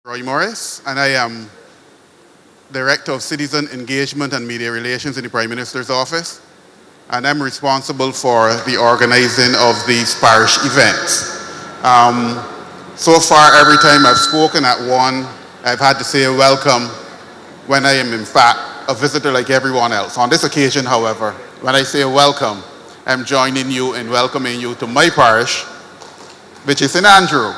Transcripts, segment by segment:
Roy Morris, and I am Director of Citizen Engagement and Media Relations in the Prime Minister's Office, and I'm responsible for the organizing of these parish events. So far, every time I've spoken at one, I've had to say welcome when I am in fact a visitor like everyone else. On this occasion, however, when I say welcome, I'm joining you in welcoming you to my parish, which is in Andrew.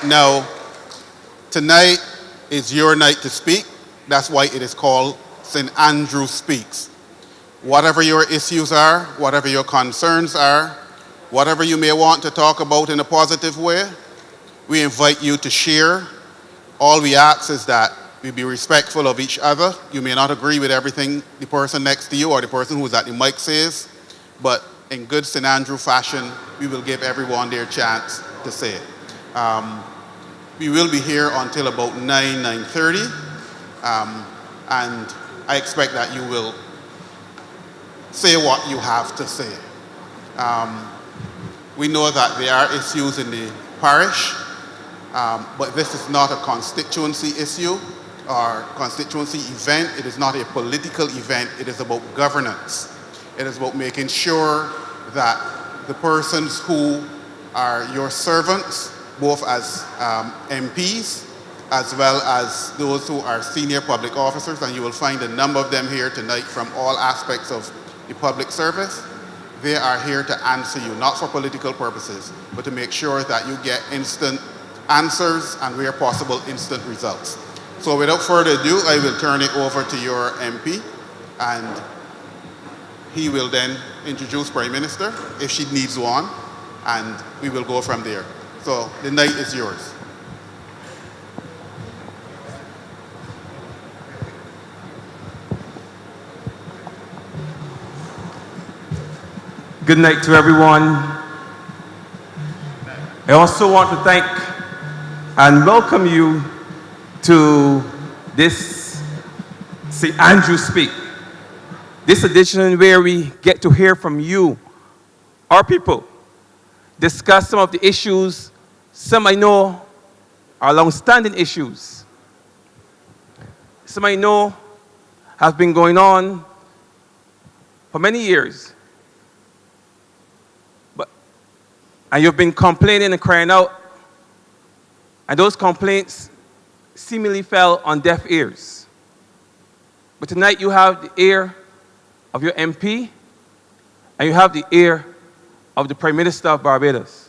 Now, tonight is your night to speak. That's why it is called St. Andrew Speaks. Whatever your issues are, whatever your concerns are, whatever you may want to talk about in a positive way, we invite you to share. All we ask is that we be respectful of each other. You may not agree with everything the person next to you or the person who's at the mic says, but in good St. Andrew fashion, we will give everyone their chance to say it. We will be here until about 9:30, and I expect that you will say what you have to say. We know that there are issues in the parish, but this is not a constituency issue or constituency event. It is not a political event. It is about governance. It is about making sure that the persons who are your servants, both as MPs, as well as those who are senior public officers, and you will find a number of them here tonight from all aspects of the public service. They are here to answer you, not for political purposes, but to make sure that you get instant answers and, where possible, instant results. So without further ado, I will turn it over to your MP, and he will then introduce Prime Minister, if she needs one, and we will go from there. So the night is yours. Good night to everyone. I also want to thank and welcome you to this St. Andrew Speak. This edition where we get to hear from you, our people, discuss some of the issues. Some I know are long-standing issues. Some I know have been going on for many years. And you've been complaining and crying out, and those complaints seemingly fell on deaf ears. But tonight you have the ear of your MP, and you have the ear of the Prime Minister of Barbados.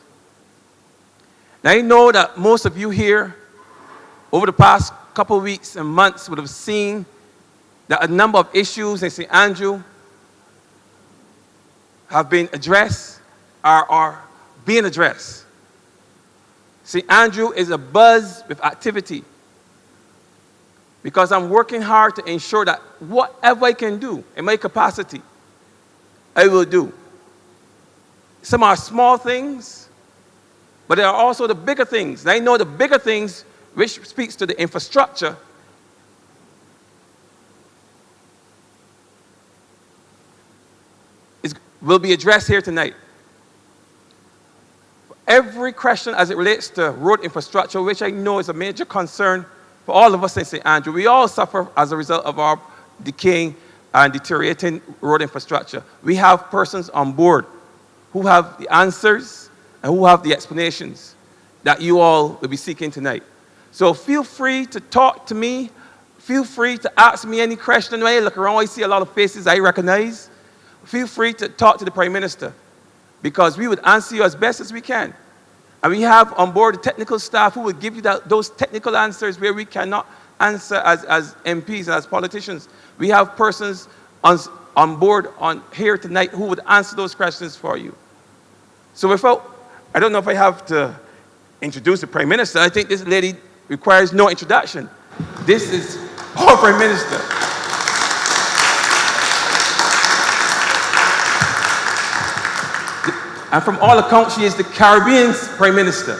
Now, I know that most of you here over the past couple of weeks and months would have seen that a number of issues in St. Andrew have been addressed or are being addressed. St. Andrew is abuzz with activity because I'm working hard to ensure that whatever I can do in my capacity, I will do. Some are small things, but there are also the bigger things. And I know the bigger things, which speaks to the infrastructure, will be addressed here tonight. Every question as it relates to road infrastructure, which I know is a major concern for all of us in St. Andrew. We all suffer as a result of our decaying and deteriorating road infrastructure. We have persons on board who have the answers and who have the explanations that you all will be seeking tonight. So feel free to talk to me. Feel free to ask me any question. When I look around, I see a lot of faces I recognize. Feel free to talk to the Prime Minister, because we would answer you as best as we can. And we have on board the technical staff who will give you those technical answers where we cannot answer as MPs and as politicians. We have persons on board here tonight who would answer those questions for you. So I don't know if I have to introduce the Prime Minister. I think this lady requires no introduction. This is our Prime Minister. And from all accounts, she is the Caribbean's Prime Minister.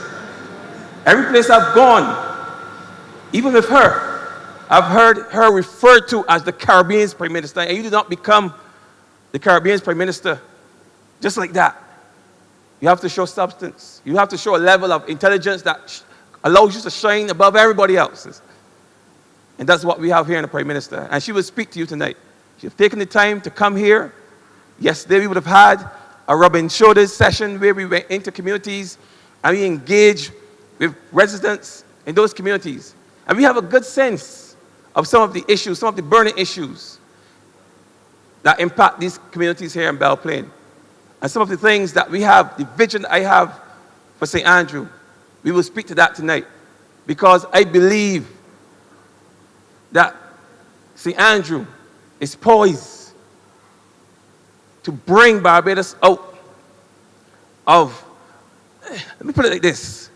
Every place I've gone, even with her, I've heard her referred to as the Caribbean's Prime Minister. And you do not become the Caribbean's Prime Minister just like that. You have to show substance. You have to show a level of intelligence that allows you to shine above everybody else's. And that's what we have here in the Prime Minister. And she will speak to you tonight. She's taken the time to come here. Yesterday we would have had a rubbing shoulders session where we went into communities and we engaged with residents in those communities. And we have a good sense of some of the issues, some of the burning issues that impact these communities here in Belle Plaine. And some of the things that we have, the vision I have for St. Andrew, we will speak to that tonight. Because I believe that St. Andrew is poised to bring Barbados out of, let me put it like this.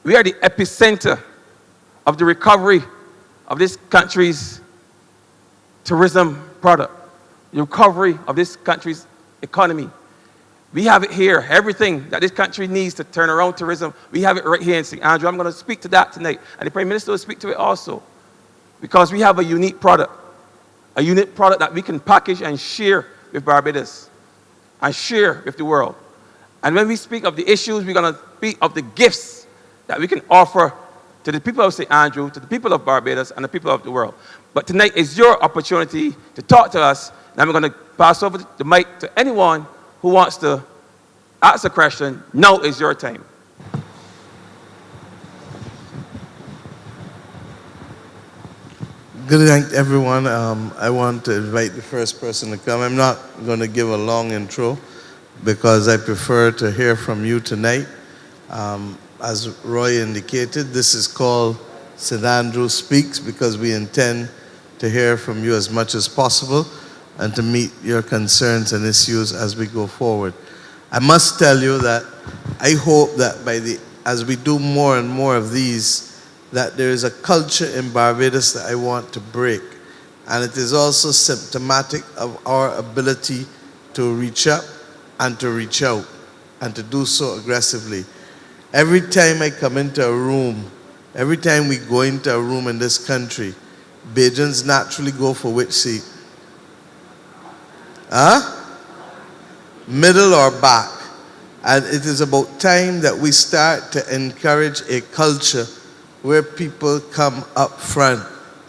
We are the epicenter of the recovery of this country's tourism product, the recovery of this country's economy. We have it here. Everything that this country needs to turn around tourism, we have it right here in St. Andrew. I'm going to speak to that tonight. And the Prime Minister will speak to it also. Because we have a unique product that we can package and share with Barbados and share with the world. And when we speak of the issues, we're going to speak of the gifts that we can offer to the people of St. Andrew, to the people of Barbados, and the people of the world. But tonight is your opportunity to talk to us. And I'm going to pass over the mic to anyone who wants to ask a question. Now is your time. Good night, everyone. I want to invite the first person to come. I'm not going to give a long intro because I prefer to hear from you tonight. As Roy indicated, this is called St. Andrew Speaks because we intend to hear from you as much as possible and to meet your concerns and issues as we go forward. I must tell you that I hope that as we do more and more of these, that there is a culture in Barbados that I want to break. And it is also symptomatic of our ability to reach up and to reach out and to do so aggressively. Every time I come into a room, every time we go into a room in this country, Bajans naturally go for which seat? Middle or back? And it is about time that we start to encourage a culture where people come up front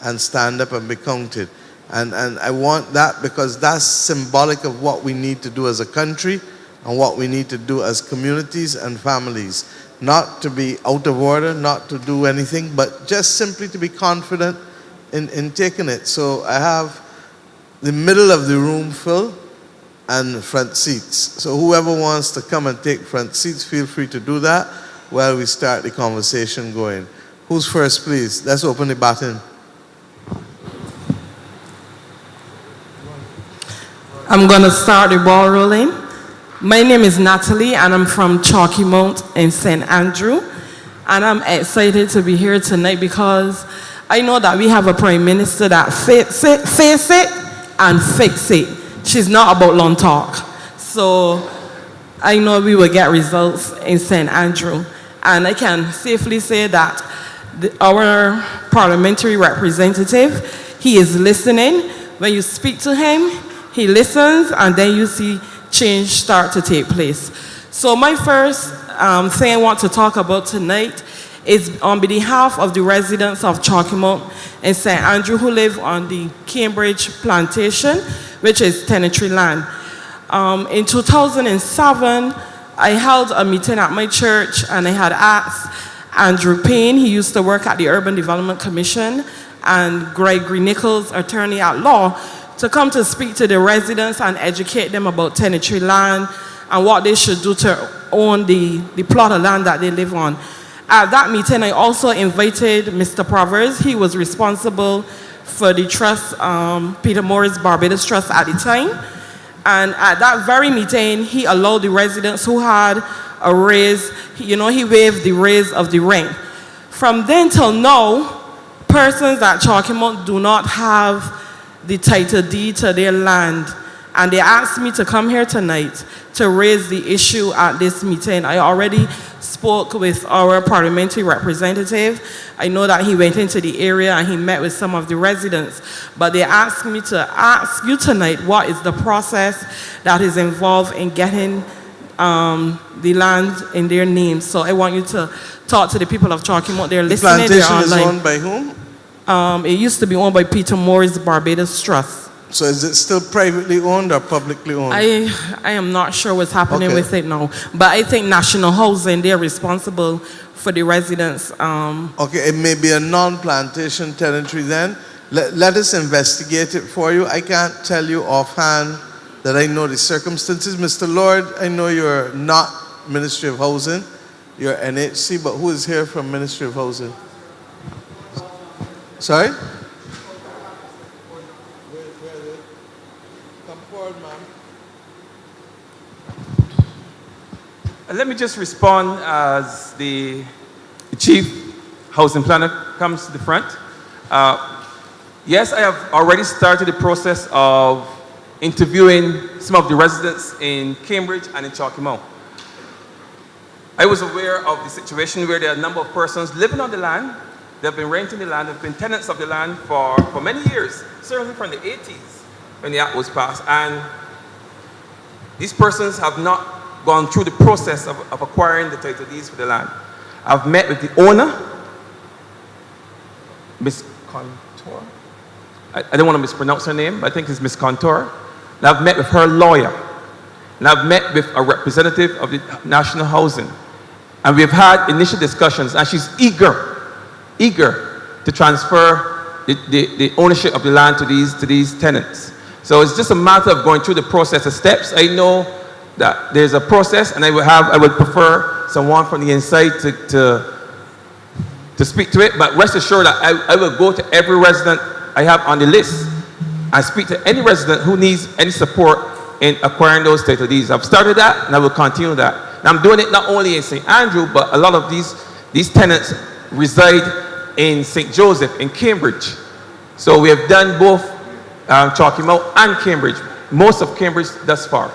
and stand up and be counted. And I want that because that's symbolic of what we need to do as a country and what we need to do as communities and families. Not to be out of order, not to do anything, but just simply to be confident in taking it. So I have the middle of the room full and front seats. So whoever wants to come and take front seats, feel free to do that while we start the conversation going. Who's first, please? Let's open the button. I'm going to start the ball rolling. My name is Natalie, and I'm from Chalky Mount in St. Andrew. And I'm excited to be here tonight because I know that we have a Prime Minister that face it and fix it. She's not about long talk. So I know we will get results in St. Andrew. And I can safely say that our parliamentary representative, he is listening. When you speak to him, he listens, and then you see change start to take place. So my first thing I want to talk about tonight is on behalf of the residents of Chalky Mount and St. Andrew who live on the Cambridge plantation, which is tenantry land. In 2007, I held a meeting at my church and I had asked Andrew Payne, he used to work at the Urban Development Commission, and Gregory Nichols, attorney at law, to come to speak to the residents and educate them about tenantry land and what they should do to own the plot of land that they live on. At that meeting, I also invited Mr. Proverbs. He was responsible for the trust, Peter Morris Barbados Trust at the time. And at that very meeting, he allowed the residents who had a raise, he waived the raise of the rent. From then till now, persons at Chalky Mount do not have the title deed to their land. And they asked me to come here tonight to raise the issue at this meeting. I already spoke with our parliamentary representative. I know that he went into the area and he met with some of the residents. But they asked me to ask you tonight what is the process that is involved in getting the land in their names. So I want you to talk to the people of Chalky Mount. They're listening. They're Plantation is online. owned by whom? It used to be owned by Peter Moore's Barbados Trust. So is it still privately owned or publicly owned? I am not sure what's happening Okay. with it now, but I think National Housing, they're responsible for the residents. Okay, it may be a non-plantation tenantry then. Let us investigate it for you. I can't tell you offhand that I know the circumstances. Mr. Lord, I know you're not Ministry of Housing, you're NHC, but who is here from Ministry of Housing? Sorry? Come forward, ma'am. Let me just respond as the chief housing planner comes to the front. Yes, I have already started the process of interviewing some of the residents in Cambridge and in Chalky Mount. I was aware of the situation where there are a number of persons living on the land. They've been renting the land, they've been tenants of the land for many years, certainly from the 80s when the act was passed. And these persons have not gone through the process of acquiring the title deeds for the land. I've met with the owner, Miss Contour. I don't want to mispronounce her name, but I think it's Miss Contour. And I've met with her lawyer. And I've met with a representative of the National Housing. And we've had initial discussions, and she's eager to transfer the ownership of the land to these tenants. So it's just a matter of going through the process of steps. I know that there's a process, and I would prefer someone from the inside to speak to it, but rest assured that I will go to every resident I have on the list and speak to any resident who needs any support in acquiring those title deeds. I've started that, and I will continue that. And I'm doing it not only in St. Andrew, but a lot of these tenants reside in St. Joseph, in Cambridge. So we have done both Chalky Mount and Cambridge, most of Cambridge thus far.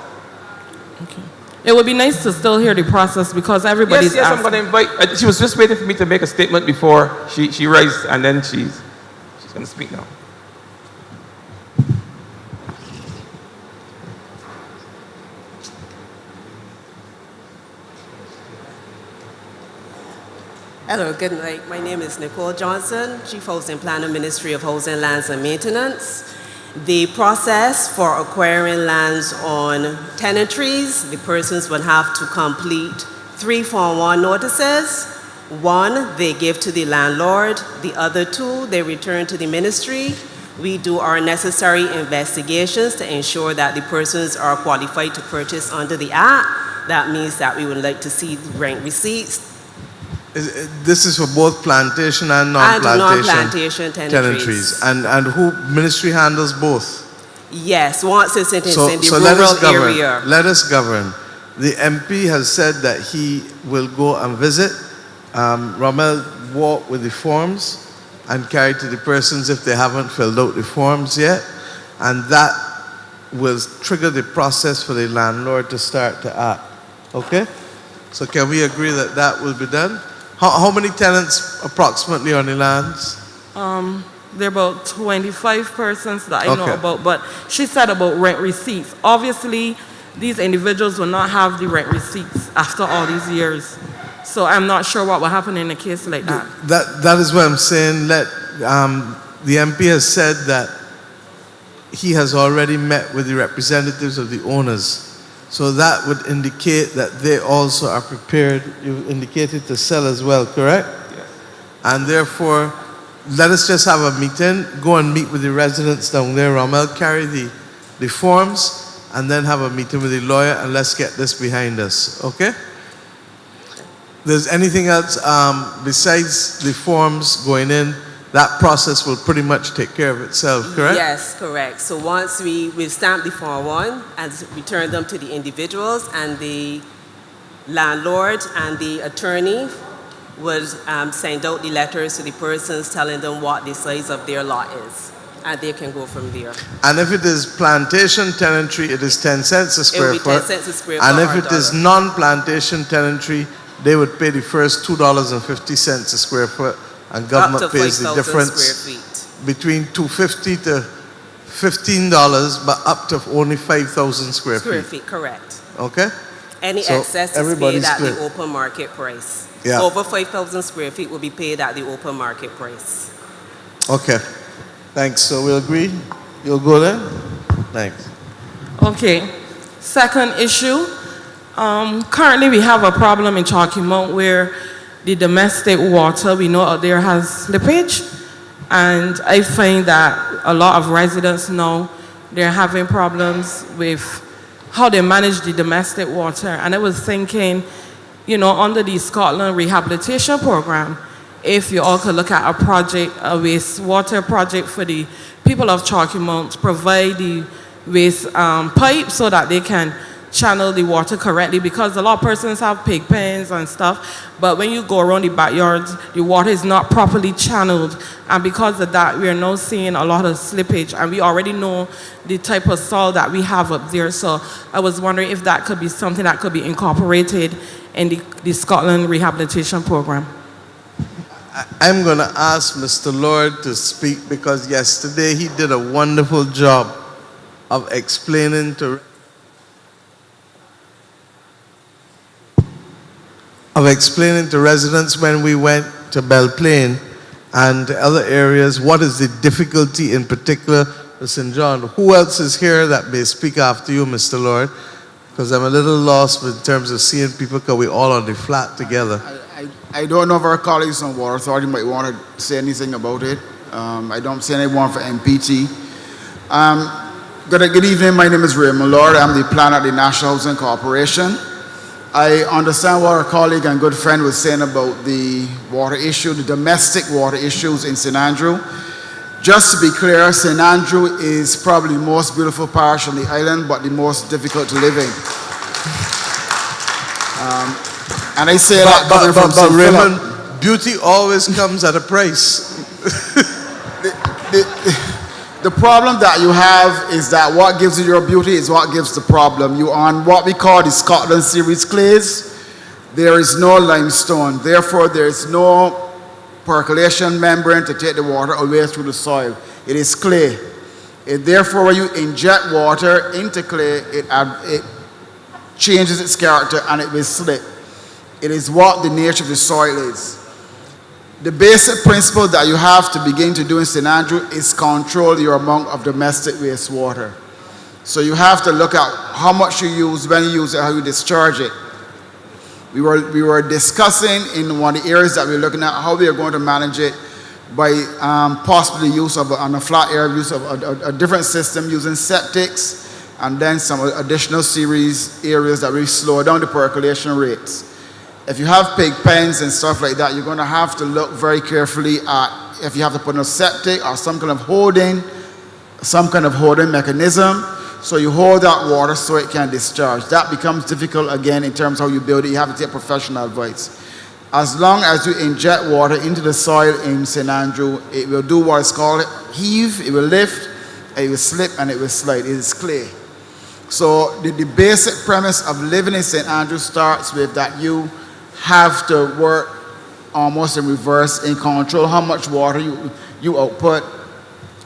Okay. It would be nice to still hear the process because everybody's Yes, asking. I'm going to invite. She was just waiting for me to make a statement before she rises, and then she's going to speak now. Hello, good night. My name is Nicole Johnson, Chief Housing Planner, Ministry of Housing, Lands and Maintenance. The process for acquiring lands on tenantries, the persons would have to complete 3 Form 1 notices. 1, they give to the landlord. The other 2, they return to the ministry. We do our necessary investigations to ensure that the persons are qualified to purchase under the Act. That means that we would like to see rent receipts. This is for both plantation and non-plantation tenantries. And who ministry handles both? Yes, once it's in the let us rural govern. area. Let us govern. The MP has said that he will go and visit. Rommel walk with the forms and carry to the persons if they haven't filled out the forms yet. And that will trigger the process for the landlord to start to act. Okay? So can we agree that that will be done? How many tenants approximately on the lands? There are about 25 persons that I know Okay. about, but she said about rent receipts. Obviously, these individuals will not have the rent receipts after all these years. So I'm not sure what will happen in a case like that. That is what I'm saying. The MP has said that he has already met with the representatives of the owners. So that would indicate that they also are prepared. You indicated to sell as well, correct? Yes. And therefore, let us just have a meeting, go and meet with the residents down there. Rommel, carry the forms, and then have a meeting with the lawyer, and let's get this behind us, okay? There's anything else besides the forms going in, that process will pretty much take care of itself, correct? Yes, correct. So once we've stamped the Form 1 and returned them to the individuals, and the landlord and the attorney would send out the letters to the persons telling them what the size of their lot is, and they can go from there. And if it is plantation tenantry, it is 10 cents a square It will be 10 foot. cents a square And foot if or it is dollar. non-plantation tenantry, they would pay the first $2.50 a square foot, and government Up to pays the 5,000 difference square feet. between $2.50 to $15, but up to only 5,000 square Square feet. feet, correct. Okay? Any So excess is everybody's paid at split. the open market price. Yeah. Over 5,000 square feet will be paid at the open market price. Okay. Thanks. So we'll agree? You'll go there? Thanks. Okay. Second issue. Currently, we have a problem in Chalky Mount where the domestic water we know out there has slippage, and I find that a lot of residents now they're having problems with how they manage the domestic water. And I was thinking, you know, under the Scotland Rehabilitation Program, if you all could look at a project, a wastewater project for the people of Chalky Mount, provide the waste pipe so that they can channel the water correctly, because a lot of persons have pig pens and stuff, but when you go around the backyards, the water is not properly channeled, and because of that, we are now seeing a lot of slippage, and we already know the type of soil that we have up there, so I was wondering if that could be something that could be incorporated in the Scotland Rehabilitation Program. I'm going to ask Mr. Lord to speak because yesterday he did a wonderful job of explaining to residents when we went to Belle Plaine and other areas what is the difficulty in particular for St. John. Who else is here that may speak after you, Mr. Lord? Because I'm a little lost in terms of seeing people because we're all on the flat together. I don't know if our colleagues on Water Authority might want to say anything about it. I don't see anyone for MPT. Good evening, my name is Raymond Lord. I'm the planner at the National Housing Corporation. I understand what our colleague and good friend was saying about the water issue, the domestic water issues in St. Andrew. Just to be clear, St. Andrew is probably the most beautiful parish on the island, but the most difficult to live in. And I say that coming from St. Raymond, Philip. beauty always comes at a price. The problem that you have is that what gives you your beauty is what gives the problem. You are on what we call the Scotland series clays. There is no limestone. Therefore, there is no percolation membrane to take the water away through the soil. It is clay. Therefore, when you inject water into clay, it changes its character and it will slip. It is what the nature of the soil is. The basic principle that you have to begin to do in St. Andrew is control your amount of domestic wastewater. So you have to look at how much you use, when you use it, how you discharge it. We were discussing in one of the areas that we're looking at how we are going to manage it by possibly use of, on a flat area, use of a different system using septics and then some additional series areas that will slow down the percolation rates. If you have pig pens and stuff like that, you're going to have to look very carefully at if you have to put in a septic or some kind of holding mechanism, so you hold that water so it can discharge. That becomes difficult again in terms of how you build it. You have to take professional advice. As long as you inject water into the soil in St. Andrew, it will do what is called heave, it will lift, it will slip, and it will slide. It is clay. So the basic premise of living in St. Andrew starts with that you have to work almost in reverse and control how much water you output,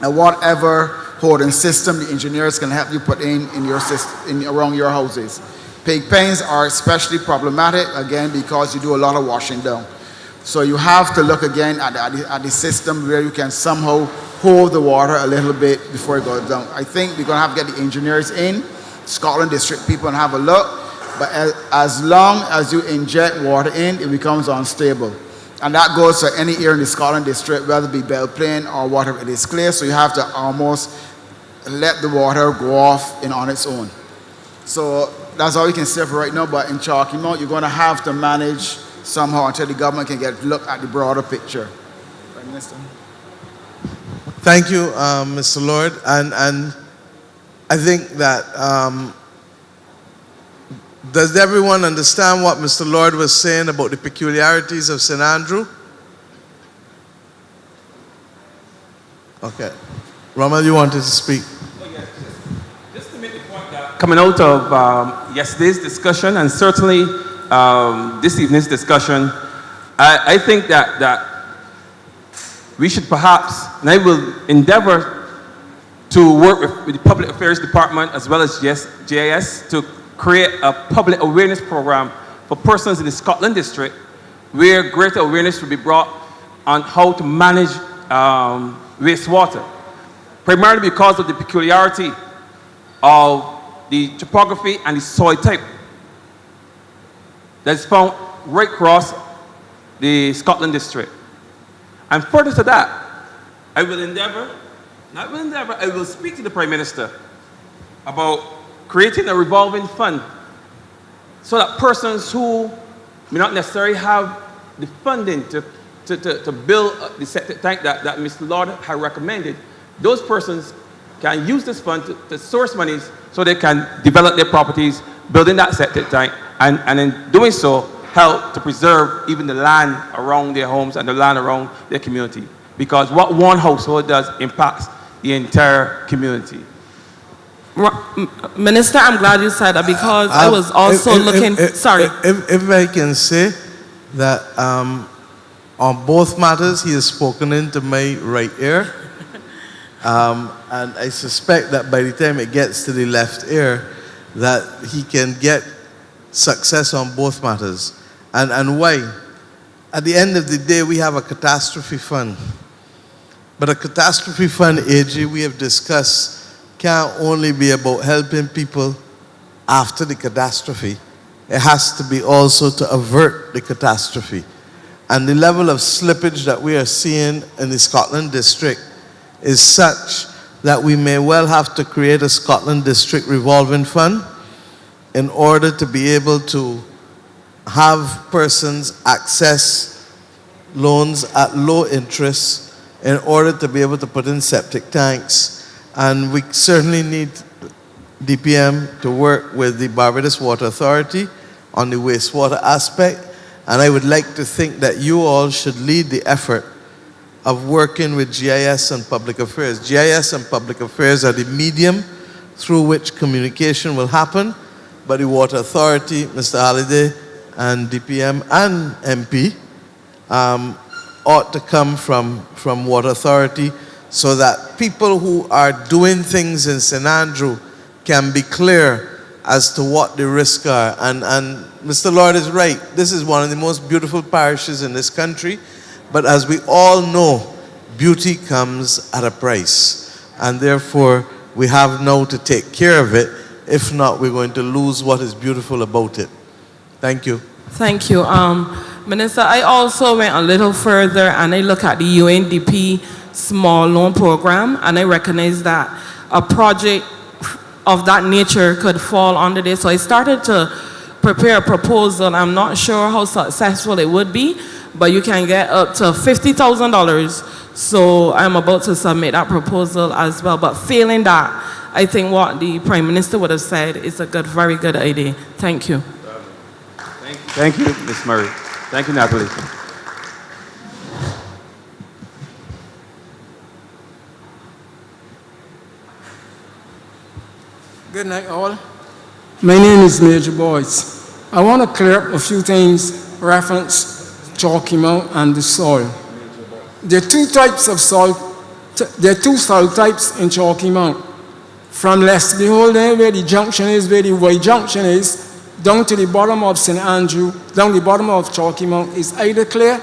and whatever holding system the engineers can help you put in your system, around your houses. Pig pens are especially problematic, again, because you do a lot of washing down. So you have to look again at the system where you can somehow hold the water a little bit before it goes down. I think we're going to have to get the engineers in, Scotland District people, and have a look. But as long as you inject water in, it becomes unstable. And that goes for any area in the Scotland District, whether it be Belle Plaine or whatever. It is clear, so you have to almost let the water go off on its own. So that's all we can say for right now, but in Chalky Mount, you're going to have to manage somehow until the government can get a look at the broader picture. Prime Minister. Thank you, Mr. Lord. And I think that does everyone understand what Mr. Lord was saying about the peculiarities of St. Andrew? Okay. Rommel, you wanted to speak? Just to make the point that coming out of yesterday's discussion and certainly this evening's discussion, I think that we should perhaps, and I will endeavor to work with the Public Affairs Department as well as GIS to create a public awareness program for persons in the Scotland district where greater awareness will be brought on how to manage wastewater, primarily because of the peculiarity of the topography and the soil type that's found right across the Scotland district. And further to that, I will speak to the Prime Minister about creating a revolving fund so that persons who may not necessarily have the funding to build the septic tank that Mr. Lord had recommended, those persons can use this fund to source monies so they can develop their properties, building that septic tank, and in doing so, help to preserve even the land around their homes and the land around their community. Because what one household does impacts the entire community. Minister, I'm glad you said that because I was also looking. Sorry. If I can say that on both matters, he has spoken into my right ear. And I suspect that by the time it gets to the left ear, that he can get success on both matters. And why? At the end of the day, we have a catastrophe fund. But a catastrophe fund, AG, we have discussed, can't only be about helping people after the catastrophe. It has to be also to avert the catastrophe. And the level of slippage that we are seeing in the Scotland district is such that we may well have to create a Scotland district revolving fund in order to be able to have persons access loans at low interest in order to be able to put in septic tanks. And we certainly need DPM to work with the Barbados Water Authority on the wastewater aspect. And I would like to think that you all should lead the effort of working with GIS and Public Affairs. GIS and Public Affairs are the medium through which communication will happen, but the Water Authority, Mr. Halliday, and DPM and MP ought to come from Water Authority so that people who are doing things in St. Andrew can be clear as to what the risks are. And Mr. Lord is right. This is one of the most beautiful parishes in this country. But as we all know, beauty comes at a price. And therefore, we have now to take care of it. If not, we're going to lose what is beautiful about it. Thank you. Thank you. Minister, I also went a little further and I look at the UNDP small loan program, and I recognize that a project of that nature could fall under this. So I started to prepare a proposal. I'm not sure how successful it would be, but you can get up to $50,000. So I'm about to submit that proposal as well. But failing that, I think what the Prime Minister would have said is a very good idea. Thank you. Thank you, Ms. Murray. Thank you, Natalie. Good night, all. My name is Major Boyce. I want to clear up a few things reference Chalky Mount and the soil. There are two types of soil. There are two soil types in Chalky Mount. From Leslie Hole there, where the junction is, where the Y junction is, down to the bottom of St. Andrew, down the bottom of Chalky Mount is either clay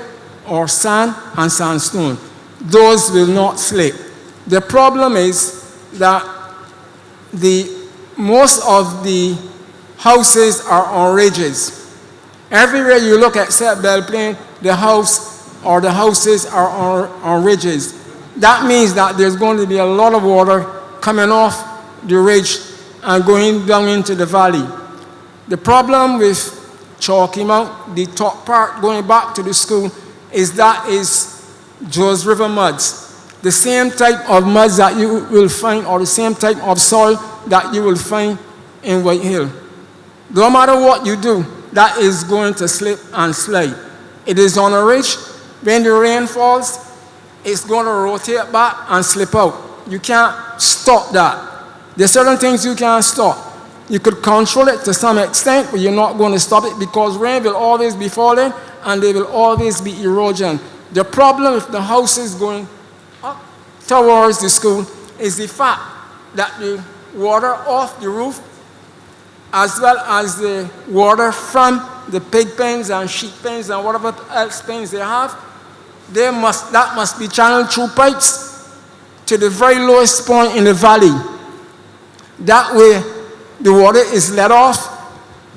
or sand and sandstone. Those will not slip. The problem is that most of the houses are on ridges. Everywhere you look at Set Bell Plain, the house or the houses are on ridges. That means that there's going to be a lot of water coming off the ridge and going down into the valley. The problem with Chalky Mount, the top part going back to the school, is Joe's River muds. The same type of muds that you will find, or the same type of soil that you will find in White Hill. No matter what you do, that is going to slip and slide. It is on a ridge. When the rain falls, it's going to rotate back and slip out. You can't stop that. There are certain things you can't stop. You could control it to some extent, but you're not going to stop it because rain will always be falling and there will always be erosion. The problem with the houses going up towards the school is the fact that the water off the roof as well as the water from the pig pens and sheep pens and whatever else pens they have, that must be channeled through pipes to the very lowest point in the valley. That way, the water is let off,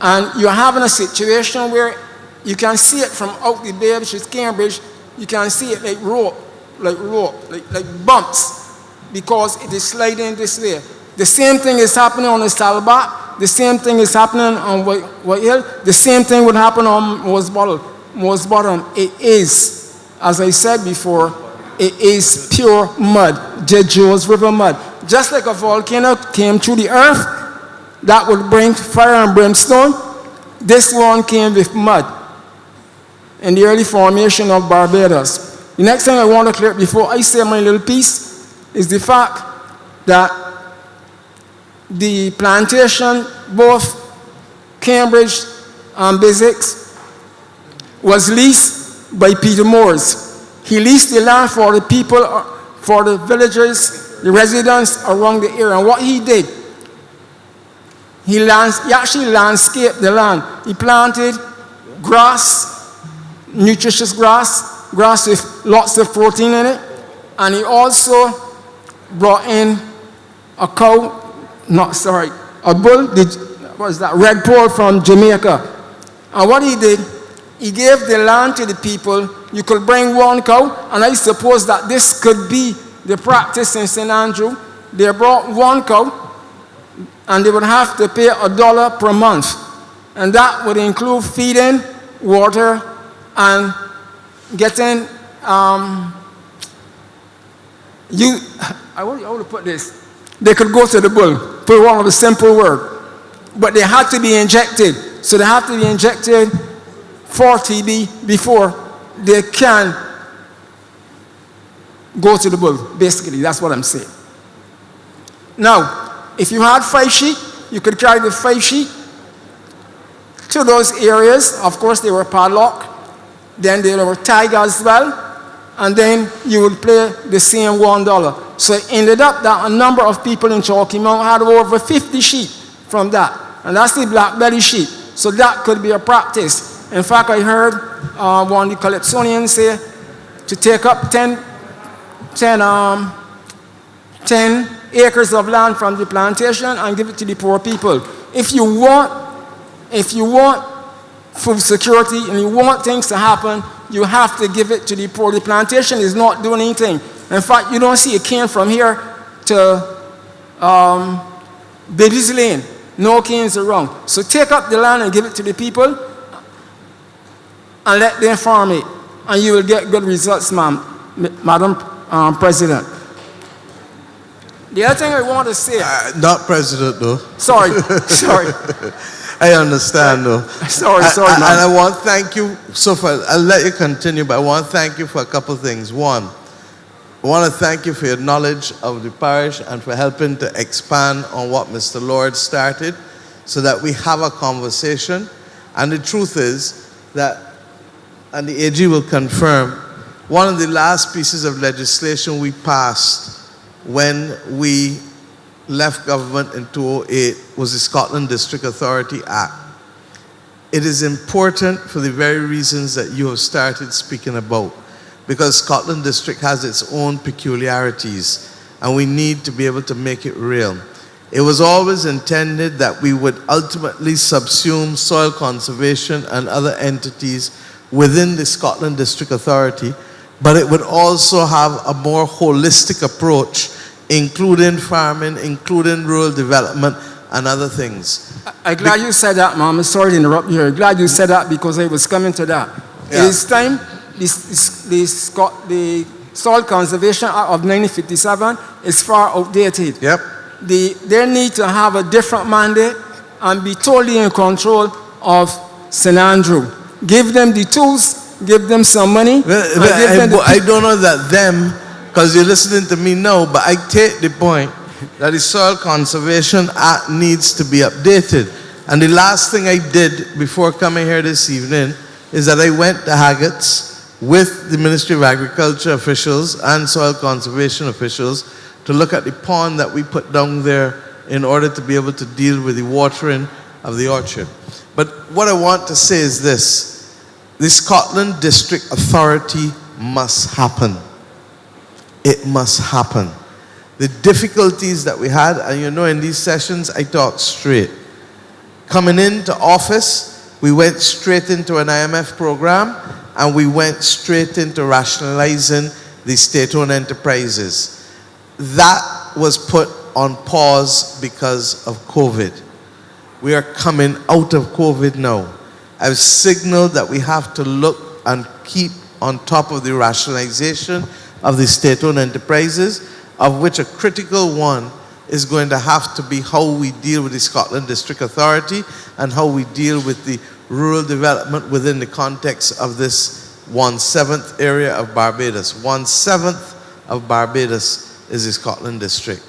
and you're having a situation where you can see it from out the bay, which is Cambridge. You can see it like bumps, because it is sliding this way. The same thing is happening on the Salbat. The same thing is happening on White Hill. The same thing would happen on Moss Bottom. It is, as I said before, it is pure mud, Jejo's River mud. Just like a volcano came through the earth, that would bring fire and brimstone. This one came with mud in the early formation of Barbados. The next thing I want to clear before I say my little piece is the fact that the plantation, both Cambridge and Bisix, was leased by Peter Moores. He leased the land for the people, for the villagers, the residents around the area. And what he did, he actually landscaped the land. He planted grass, nutritious grass with lots of protein in it. And he also brought in a bull, red pole from Jamaica. And what he did, he gave the land to the people. You could bring one cow, and I suppose that this could be the practice in St. Andrew. They brought one cow, and they would have to pay $1 per month. And that would include feeding, water, and getting, I want to put this. They could go to the bull, put one of a simple word. But they had to be injected. So they have to be injected for TB before they can go to the bull. Basically, that's what I'm saying. Now, if you had 5 sheep, you could carry the 5 sheep to those areas. Of course, they were padlocked. Then they were tagged as well. And then you would pay the same $1. So it ended up that a number of people in Chalky Mount had over 50 sheep from that. And that's the black belly sheep. So that could be a practice. In fact, I heard one of the Calypsonians say to take up 10 acres of land from the plantation and give it to the poor people. If you want food security and you want things to happen, you have to give it to the poor. The plantation is not doing anything. In fact, you don't see a cane from here to Baby's Lane. No canes around. So take up the land and give it to the people and let them farm it. And you will get good results, Madam President. The other thing I want to say... not President, though. Sorry. I understand, though. Sorry, and I want to thank you. So I'll let you continue, but I want to thank you for a couple of things. One, I want to thank you for your knowledge of the parish and for helping to expand on what Mr. Lord started so that we have a conversation. And the truth is that, and the AG will confirm, one of the last pieces of legislation we passed when we left government in 2008 was the Scotland District Authority Act. It is important for the very reasons that you have started speaking about, because Scotland District has its own peculiarities and we need to be able to make it real. It was always intended that we would ultimately subsume soil conservation and other entities within the Scotland District Authority, but it would also have a more holistic approach, including farming, including rural development, and other things. I'm glad you said that, Mom. Sorry to interrupt you. I'm glad you said that because I was coming to that. Yeah. It's time, the Soil Conservation Act of 1957 is far outdated. Yep. They need to have a different mandate and be totally in control of St. Andrew. Give them the tools, give them some money. I don't know that them, because you're listening to me now, but I take the point that the Soil Conservation Act needs to be updated. And the last thing I did before coming here this evening is that I went to Haggett's with the Ministry of Agriculture officials and soil conservation officials to look at the pond that we put down there in order to be able to deal with the watering of the orchard. But what I want to say is this: the Scotland District Authority must happen. It must happen. The difficulties that we had, and you know, in these sessions, I talk straight. Coming into office, we went straight into an IMF program, and we went straight into rationalizing the state-owned enterprises. That was put on pause because of COVID. We are coming out of COVID now. I've signaled that we have to look and keep on top of the rationalization of the state-owned enterprises, of which a critical one is going to have to be how we deal with the Scotland District Authority and how we deal with the rural development within the context of this 1/7 area of Barbados. 1/7 of Barbados is the Scotland District.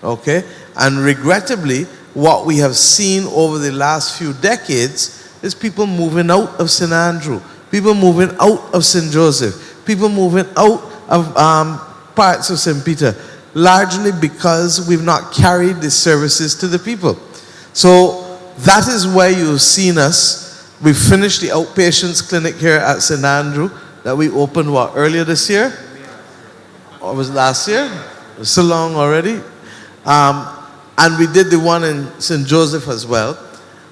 Okay? And regrettably, what we have seen over the last few decades is people moving out of St. Andrew, people moving out of St. Joseph, people moving out of parts of St. Peter, largely because we've not carried the services to the people. So that is why you've seen us. We finished the outpatients clinic here at St. Andrew that we opened, what, earlier this year? Or was it last year? It was so long already. And we did the one in St. Joseph as well.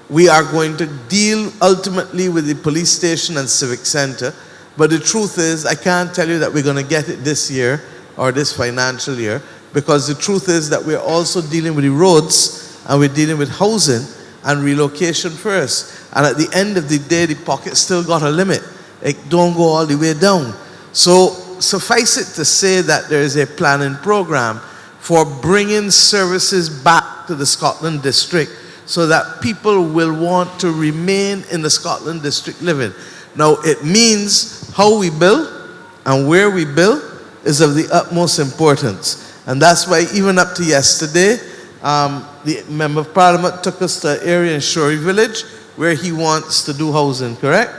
We are going to deal ultimately with the police station and civic center. But the truth is, I can't tell you that we're going to get it this year or this financial year, because the truth is that we're also dealing with the roads and we're dealing with housing and relocation first. And at the end of the day, the pocket still got a limit. It don't go all the way down. So suffice it to say that there is a planning program for bringing services back to the Scotland District so that people will want to remain in the Scotland District living. Now, it means how we build and where we build is of the utmost importance. And that's why even up to yesterday, the Member of Parliament took us to an area in Shorey Village where he wants to do housing, correct?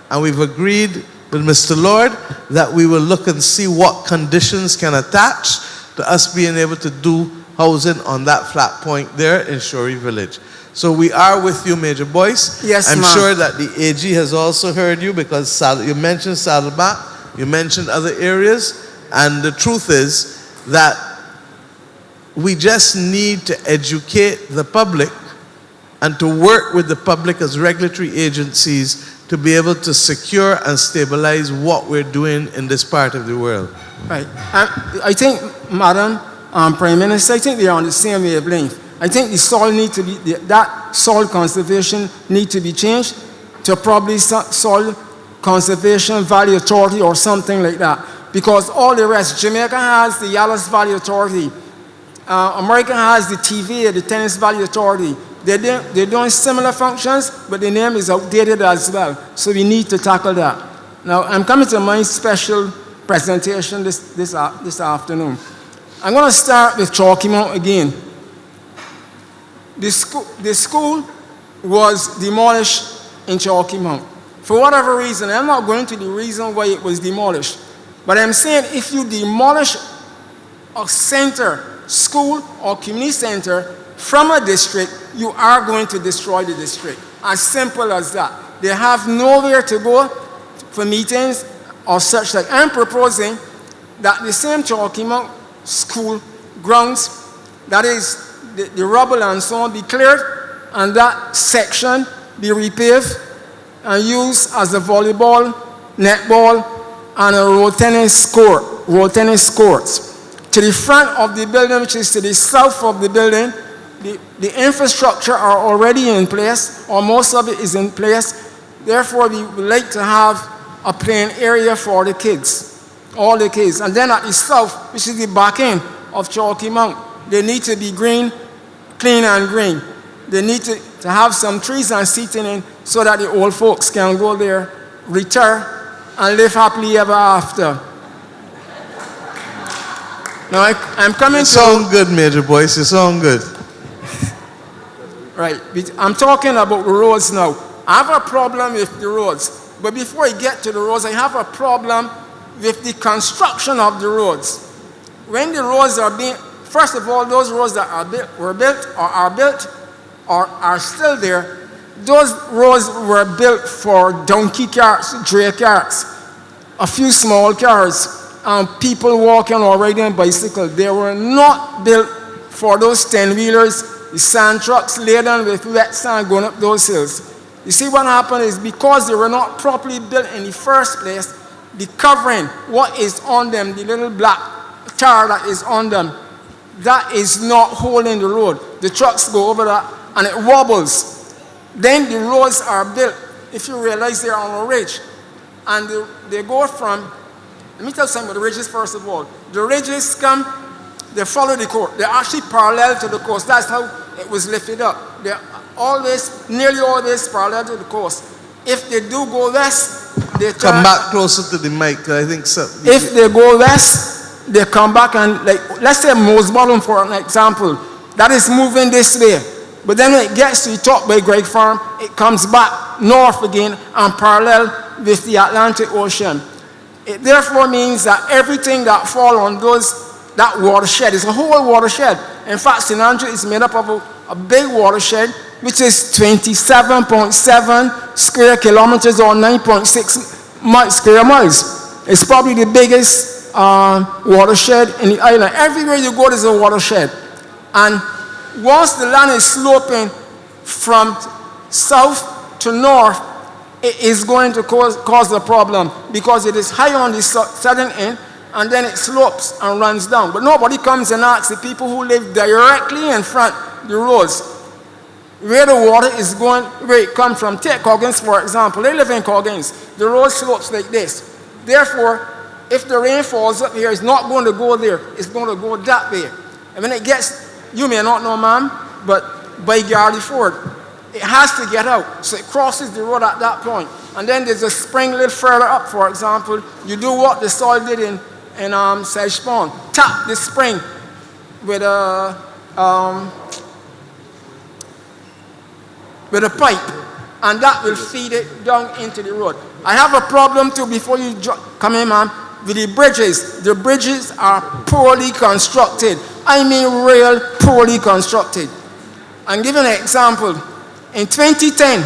And we've agreed with Mr. Lord that we will look and see what conditions can attach to us being able to do housing on that flat point there in Shorey Village. So we are with you, Major Boyce. Yes, I'm ma'am. sure that the AG has also heard you, because you mentioned Saddleback, you mentioned other areas, and the truth is that we just need to educate the public and to work with the public as regulatory agencies to be able to secure and stabilize what we're doing in this part of the world. Right. I think, Madam Prime Minister, I think they are on the same wavelength. I think the soil need to be, that soil conservation need to be changed to probably soil conservation valley authority or something like that. Because all the rest, Jamaica has the Yallows Valley Authority, America has the TVA, the Tenant Valley Authority. They're doing similar functions, but the name is outdated as well. So we need to tackle that. Now, I'm coming to my special presentation this afternoon. I'm going to start with Chalky Mount again. The school was demolished in Chalky Mount. For whatever reason, I'm not going to the reason why it was demolished, but I'm saying if you demolish a center, school or community center from a district, you are going to destroy the district. As simple as that. They have nowhere to go for meetings or such like. I'm proposing that the same Chalky Mount school grounds, that is the rubble and so on, be cleared, and that section be repaved and used as a volleyball, netball, and a road tennis courts. To the front of the building, which is to the south of the building, the infrastructure are already in place, or most of it is in place. Therefore, we would like to have a playing area for the kids, all the kids. And then at the south, which is the back end of Chalky Mount, they need to be green, clean and green. They need to have some trees and seating in so that the old folks can go there, retire, and live happily ever after. Now, I'm coming to... You sound good, Major Boyce. You sound good. Right. I'm talking about the roads now. I have a problem with the roads. But before I get to the roads, I have a problem with the construction of the roads. When the roads are being... First of all, those roads that were built or are built or are still there, those roads were built for donkey carts, dray carts, a few small cars, and people walking or riding bicycles. They were not built for those 10-wheelers, the sand trucks laden with wet sand going up those hills. You see what happened is because they were not properly built in the first place, the covering, what is on them, the little black tar that is on them, that is not holding the road. The trucks go over that and it wobbles. Then the roads are built, if you realize they're on a ridge. And they go from, let me tell you something about the ridges first of all. The ridges come, they follow the coast. They're actually parallel to the coast. That's how it was lifted up. They're always, nearly always parallel to the coast. If they do go west, they turn. Come back closer to the mic, I think so. If they go west, they come back and, like, let's say Mose Bottom for an example, that is moving this way. But then when it gets to the top by Greg Farm, it comes back north again and parallel with the Atlantic Ocean. It therefore means that everything that falls on that watershed is a whole watershed. In fact, St. Andrew is made up of a big watershed, which is 27.7 square kilometers or 9.6 square miles. It's probably the biggest watershed in the island. Everywhere you go, there's a watershed. And once the land is sloping from south to north, it is going to cause a problem because it is high on the southern end and then it slopes and runs down. But nobody comes and asks the people who live directly in front the roads where the water is going, where it comes from. Take Coggins, for example. They live in Coggins. The road slopes like this. Therefore, if the rain falls up here, it's not going to go there. It's going to go that way. And when it gets, you may not know, ma'am, but by Gardy Ford, it has to get out. So it crosses the road at that point. And then there's a spring a little further up, for example. You do what the soil did in Sedge Pond. Tap the spring with a pipe, and that will feed it down into the road. I have a problem too, before you come in, ma'am, with the bridges. The bridges are poorly constructed. I mean real poorly constructed. I'll give you an example. In 2010,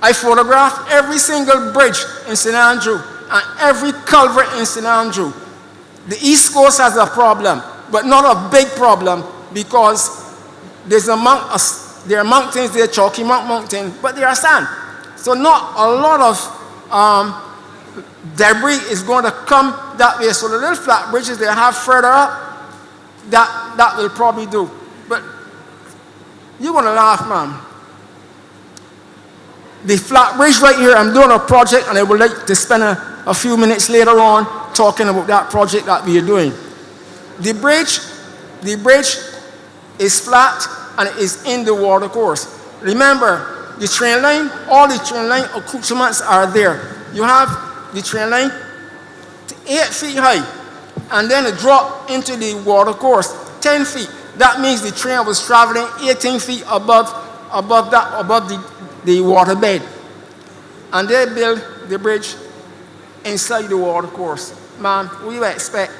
I photographed every single bridge in St. Andrew and every culvert in St. Andrew. The East Coast has a problem, but not a big problem because there are mountains there, Chalky Mountain, but there are sand. So not a lot of debris is going to come that way. So the little flat bridges they have further up, that will probably do. But you're going to laugh, ma'am. The flat bridge right here, I'm doing a project and I would like to spend a few minutes later on talking about that project that we are doing. The bridge is flat and it is in the water course. Remember, the train line, all the train line accoutrements are there. You have the train line 8 feet high and then it drop into the water course 10 feet. That means the train was traveling 18 feet above the waterbed. And they built the bridge inside the water course. Ma'am, what do you expect?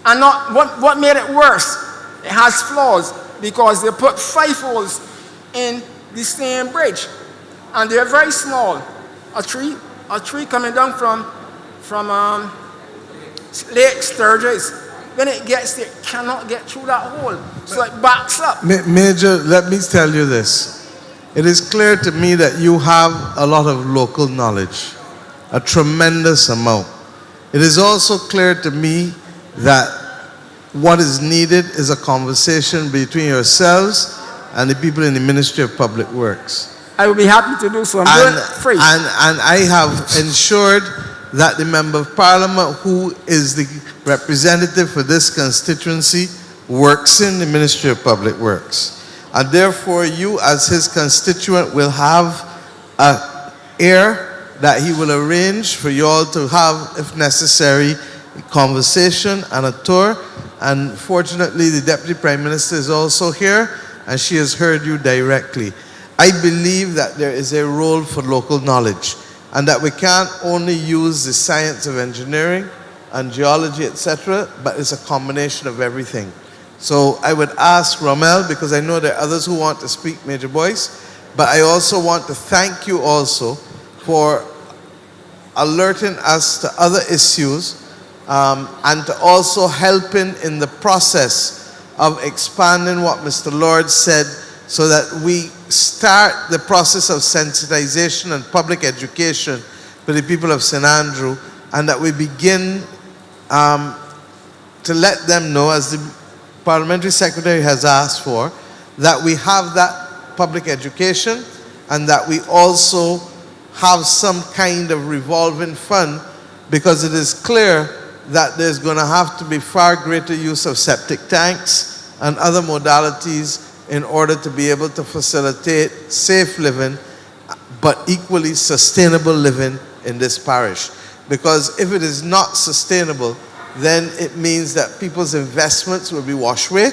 And what made it worse? It has flaws because they put 5 holes in the same bridge. And they're very small. A tree coming down from Lake Sturgis, when it gets there, it cannot get through that hole. So it backs up. Major, let me tell you this. It is clear to me that you have a lot of local knowledge, a tremendous amount. It is also clear to me that what is needed is a conversation between yourselves and the people in the Ministry of Public Works. I will be happy to do so. I'm doing it free. And I have ensured that the Member of Parliament, who is the representative for this constituency, works in the Ministry of Public Works. And therefore, you as his constituent will have an air that he will arrange for you all to have, if necessary, a conversation and a tour. And fortunately, the Deputy Prime Minister is also here, and she has heard you directly. I believe that there is a role for local knowledge, and that we can't only use the science of engineering and geology, etc., but it's a combination of everything. So I would ask Rommel, because I know there are others who want to speak, Major Boyce, But I also want to thank you also for alerting us to other issues and to also helping in the process of expanding what Mr. Lord said so that we start the process of sensitization and public education for the people of St. Andrew, and that we begin to let them know, as the Parliamentary Secretary has asked for, that we have that public education and that we also have some kind of revolving fund, because it is clear that there's going to have to be far greater use of septic tanks and other modalities in order to be able to facilitate safe living but equally sustainable living in this parish. Because if it is not sustainable, then it means that people's investments will be washed away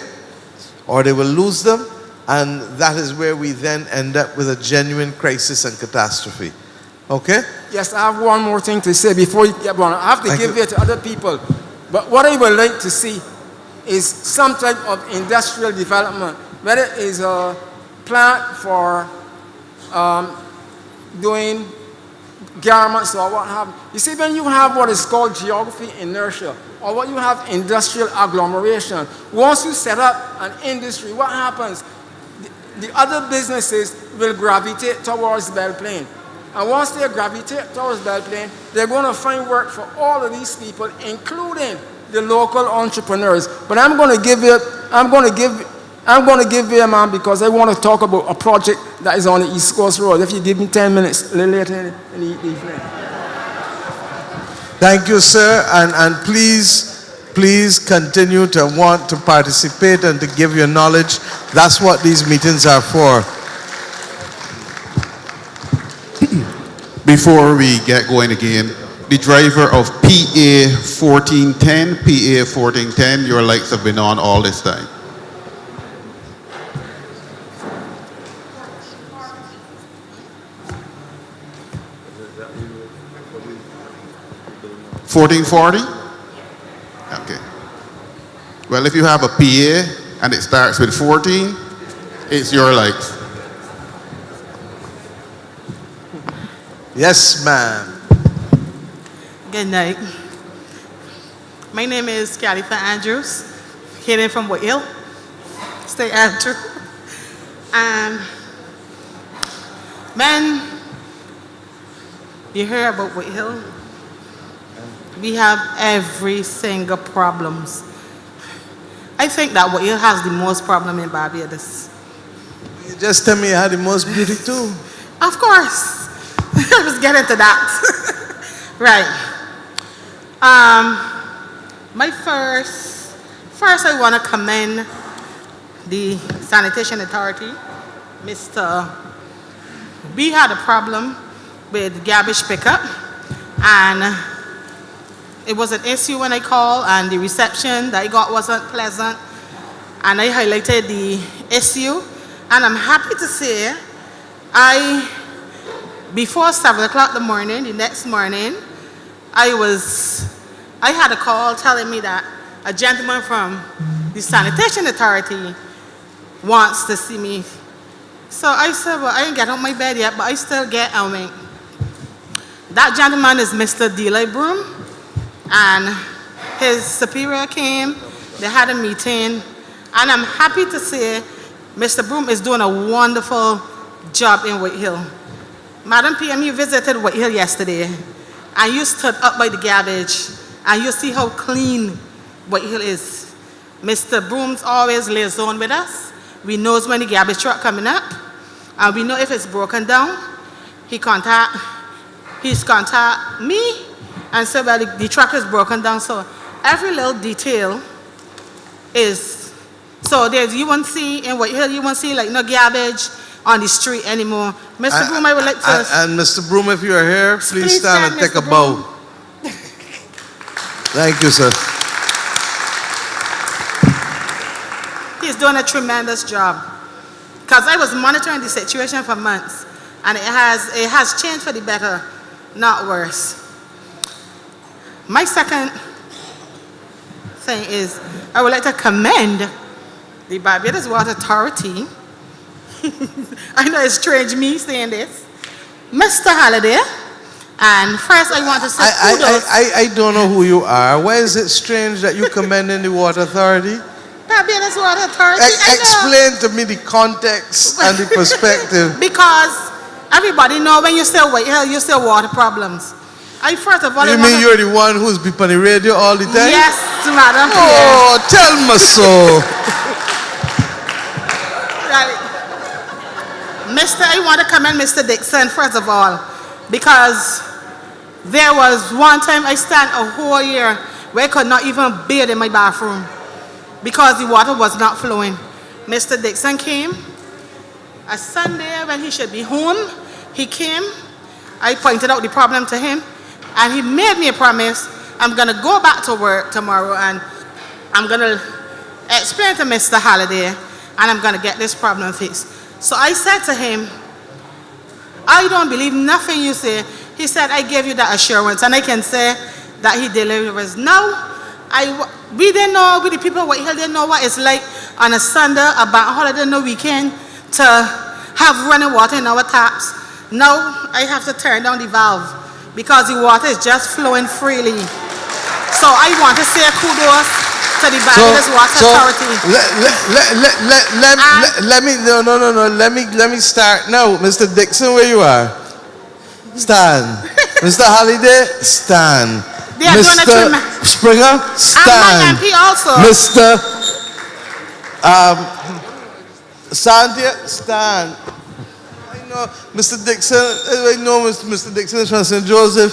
or they will lose them, and that is where we then end up with a genuine crisis and catastrophe. Okay? Yes, I have one more thing to say before you get on. I have to give it to other people. But what I would like to see is some type of industrial development, whether it is a plant for doing garments or what have you. You see, when you have what is called geography inertia, or what you have industrial agglomeration, once you set up an industry, what happens? The other businesses will gravitate towards Belle Plaine. And once they gravitate towards Belle Plaine, they're going to find work for all of these people, including the local entrepreneurs. But I'm going to give you a man, because I want to talk about a project that is on the East Coast Road. If you give me 10 minutes later in the evening. Thank you, sir, and please continue to want to participate and to give your knowledge. That's what these meetings are for. Before we get going again, the driver of PA 1410, your lights have been on all this time. $14.40? Okay. Well, if you have a PA and it starts with 14, it's your lights. Yes, ma'am. Good night. My name is Califa Andrews, hailing from Wood Hill, St. Andrew. Man, you hear about Wood Hill? We have every single problems. I think that Wood Hill has the most problem in Barbados. You just tell me you had the most beauty too. Of course. I was getting to that. Right. First I want to commend the Sanitation Authority. We had a problem with garbage pickup, and it was an issue when I called, and the reception that I got wasn't pleasant, and I highlighted the issue, and I'm happy to say before 7 o'clock the next morning, I had a call telling me that a gentleman from the Sanitation Authority wants to see me. So I said, well, I ain't get on my bed yet, but I still get on me. That gentleman is Mr. Delay Broom, and his superior came, they had a meeting, and I'm happy to say Mr. Broom is doing a wonderful job in Wood Hill. Madam PM, you visited Wood Hill yesterday, and you stood up by the garbage, and you see how clean Wood Hill is. Mr. Broom's always liaison with us. We knows when the garbage truck coming up, and we know if it's broken down. He's contact me and say, well, the truck is broken down. So every little detail is, so there's, you won't see in Wood Hill, you won't see like no garbage on the street anymore. Mr. Broom, I would like to... And Mr. Broom, if you are here, please stand and take a bow. Thank you, sir. He's doing a tremendous job. Because I was monitoring the situation for months, and it has changed for the better, not worse. My second thing is, I would like to commend the Barbados Water Authority I know it's strange me saying this. Mr. Halliday, and first I want to say kudos. I don't know who you are. Why is it strange that you commending the Water Authority? Barbados Water Authority. Explain to me the context and the perspective. Because everybody know when you say White Hill, you say water problems. I first of all, You mean you're the one who's be on the radio all the time? Yes, madam. Oh, tell me so. Right. I want to commend Mr. Dixon, first of all, because there was one time I spent a whole year where I could not even bathe in my bathroom because the water was not flowing. Mr. Dixon came a Sunday when he should be home. He came. I pointed out the problem to him, and he made me a promise. I'm going to go back to work tomorrow, and I'm going to explain to Mr. Halliday, and I'm going to get this problem fixed. So I said to him, I don't believe nothing you say. He said, I gave you that assurance, and I can say that he delivers. Now, we didn't know, we the people of White Hill didn't know what it's like on a Sunday, a bank holiday, no weekend, to have running water in our taps. Now, I have to turn down the valve because the water is just flowing freely. So I want to say kudos to the Barbados Water Authority. Let me start now. Mr. Dixon, where you are? Stand. Mr. Halliday, stand. Mr. Springer, stand. And my MP also. Mr. Santia, stand. I know Mr. Dixon, I know Mr. Dixon is from St. Joseph.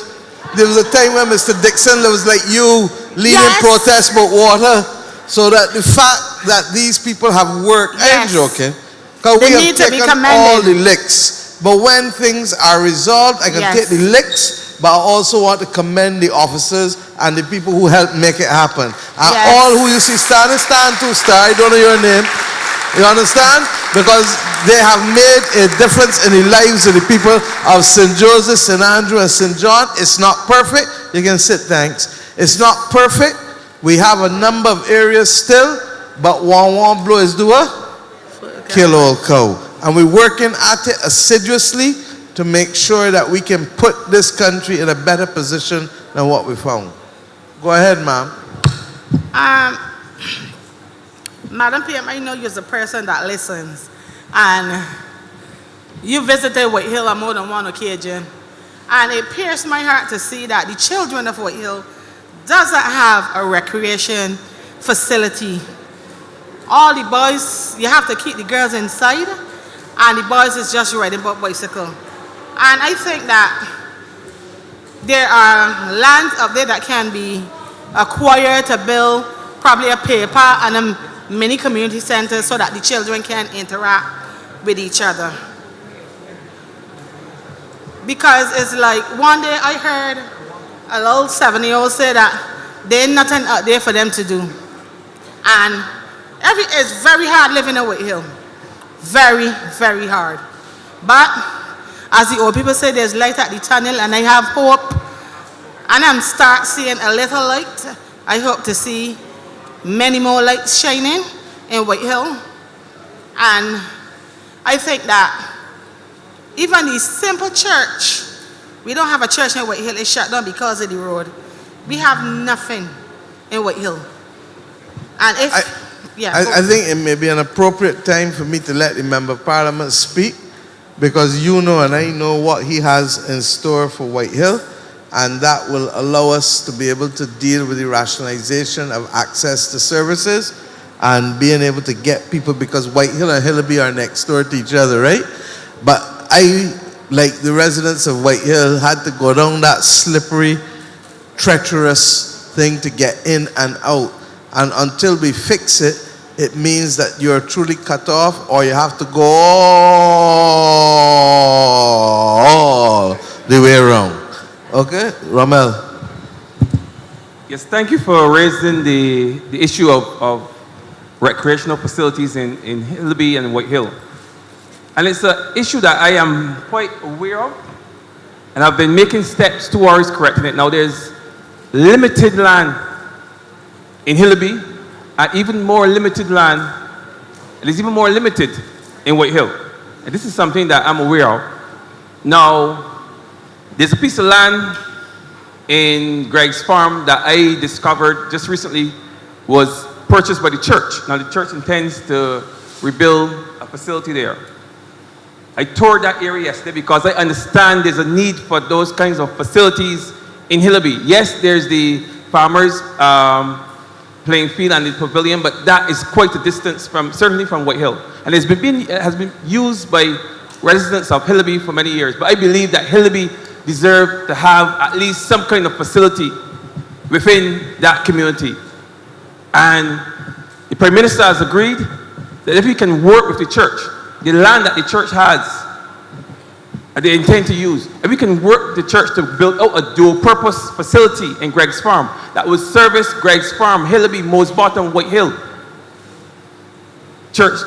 There was a time when Mr. Dixon was like you, leading protests about water, so that the fact that these people have worked, I'm joking, because we have taken all the licks, but when things are resolved, I can take the licks, but I also want to commend the officers and the people who helped make it happen. And all who you see stand too, star, I don't know your name, you understand? Because they have made a difference in the lives of the people of St. Joseph, St. Andrew, and St. John. It's not perfect. You can sit, thanks. It's not perfect. We have a number of areas still, but one blow is do a kill all cow. And we're working at it assiduously to make sure that we can put this country in a better position than what we found. Go ahead, ma'am. Madam PM, I know you're a person that listens, and you visited White Hill on more than one occasion, and it pierced my heart to see that the children of White Hill doesn't have a recreation facility. All the boys, you have to keep the girls inside, and the boys is just riding a bicycle. And I think that there are lands up there that can be acquired to build probably a paper and a many community centers so that the children can interact with each other. Because it's like one day I heard a little 7-year-old say that there's nothing out there for them to do. And it's very hard living in White Hill. Very, very hard. But as the old people say, there's light at the tunnel, and I have hope. And I'm start seeing a little light. I hope to see many more lights shining in White Hill. And I think that even the simple church, we don't have a church in White Hill, it's shut down because of the road. We have nothing in White Hill. And if, I think it may be an appropriate time for me to let the Member of Parliament speak, because you know and I know what he has in store for White Hill. And that will allow us to be able to deal with the rationalization of access to services and being able to get people, because White Hill and Hillaby are next door to each other, right? But I, like the residents of White Hill, had to go down that slippery, treacherous thing to get in and out. And until we fix it, it means that you're truly cut off, or you have to go all the way around. Okay, Ramel. Yes, thank you for raising the issue of recreational facilities in Hillaby and White Hill. And it's an issue that I am quite aware of, and I've been making steps towards correcting it. Now, there's limited land in Hillaby, and even more limited land, it is even more limited in White Hill. And this is something that I'm aware of. Now, there's a piece of land in Greg's Farm that I discovered just recently was purchased by the church. Now, the church intends to rebuild a facility there. I toured that area yesterday because I understand there's a need for those kinds of facilities in Hillaby. Yes, there's the farmers playing field and the pavilion, but that is quite a distance from, certainly from White Hill. And it has been used by residents of Hillaby for many years. But I believe that Hillaby deserves to have at least some kind of facility within that community. And the Prime Minister has agreed that if we can work with the church, the land that the church has, and they intend to use, if we can work with the church to build out a dual-purpose facility in Greg's Farm that will service Greg's Farm, Hillaby, Mose Bottom, White Hill. Church,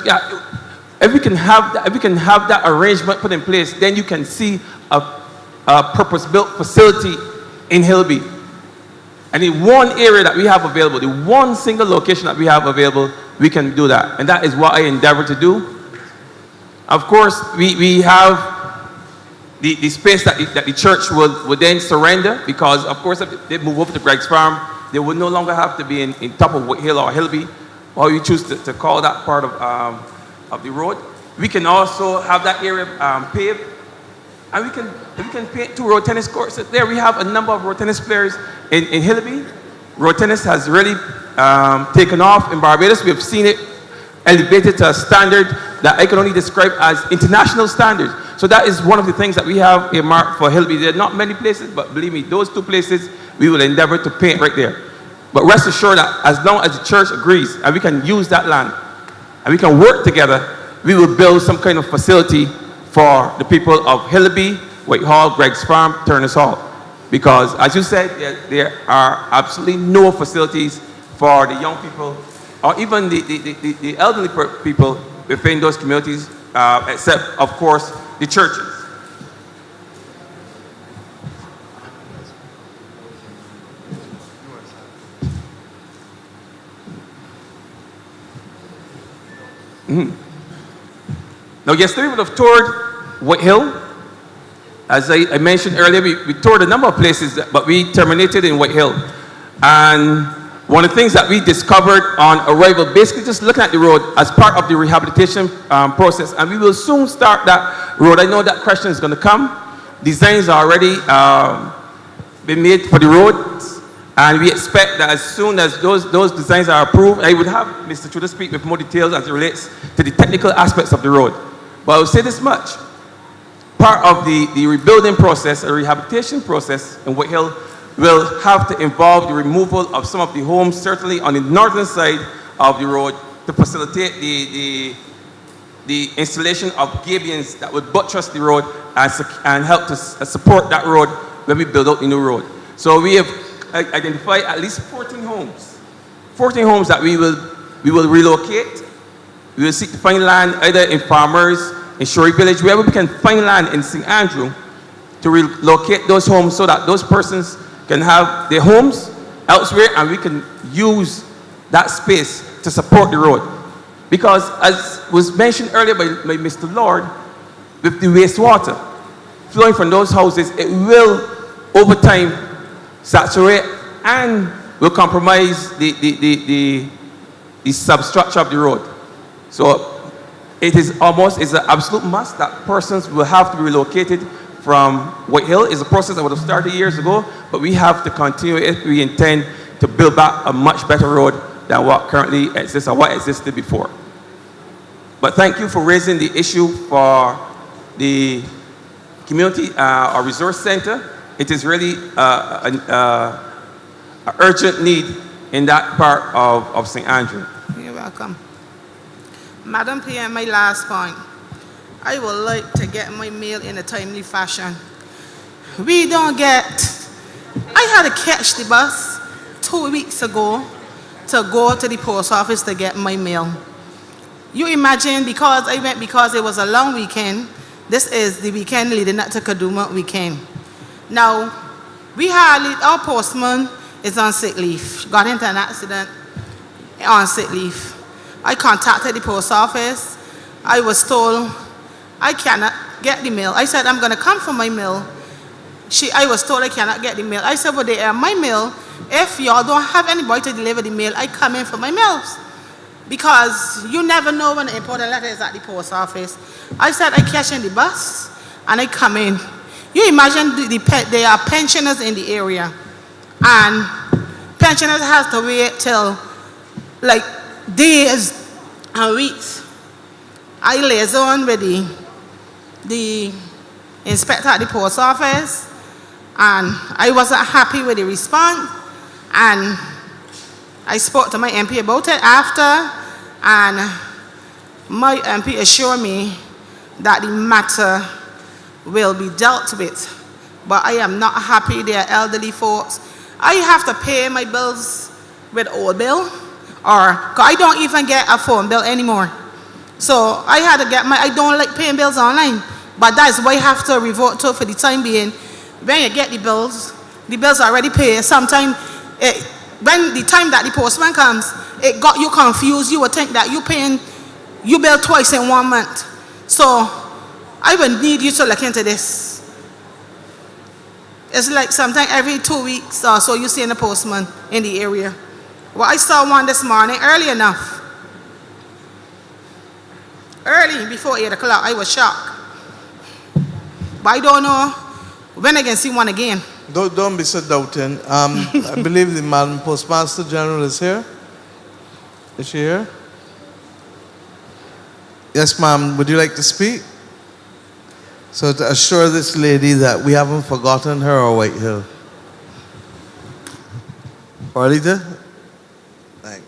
yeah. If we can have that arrangement put in place, then you can see a purpose-built facility in Hillaby. And in one area that we have available, the one single location that we have available, we can do that. And that is what I endeavor to do. Of course, we have the space that the church would then surrender, because, of course, if they move over to Greg's Farm, they would no longer have to be in top of White Hill or Hillaby, or you choose to call that part of the road. We can also have that area paved, and we can paint 2 road tennis courts. There we have a number of road tennis players in Hillaby. Road tennis has really taken off in Barbados. We have seen it elevated to a standard that I can only describe as international standards. So that is one of the things that we have earmarked for Hillaby. There are not many places, but believe me, those 2 places we will endeavor to paint right there. But rest assured that as long as the church agrees and we can use that land and we can work together, we will build some kind of facility for the people of Hillaby, Whitehall, Greg's Farm, Turner's Hall. Because as you said, there are absolutely no facilities for the young people or even the elderly people within those communities, except, of course, the churches. Now, yesterday we would have toured White Hill. As I mentioned earlier, we toured a number of places, but we terminated in White Hill. And one of the things that we discovered on arrival, basically just looking at the road as part of the rehabilitation process, and we will soon start that road. I know that question is going to come. Designs are already been made for the roads, and we expect that as soon as those designs are approved, I would have Mr. Tudor speak with more details as it relates to the technical aspects of the road. But I will say this much. Part of the rebuilding process, a rehabilitation process in White Hill, will have to involve the removal of some of the homes, certainly on the northern side of the road, to facilitate the installation of gabions that would buttress the road and help to support that road when we build out the new road. So we have identified at least 14 homes that we will relocate. We will seek to find land either in farmers, in Shorey Village, wherever we can find land in St. Andrew, to relocate those homes so that those persons can have their homes elsewhere and we can use that space to support the road. Because as was mentioned earlier by Mr. Lord, with the wastewater flowing from those houses, it will over time saturate and will compromise the substructure of the road. So it is an absolute must that persons will have to be relocated from White Hill. It's a process that would have started years ago, but we have to continue if we intend to build back a much better road than what currently exists or what existed before. But thank you for raising the issue for the community or resource center. It is really an urgent need in that part of St. Andrew. You're welcome. Madam PM, my last point. I would like to get my mail in a timely fashion. I had to catch the bus 2 weeks ago to go to the post office to get my mail. You imagine, because it was a long weekend, this is the weekend leading up to Kaduma weekend. Now, our postman is on sick leave. Got into an accident on sick leave. I contacted the post office. I was told I cannot get the mail. I said, I'm going to come for my mail. I was told I cannot get the mail. I said, well, they are my mail. If y'all don't have anybody to deliver the mail, I come in for my mails. Because you never know when the important letter is at the post office. I said, I catch in the bus and I come in. You imagine there are pensioners in the area. And pensioners have to wait till like days and weeks. I liaison with the inspector at the post office, and I wasn't happy with the response, and I spoke to my MP about it after, and my MP assured me that the matter will be dealt with, but I am not happy. They are elderly folks. I have to pay my bills with old bill, cause I don't even get a phone bill anymore. So I had to get I don't like paying bills online, but that's why I have to revert to for the time being. When you get the bills are already paid. Sometimes when the time that the postman comes, it got you confused. You would think that you bill twice in 1 month. So I would need you to look into this. It's like sometimes every 2 weeks or so you see a postman in the area. Well, I saw one this morning early enough. Early, before 8 o'clock, I was shocked. But I don't know when I can see one again. Don't be so doubting. I believe the Madam Postmaster General is here. Is she here? Yes, ma'am. Would you like to speak? So to assure this lady that we haven't forgotten her or White Hill. Orlita? Thanks.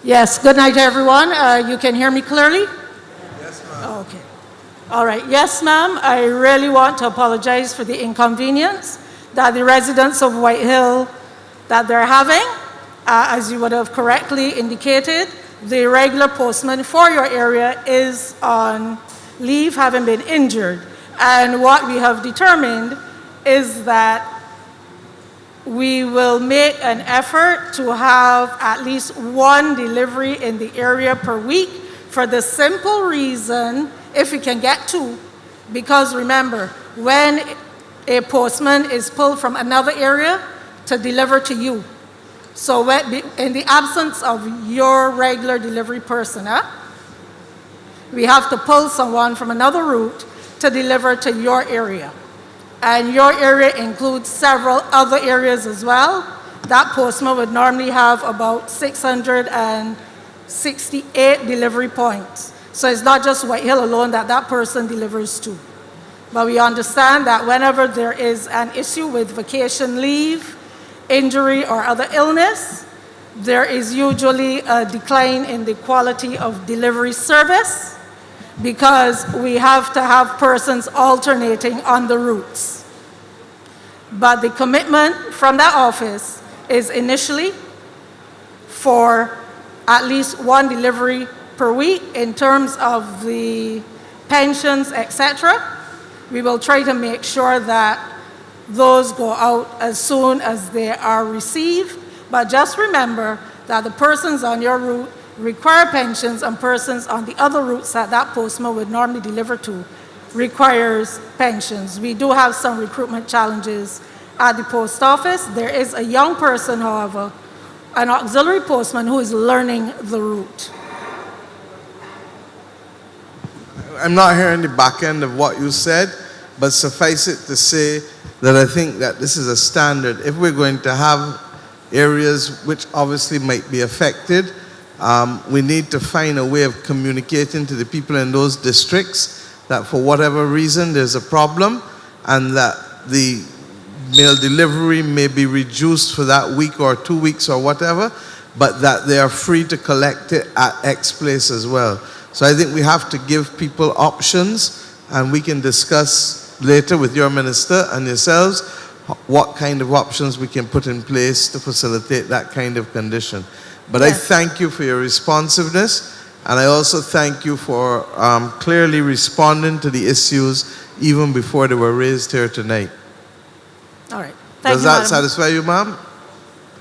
Yes, good night, everyone. You can hear me clearly? Yes, ma'am. Okay. All right. Yes, ma'am. I really want to apologize for the inconvenience that the residents of White Hill that they're having. As you would have correctly indicated, the regular postman for your area is on leave, having been injured. And what we have determined is that we will make an effort to have at least one delivery in the area per week for the simple reason, if we can get two, because remember, when a postman is pulled from another area to deliver to you, so in the absence of your regular delivery person, we have to pull someone from another route to deliver to your area. And your area includes several other areas as well. That postman would normally have about 668 delivery points. So it's not just White Hill alone that person delivers to. But we understand that whenever there is an issue with vacation leave, injury, or other illness, there is usually a decline in the quality of delivery service, because we have to have persons alternating on the routes. But the commitment from that office is initially for at least one delivery per week. In terms of the pensions, etc., we will try to make sure that those go out as soon as they are received. But just remember that the persons on your route require pensions, and persons on the other routes that postman would normally deliver to requires pensions. We do have some recruitment challenges at the post office. There is a young person, however, an auxiliary postman, who is learning the route. I'm not hearing the back end of what you said, but suffice it to say that I think that this is a standard. If we're going to have areas which obviously might be affected, we need to find a way of communicating to the people in those districts that for whatever reason there's a problem, and that the mail delivery may be reduced for that week or 2 weeks or whatever, but that they are free to collect it at X place as well. So I think we have to give people options, and we can discuss later with your minister and yourselves what kind of options we can put in place to facilitate that kind of condition. But yes, I thank you for your responsiveness, And I also thank you for clearly responding to the issues even before they were raised here tonight. All right. Thank Does you, that Madam. satisfy you, ma'am?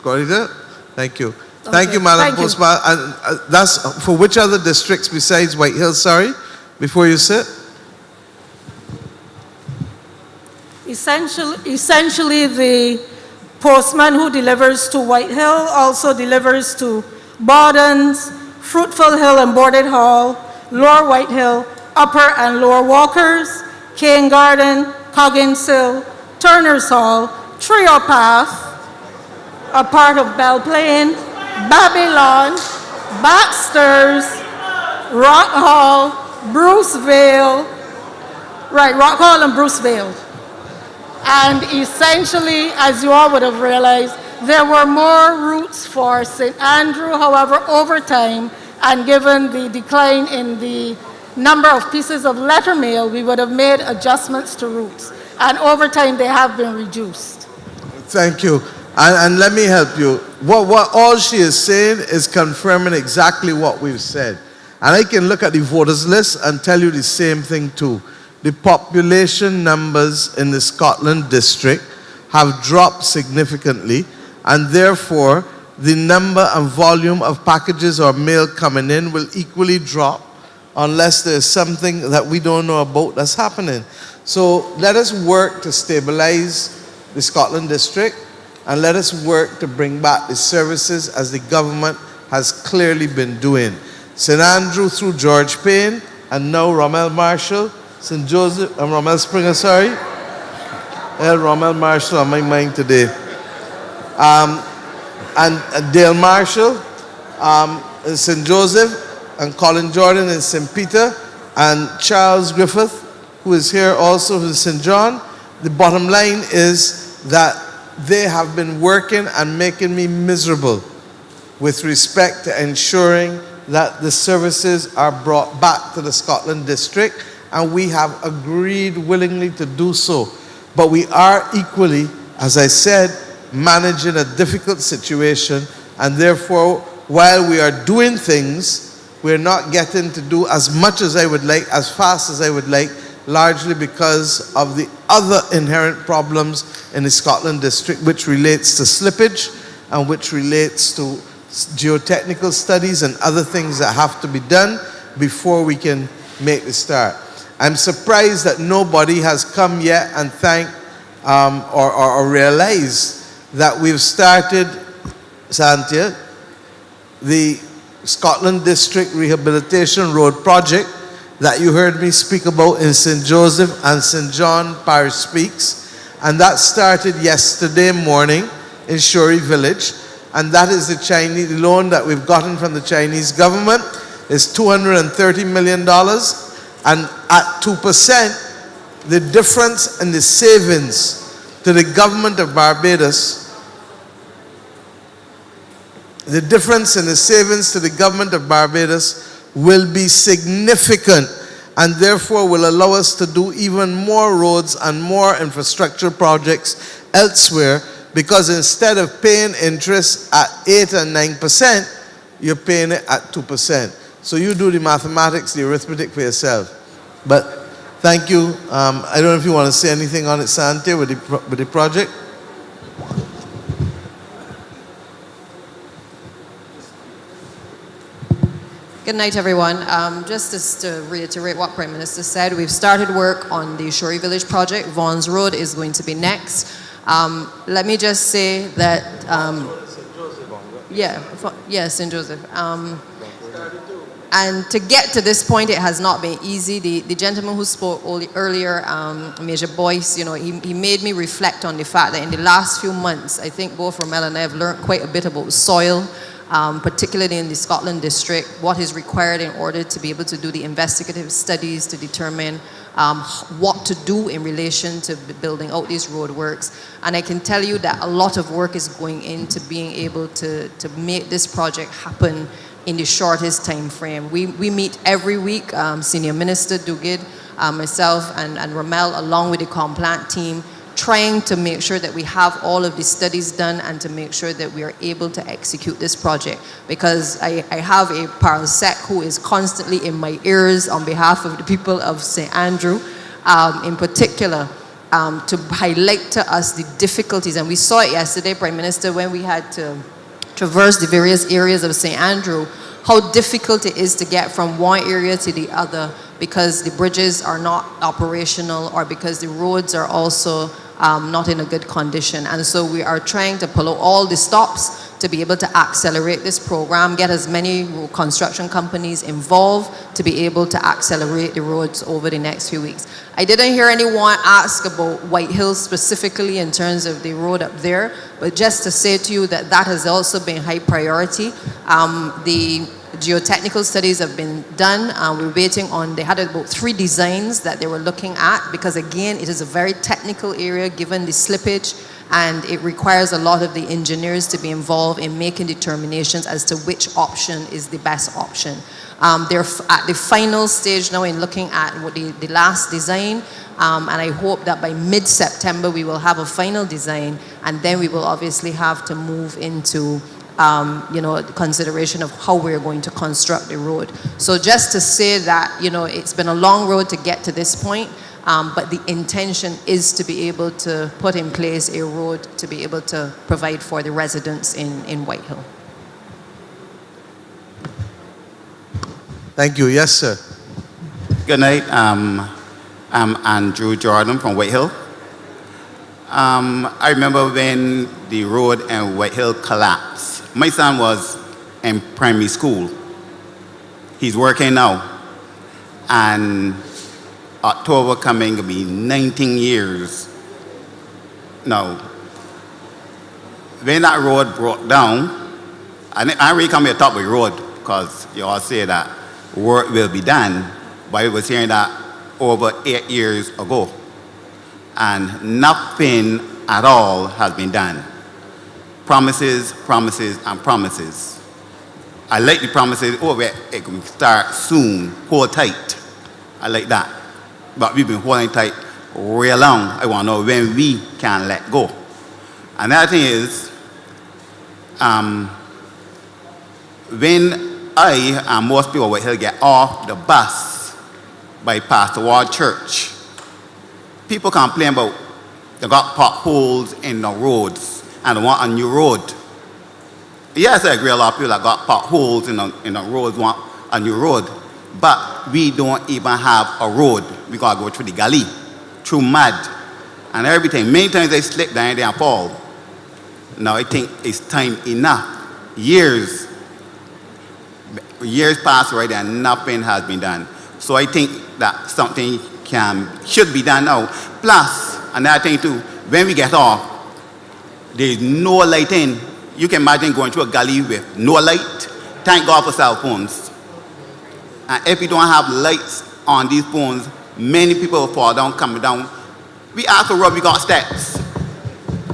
Corridor? Thank you. Okay. Thank you, Madam Thank you. Postman. And that's for which other districts besides White Hill, sorry, before you sit? Essentially, the postman who delivers to White Hill also delivers to Bordens, Fruitful Hill and Boarded Hall, Lower White Hill, Upper and Lower Walkers, Cane Garden, Coggins Hill, Turner's Hall, Trio Path, a part of Belle Plaine, Babylon, Baxter's, Rock Hall, Bruceville, right, Rock Hall and Bruceville. And essentially, as you all would have realized, there were more routes for St. Andrew. However, over time, and given the decline in the number of pieces of letter mail, we would have made adjustments to routes. And over time, they have been reduced. Thank you. And let me help you. What all she is saying is confirming exactly what we've said. And I can look at the voters list and tell you the same thing too. The population numbers in the Scotland district have dropped significantly, and therefore the number and volume of packages or mail coming in will equally drop unless there's something that we don't know about that's happening. So let us work to stabilize the Scotland district, and let us work to bring back the services as the government has clearly been doing. St. Andrew through George Payne, and now Rommel Marshall, St. Joseph, and Rommel Springer, sorry. Rommel Marshall on my mind today. And Dale Marshall, in St. Joseph, and Colin Jordan in St. Peter, and Charles Griffith, who is here also in St. John. The bottom line is that they have been working and making me miserable with respect to ensuring that the services are brought back to the Scotland district, and we have agreed willingly to do so. But we are equally, as I said, managing a difficult situation, and therefore, while we are doing things, we're not getting to do as much as I would like, as fast as I would like, largely because of the other inherent problems in the Scotland district, which relates to slippage and which relates to geotechnical studies and other things that have to be done before we can make the start. I'm surprised that nobody has come yet and thanked or realized that we've started, Santia, the Scotland District Rehabilitation Road Project that you heard me speak about in St. Joseph and St. John Parish Speaks. And that started yesterday morning in Shorey Village. And that is the Chinese loan that we've gotten from the Chinese government. It's $230 million. And at 2%, the difference in the savings to the government of Barbados, the difference in the savings to the government of Barbados will be significant, and therefore will allow us to do even more roads and more infrastructure projects elsewhere, because instead of paying interest at 8 and 9%, you're paying it at 2%. So you do the mathematics, the arithmetic for yourself. But thank you. I don't know if you want to say anything on it, Santia, with the project. Good night, everyone. Just to reiterate what Prime Minister said, we've started work on the Shorey Village project. Vaughan's Road is going to be next. Let me just say that, St. Joseph. And to get to this point, it has not been easy. The gentleman who spoke earlier, Major Boyce, he made me reflect on the fact that in the last few months, I think both Rommel and I have learned quite a bit about soil, particularly in the Scotland district, what is required in order to be able to do the investigative studies to determine what to do in relation to building out these roadworks. And I can tell you that a lot of work is going into being able to make this project happen in the shortest time frame. We meet every week, Senior Minister Duguid, myself and Rommel, along with the Complant team, trying to make sure that we have all of the studies done and to make sure that we are able to execute this project. Because I have a parasec who is constantly in my ears on behalf of the people of St. Andrew, in particular, to highlight to us the difficulties. And we saw it yesterday, Prime Minister, when we had to traverse the various areas of St. Andrew, how difficult it is to get from one area to the other because the bridges are not operational or because the roads are also not in a good condition. And so we are trying to pull out all the stops to be able to accelerate this program, get as many construction companies involved to be able to accelerate the roads over the next few weeks. I didn't hear anyone ask about White Hills specifically in terms of the road up there, but just to say to you that that has also been high priority. The geotechnical studies have been done. We're waiting on, they had about 3 designs that they were looking at because again, it is a very technical area given the slippage and it requires a lot of the engineers to be involved in making determinations as to which option is the best option. They're at the final stage now in looking at what the last design, and I hope that by mid-September we will have a final design, and then we will obviously have to move into the consideration of how we're going to construct the road. So just to say that, it's been a long road to get to this point, but the intention is to be able to put in place a road to be able to provide for the residents in White Hill. Thank you. Yes, sir. Good night. I'm Andrew Jordan from White Hill. I remember when the road in White Hill collapsed. My son was in primary school. He's working now. And October coming will be 19 years. Now, when that road broke down, I really come here to talk about the road because you all say that work will be done, but I was hearing that over 8 years ago. And nothing at all has been done. Promises, promises, and promises. I like the promises, it can start soon, hold tight. I like that. But we've been holding tight real long. I want to know when we can let go. Another thing is, when I and most people will get off the bus by Pastor Ward Church, people complain about they got potholes in the roads and they want a new road. Yes, I agree, a lot of people that got potholes in the roads want a new road, but we don't even have a road. We got to go through the gully, through mud and everything. Many times they slip down there and fall. Now I think it's time enough. Years passed right there and nothing has been done. So I think that something should be done now. Plus, another thing too, when we get off, there's no lighting. You can imagine going through a gully with no light. Thank God for cell phones. And if we don't have lights on these phones, many people will fall down, coming down. We ask for road, we got steps.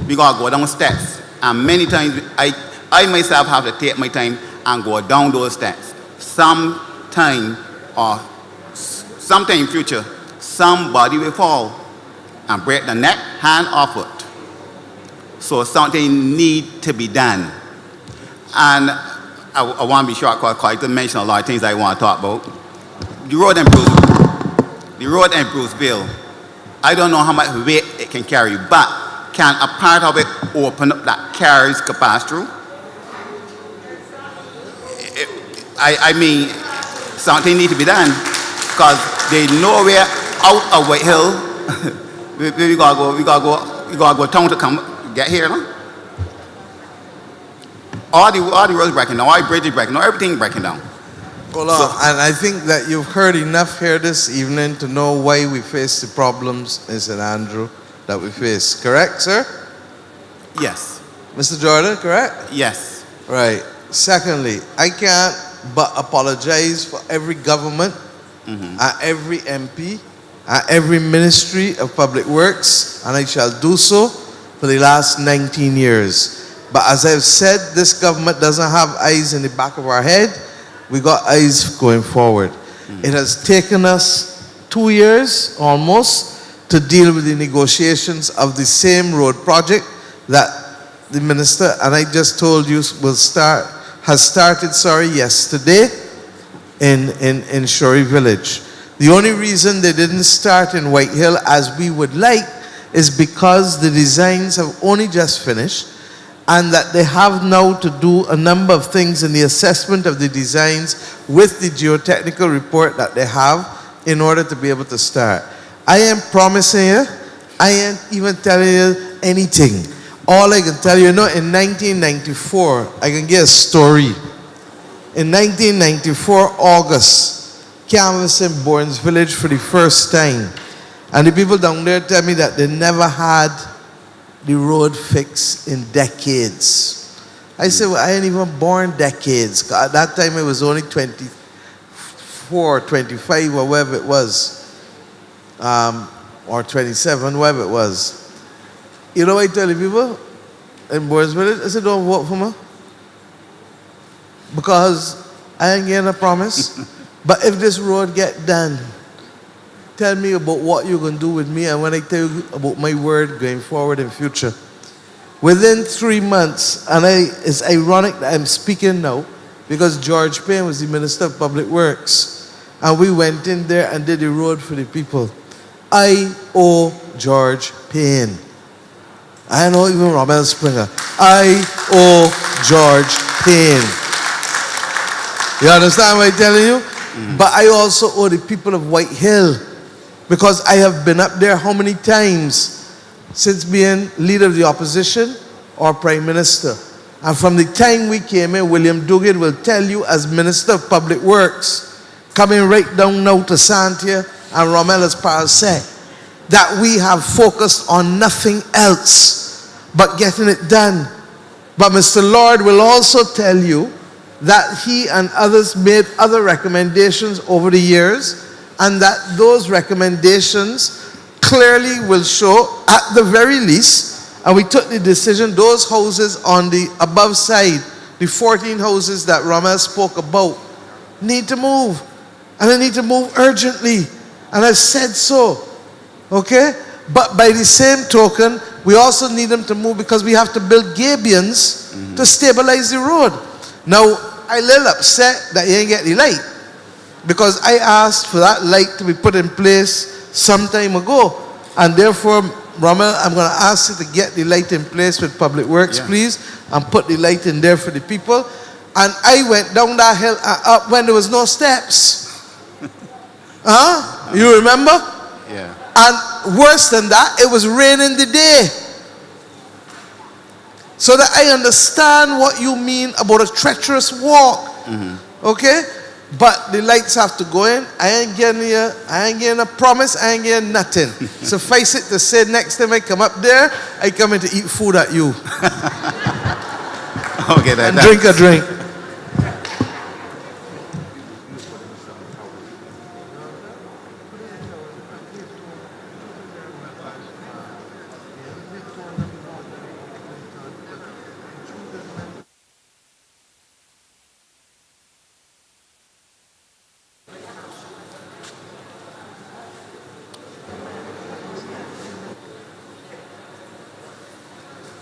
We got to go down steps. And many times, I myself have to take my time and go down those steps. Sometime in future, somebody will fall and break the neck, hand, or foot. So something need to be done. And I want to be short because I didn't mention a lot of things I want to talk about. The road in Bruceville, I don't know how much weight it can carry, but can a part of it open up that carries could pass through? I mean, something needs to be done because there's nowhere out of White Hill. we gotta go town to come get here, no? All the roads breaking down, all the bridges breaking down, everything breaking down. Hold on. And I think that you've heard enough here this evening to know why we face the problems in St. Andrew that we face. Correct, sir? Yes. Mr. Jordan, correct? Yes. Right. Secondly, I can't but apologize for every government and every MP and every Ministry of Public Works, and I shall do so for the last 19 years. But as I've said, this government doesn't have eyes in the back of our head. We got eyes going forward. It has taken us 2 years almost to deal with the negotiations of the same road project that the minister, and I just told you, has started, yesterday in Shorey Village. The only reason they didn't start in White Hill as we would like is because the designs have only just finished, and that they have now to do a number of things in the assessment of the designs with the geotechnical report that they have in order to be able to start. I am promising you, I ain't even telling you anything. All I can tell you, in 1994, I can get a story. In 1994, August, canvassing Bourne's Village for the first time. And the people down there tell me that they never had the road fixed in decades. I said, well, I ain't even born decades. At that time, it was only 24, 25, or whatever it was. Or 27, whatever it was. You know what I tell the people in Bourne's Village? I said, don't vote for me. Because I ain't getting a promise. But if this road get done, tell me about what you're going to do with me, and when I tell you about my word going forward in future. Within 3 months, and it's ironic that I'm speaking now, because George Payne was the Minister of Public Works, and we went in there and did the road for the people. I owe George Payne. I know even Rommel Springer. I owe George Payne. You understand what I'm telling you? But I also owe the people of White Hill, because I have been up there how many times since being leader of the opposition or prime minister. And from the time we came in, William Duguid will tell you, as Minister of Public Works, coming right down now to Santia and Rommel as Paul said, that we have focused on nothing else but getting it done. But Mr. Lord will also tell you that he and others made other recommendations over the years, and that those recommendations clearly will show, at the very least, and we took the decision, those houses on the above side, the 14 houses that Rommel spoke about, need to move. And they need to move urgently. And I've said so. Okay? But by the same token, we also need them to move because we have to build gabions to stabilize the road. Now, I'm a little upset that you ain't get the light, because I asked for that light to be put in place some time ago. And therefore, Rommel, I'm going to ask you to get the light in place with Public Works, please, and put the light in there for the people. And I went down that hill and up when there was no steps. You remember? Yeah. And worse than that, it was raining the day. So that I understand what you mean about a treacherous walk. Okay? But the lights have to go in. I ain't getting a promise, I ain't getting nothing. Suffice it to say, next time I come up there, I come in to eat food at you. Okay, and drink a drink.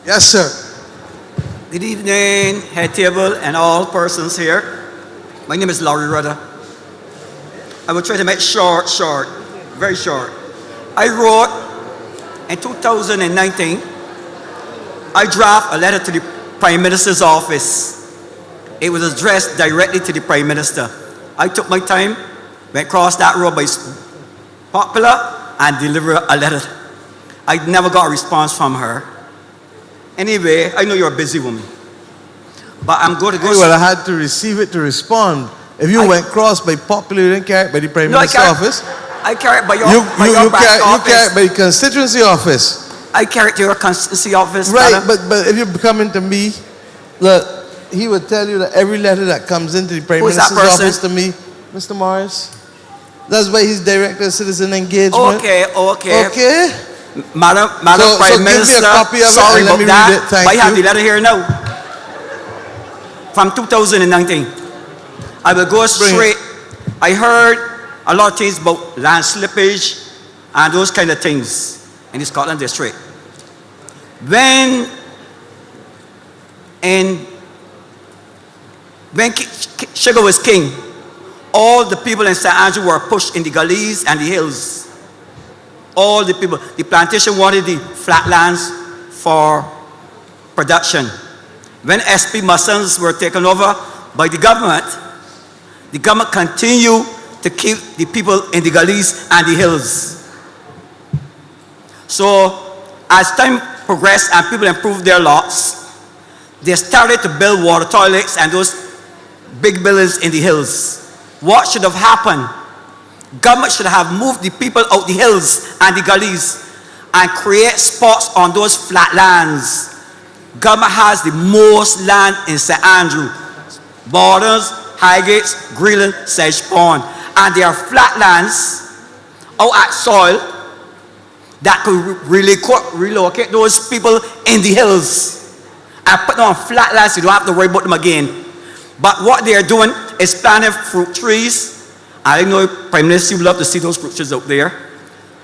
Yes, sir. Good evening, head table and all persons here. My name is Laurie Rudder. I will try to make short, very short. I wrote in 2019, I draft a letter to the Prime Minister's office. It was addressed directly to the Prime Minister. I took my time, went across that road by Popular and delivered a letter. I never got a response from her. Anyway, I know you're a busy woman, but I'm going to go. Well, I had to receive it to respond. If you went cross by Popular, you didn't carry it by the Prime Minister's office? I carry it by your, you office. You carry it by the Constituency office. I carry it to your Constituency office, right? But if you're coming to me, look, he would tell you that every letter that comes into the Prime Minister's office to me, Mr. Morris, that's why he's Director of Citizen Engagement. Okay. Madam So Prime give Minister, me a copy of sorry it and let about me that, read it. Thank but I have you. the letter here now. From 2019. I will go straight. I heard a lot of things about land slippage and those kind of things in the Scotland district. When Sugar was king, all the people in St. Andrew were pushed in the gullies and the hills. All the people, the plantation wanted the flatlands for production. When SP Mussons were taken over by the government continued to keep the people in the gullies and the hills. So as time progressed and people improved their lots, they started to build water toilets and those big buildings in the hills. What should have happened? Government should have moved the people out the hills and the gullies and create spots on those flat lands. Government has the most land in St. Andrew. Borders, Highgates, Greeland, Sedge Pond. And there are flat lands out at soil that could really relocate those people in the hills and put them on flat lands so you don't have to worry about them again. But what they are doing is planting fruit trees. I know Prime Minister, you would love to see those fruit trees out there.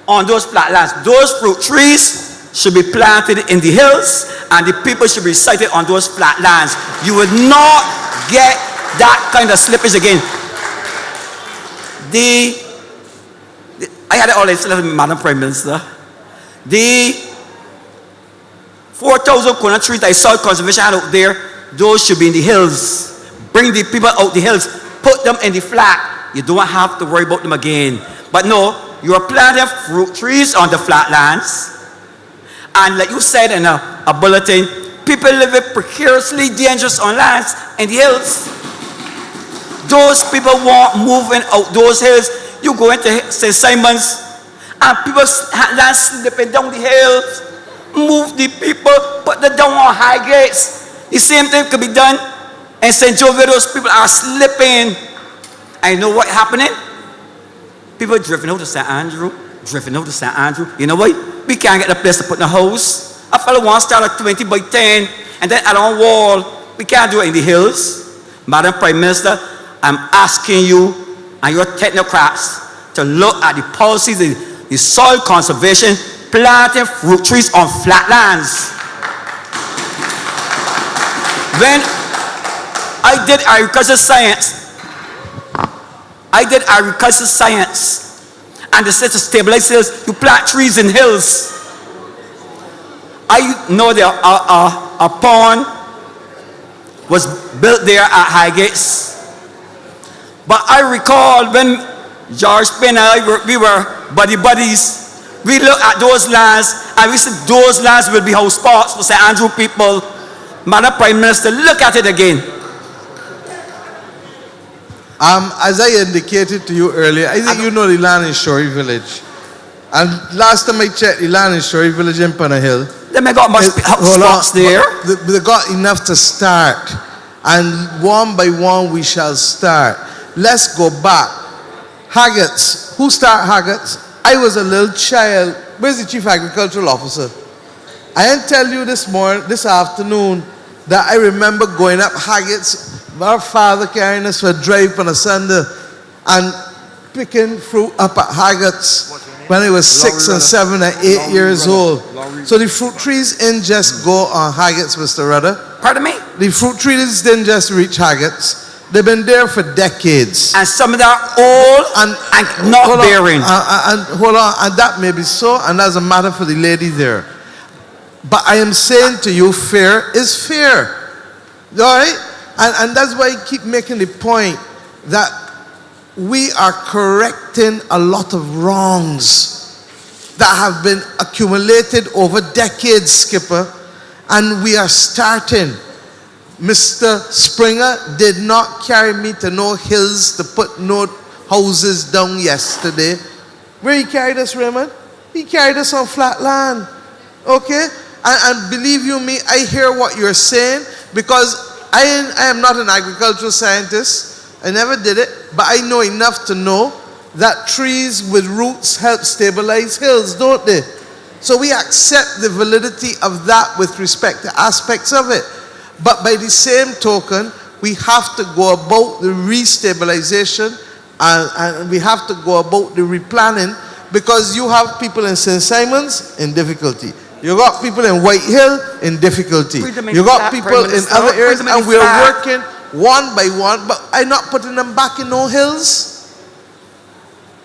On those flat lands, those fruit trees should be planted in the hills and the people should be sited on those flat lands. You would not get that kind of slippage again. I had it all explained to Madam Prime Minister. The 4,000 coconut trees I saw conservation had out there, those should be in the hills. Bring the people out the hills, put them in the flat. You don't have to worry about them again. But no, you are planting fruit trees on the flatlands. And like you said in a bulletin, people living precariously dangerous on lands in the hills. Those people want moving out those hills. You go into St. Simon's and people land slipping down the hills. Move the people, put them down on Highgates. The same thing could be done in St. Jovia. Those people are slipping. And you know what happening? People drifting out to St. Andrew, You know what? We can't get a place to put in a house. A fellow wants to start a 20 by 10 and then add on wall. We can't do it in the hills. Madam Prime Minister, I'm asking you and your technocrats to look at the policies of the soil conservation, planting fruit trees on flatlands. When I did agricultural science, and they said to stabilize hills, you plant trees in hills. I know there a pond was built there at Highgates. But I recall when George Penn and I we were buddies, we looked at those lands and we said those lands will be house spots for St. Andrew people. Madam Prime Minister, look at it again. As I indicated to you earlier, I think you know the land in Shorey Village. And last time I checked, the land in Shorey Village in Panna Hill. They may got much spots there. They got enough to start. And one by one we shall start. Let's go back. Haggots. Who started Haggots? I was a little child. Where's the Chief Agricultural Officer? I didn't tell you this afternoon, that I remember going up Haggots. Our father carrying us for a drive on a Sunday and picking fruit up at Haggots when I was 6 and 7 and 8 years old. So the fruit trees didn't just go on Haggots, Mr. Rudder. Pardon me? The fruit trees didn't just reach Haggots. They've been there for decades. And some of them are old and not bearing. And that may be so, and that's a matter for the lady there. But I am saying to you, fair is fair. All right? And that's why I keep making the point that we are correcting a lot of wrongs that have been accumulated over decades, Skipper, and we are starting. Mr. Springer did not carry me to no hills to put no houses down yesterday. Where he carried us, Raymond? He carried us on flat land. Okay? And believe you me, I hear what you're saying, because I am not an agricultural scientist. I never did it, but I know enough to know that trees with roots help stabilize hills, don't they? So we accept the validity of that with respect to aspects of it. But by the same token, we have to go about the restabilization and we have to go about the replanning, Because you have people in St. Simons in difficulty. You got people in White Hill in difficulty. You got people in other areas, and we're working one by one, but I'm not putting them back in no hills.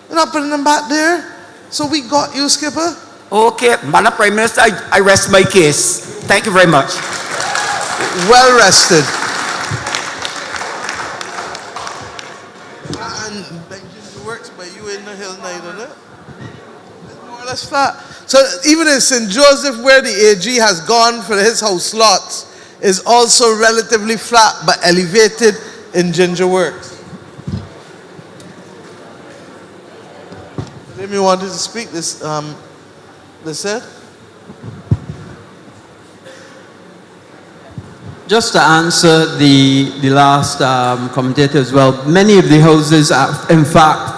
We're not putting them back there. So we got you, Skipper. Okay, Madam Prime Minister, I rest my case. Thank you very much. Well rested. And it works by you in the hill night, isn't it? It's more or less flat. So even in St. Joseph, where the AG has gone for his house lots, is also relatively flat but elevated in Ginger Works. Amy wanted to speak. This said. Just to answer the last commentator as well, many of the houses, in fact,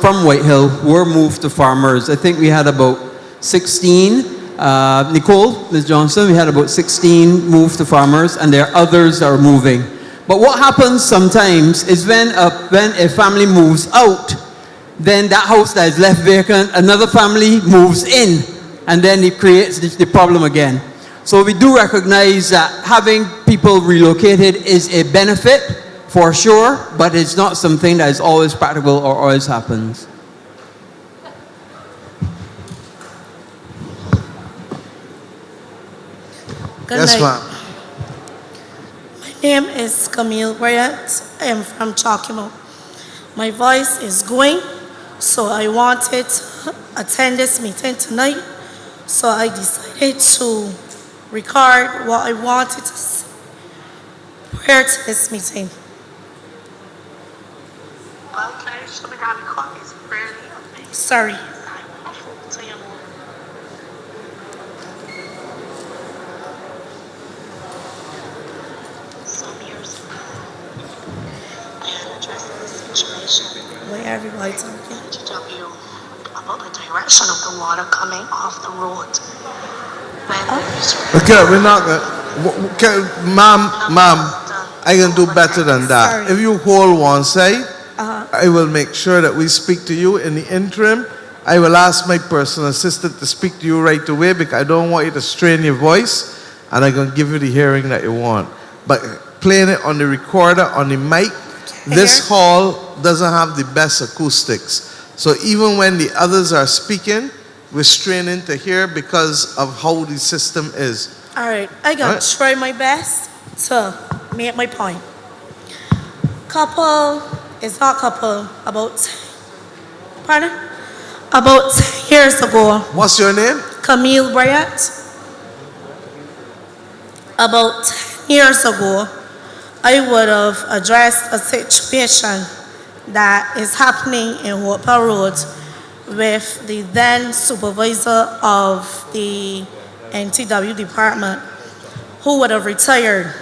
from White Hill were moved to farmers. I think we had about 16. Nicole, Ms. Johnson, we had about 16 moved to farmers, and there are others that are moving. But what happens sometimes is when a family moves out, then that house that is left vacant, another family moves in, and then it creates the problem again. So we do recognize that having people relocated is a benefit for sure, but it's not something that is always practical or always happens. Yes, ma'am. My name is Camille Bryant. I am from Chalkimo. My voice is going, so I wanted to attend this meeting tonight. So I decided to record what I wanted to say prior to this meeting. Sorry. Why everybody talking? About the direction of the water coming off the road. Okay, we're not gonna. Okay, ma'am, I can do better than that. Sorry. If you hold one side, I will make sure that we speak to you in the interim. I will ask my personal assistant to speak to you right away because I don't want you to strain your voice, and I'm gonna give you the hearing that you want. But playing it on the recorder, on the mic, this hall doesn't have the best acoustics. So even when the others are speaking, we're straining to hear because of how the system is. All right, I'm going to try my best to make my point. Couple is not couple about 10 years ago. What's your name? Camille Bryant. About 10 years ago, I would have addressed a situation that is happening in Hopewell Road with the then supervisor of the NTW department, who would have retired.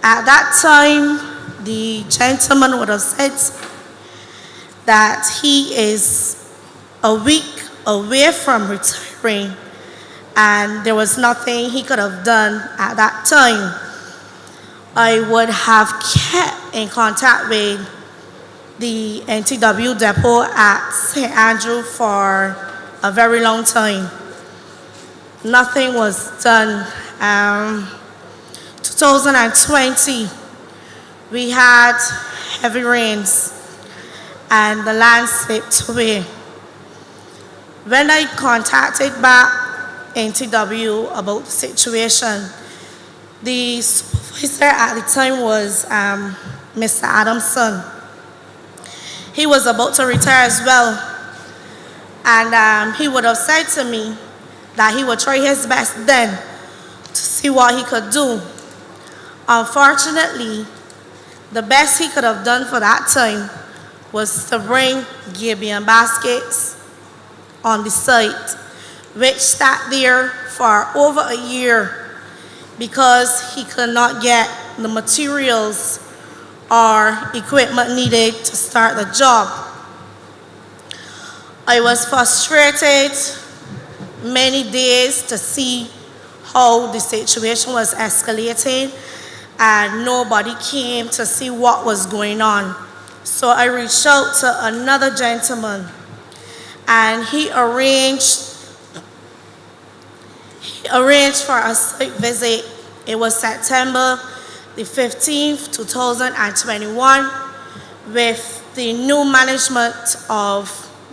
At that time, the gentleman would have said that he is a week away from retiring, and there was nothing he could have done at that time. I would have kept in contact with the NTW depot at St. Andrew for a very long time. Nothing was done. 2020, we had heavy rains and the land slipped away. When I contacted back NTW about the situation, the supervisor at the time was Mr. Adamson. He was about to retire as well, and he would have said to me that he would try his best then to see what he could do. Unfortunately, the best he could have done for that time was to bring Gibeon baskets on the site, which sat there for over a year because he could not get the materials or equipment needed to start the job. I was frustrated many days to see how the situation was escalating and nobody came to see what was going on. So I reached out to another gentleman, and he arranged for a site visit. It was September the 15th, 2021, with the new management of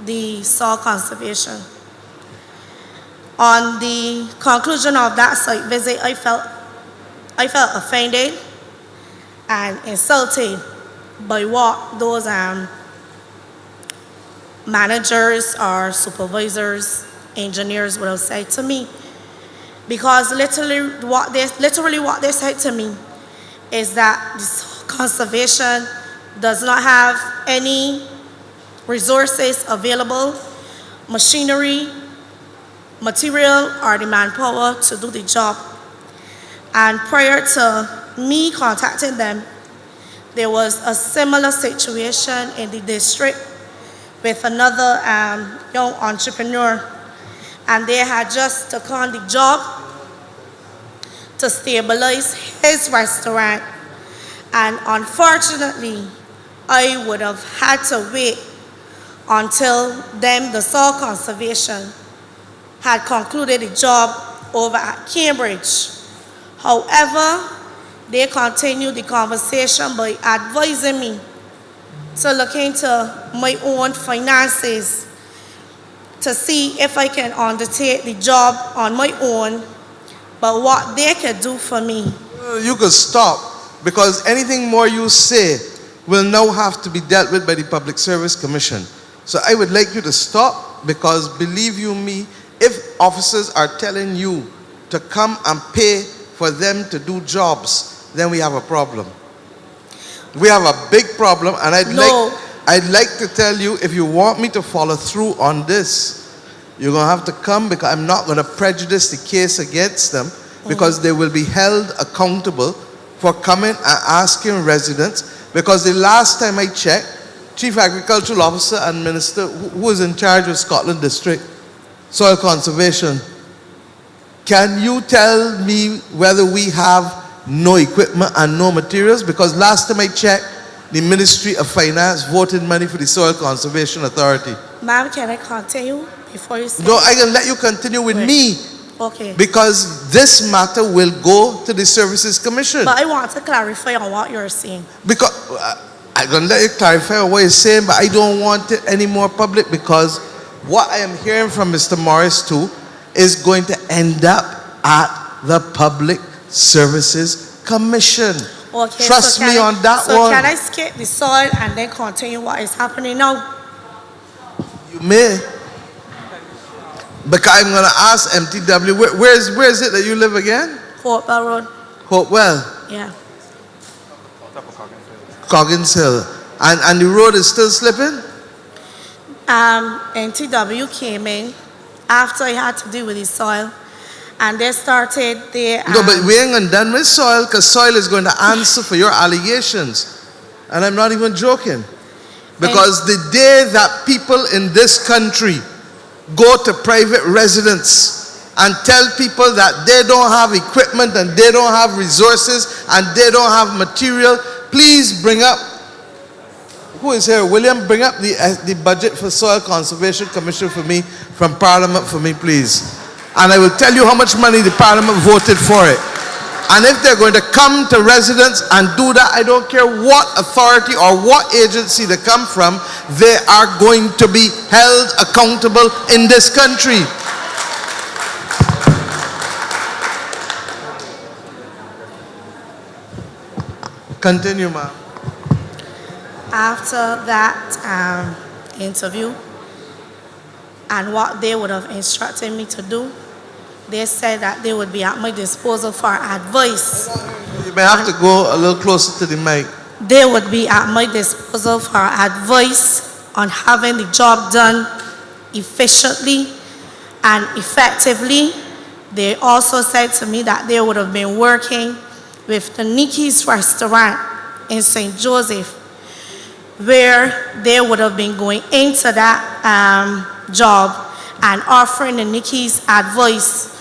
the soil conservation. On the conclusion of that site visit, I felt offended and insulted by what those managers or supervisors, engineers would have said to me. Because literally what they said to me is that this conservation does not have any resources available, machinery, material, or the manpower to do the job. And prior to me contacting them, there was a similar situation in the district with another young entrepreneur, and they had just taken on the job to stabilize his restaurant. And unfortunately, I would have had to wait until the soil conservation had concluded the job over at Cambridge. However, they continued the conversation by advising me to look into my own finances to see if I can undertake the job on my own, but what they could do for me. You could stop, because anything more you say will now have to be dealt with by the Public Service Commission. So I would like you to stop, because believe you me, if officers are telling you to come and pay for them to do jobs, then we have a problem. We have a big problem, and I'd like to tell you, if you want me to follow through on this, you're going to have to come, because I'm not going to prejudice the case against them, because they will be held accountable for coming and asking residents. Because the last time I checked, Chief Agricultural Officer and Minister, who was in charge of Scotland District Soil Conservation, can you tell me whether we have no equipment and no materials? Because last time I checked, the Ministry of Finance voted money for the Soil Conservation Authority. Ma'am, can I continue before you say? No, I can let you continue with me. Okay. Because this matter will go to the Services Commission. But I want to clarify on what you're saying. Because I'm going to let you clarify what you're saying, but I don't want it any more public, because what I am hearing from Mr. Morris too is going to end up at the Public Services Commission. Okay, Trust me on that one. So can I skip the soil and then continue what is happening now? You may. Because I'm going to ask MTW, where is it that you live again? Hopewell Road. Hopewell? Yeah. Coggins Hill. And the road is still slipping? NTW came in after I had to deal with the soil, and they started their... No, but we ain't done with soil, because soil is going to answer for your allegations. And I'm not even joking. Because the day that people in this country go to private residents and tell people that they don't have equipment and they don't have resources and they don't have material, please bring up, who is here? William, bring up the budget for Soil Conservation Commission for me, from Parliament for me, please. And I will tell you how much money the Parliament voted for it. And if they're going to come to residents and do that, I don't care what authority or what agency they come from, they are going to be held accountable in this country. Continue, ma'am. After that interview and what they would have instructed me to do, they said that they would be at my disposal for advice. You may have to go a little closer to the mic. They would be at my disposal for advice on having the job done efficiently and effectively. They also said to me that they would have been working with the Nikki's restaurant in St. Joseph, where they would have been going into that job and offering the Nikki's advice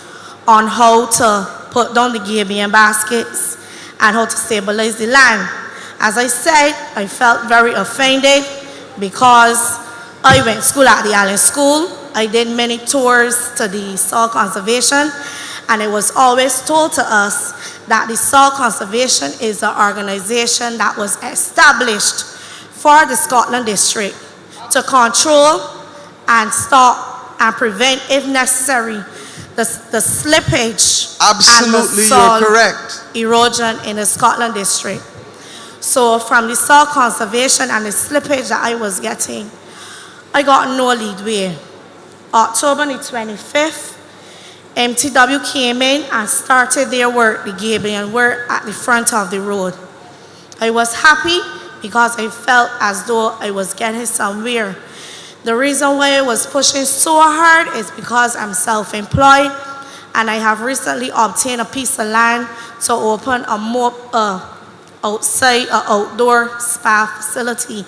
on how to put down the gabion baskets and how to stabilize the land. As I said, I felt very offended because I went to school at the Allen School. I did many tours to the soil conservation, and it was always told to us that the soil conservation is an organization that was established for the Scotland district to control and stop and prevent, if necessary, the slippage Absolutely, and the soil you're correct. erosion in the Scotland district. So from the soil conservation and the slippage that I was getting, I got no leadway. October the 25th, MTW came in and started their work, the gabling work at the front of the road. I was happy because I felt as though I was getting somewhere. The reason why I was pushing so hard is because I'm self-employed and I have recently obtained a piece of land to open a outdoor spa facility.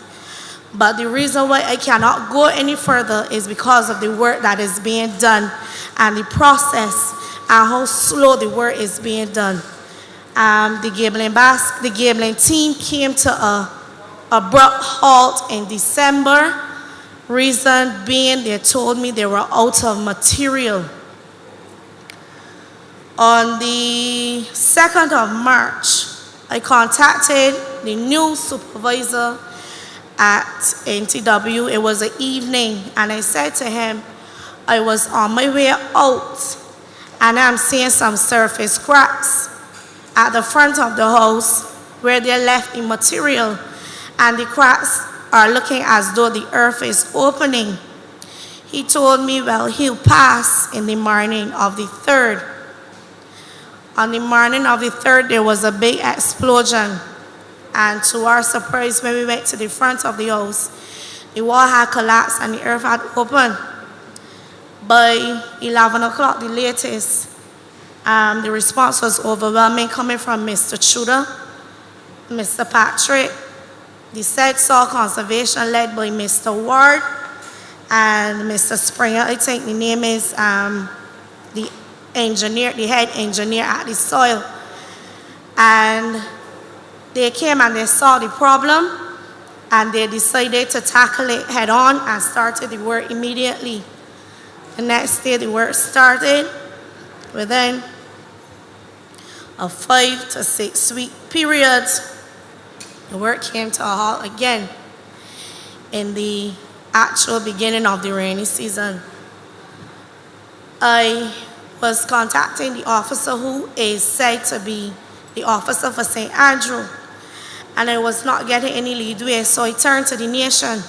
But the reason why I cannot go any further is because of the work that is being done and the process and how slow the work is being done. The gabling team came to a abrupt halt in December. Reason being, they told me they were out of material. On the 2nd of March, I contacted the new supervisor at NTW. It was an evening, and I said to him, I was on my way out, and I'm seeing some surface cracks at the front of the house where they left the material, and the cracks are looking as though the earth is opening. He told me, well, he'll pass in the morning of the 3rd. On the morning of the 3rd, there was a big explosion. And to our surprise, when we went to the front of the house, the wall had collapsed and the earth had opened. By 11 o'clock, the latest, the response was overwhelming, coming from Mr. Tudor, Mr. Patrick, the said soil conservation led by Mr. Ward and Mr. Springer. I think the name is the engineer, the head engineer at the soil. And they came and they saw the problem and they decided to tackle it head on and started the work immediately. The next day the work started. Within a 5 to 6 week period, the work came to a halt again in the actual beginning of the rainy season. I was contacting the officer who is said to be the officer for St. Andrew, and I was not getting any leadway, so I turned to the Nation.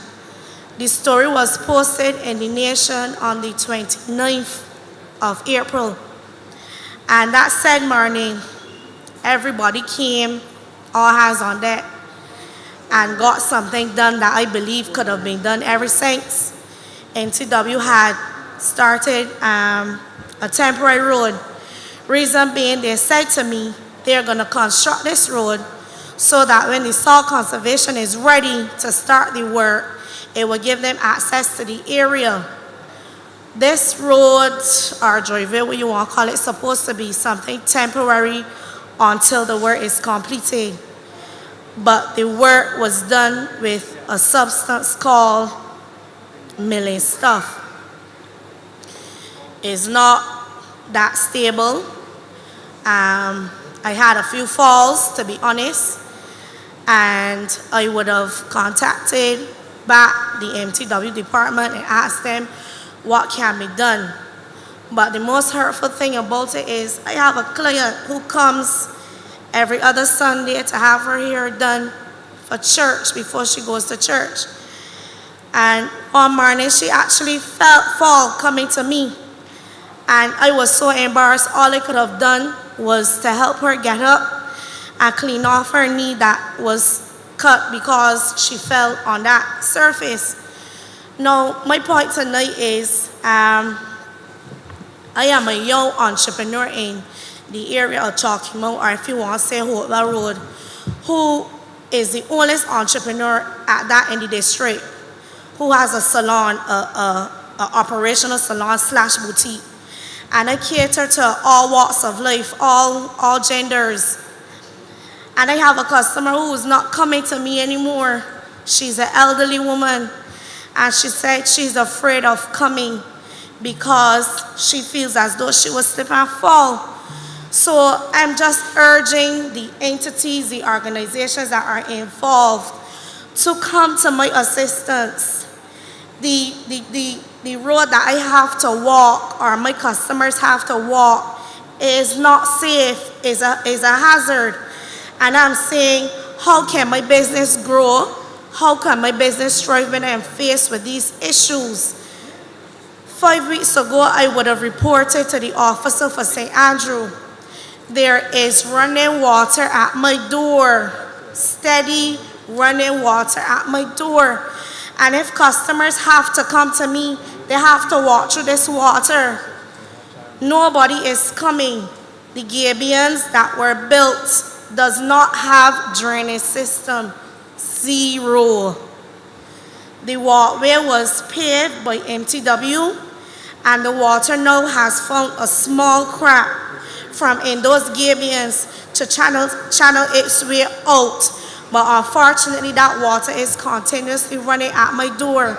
The story was posted in the Nation on the 29th of April, and that said morning, everybody came, all hands on deck, and got something done that I believe could have been done ever since. NTW had started a temporary road. Reason being, they said to me, they're gonna construct this road so that when the soil conservation is ready to start the work, it will give them access to the area. This road, or driveway, what you want to call it, is supposed to be something temporary until the work is completed. But the work was done with a substance called milling stuff. It's not that stable. I had a few falls, to be honest, and I would have contacted back the MTW department and asked them what can be done. But the most hurtful thing about it is I have a client who comes every other Sunday to have her hair done for church before she goes to church. And one morning she actually felt fall coming to me. And I was so embarrassed. All I could have done was to help her get up and clean off her knee that was cut because she fell on that surface. Now, my point tonight is I am a young entrepreneur in the area of Chalky Mount, or if you want to say Hopewell Road, who is the oldest entrepreneur at that in the district, who has a salon, a operational salon / boutique. And I cater to all walks of life, all genders. And I have a customer who is not coming to me anymore. She's an elderly woman. And she said she's afraid of coming because she feels as though she will slip and fall. So I'm just urging the entities, the organizations that are involved to come to my assistance. The road that I have to walk or my customers have to walk is not safe, is a hazard. And I'm saying, how can my business grow? How can my business thrive when I am faced with these issues? 5 weeks ago, I would have reported to the officer for St. Andrew. There is running water at my door, steady running water at my door. And if customers have to come to me, they have to walk through this water. Nobody is coming. The gabions that were built does not have drainage system. Zero. The walkway was paved by MTW, and the water now has found a small crack from in those gabions to channel its way out. But unfortunately, that water is continuously running at my door.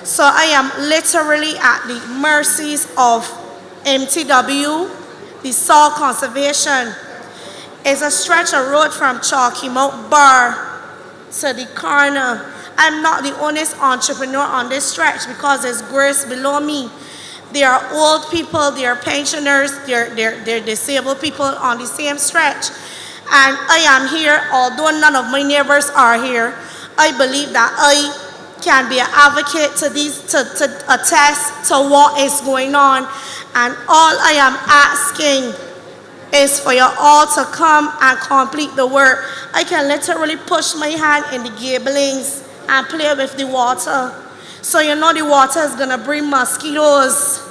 So I am literally at the mercies of MTW, the soil conservation. It's a stretch of road from Chalky Mount Bar to the corner. I'm not the only entrepreneur on this stretch because there's grass below me. There are old people, there are pensioners, there are disabled people on the same stretch. And I am here, although none of my neighbors are here. I believe that I can be an advocate to attest to what is going on. And all I am asking is for you all to come and complete the work. I can literally push my hand in the gablings and play with the water. So you know the water is gonna bring mosquitoes.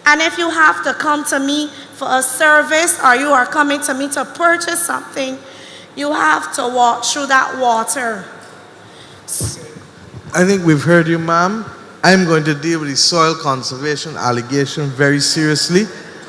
And if you have to come to me for a service or you are coming to me to purchase something, you have to walk through that water. I think we've heard you, ma'am. I'm going to deal with the soil conservation allegation very seriously.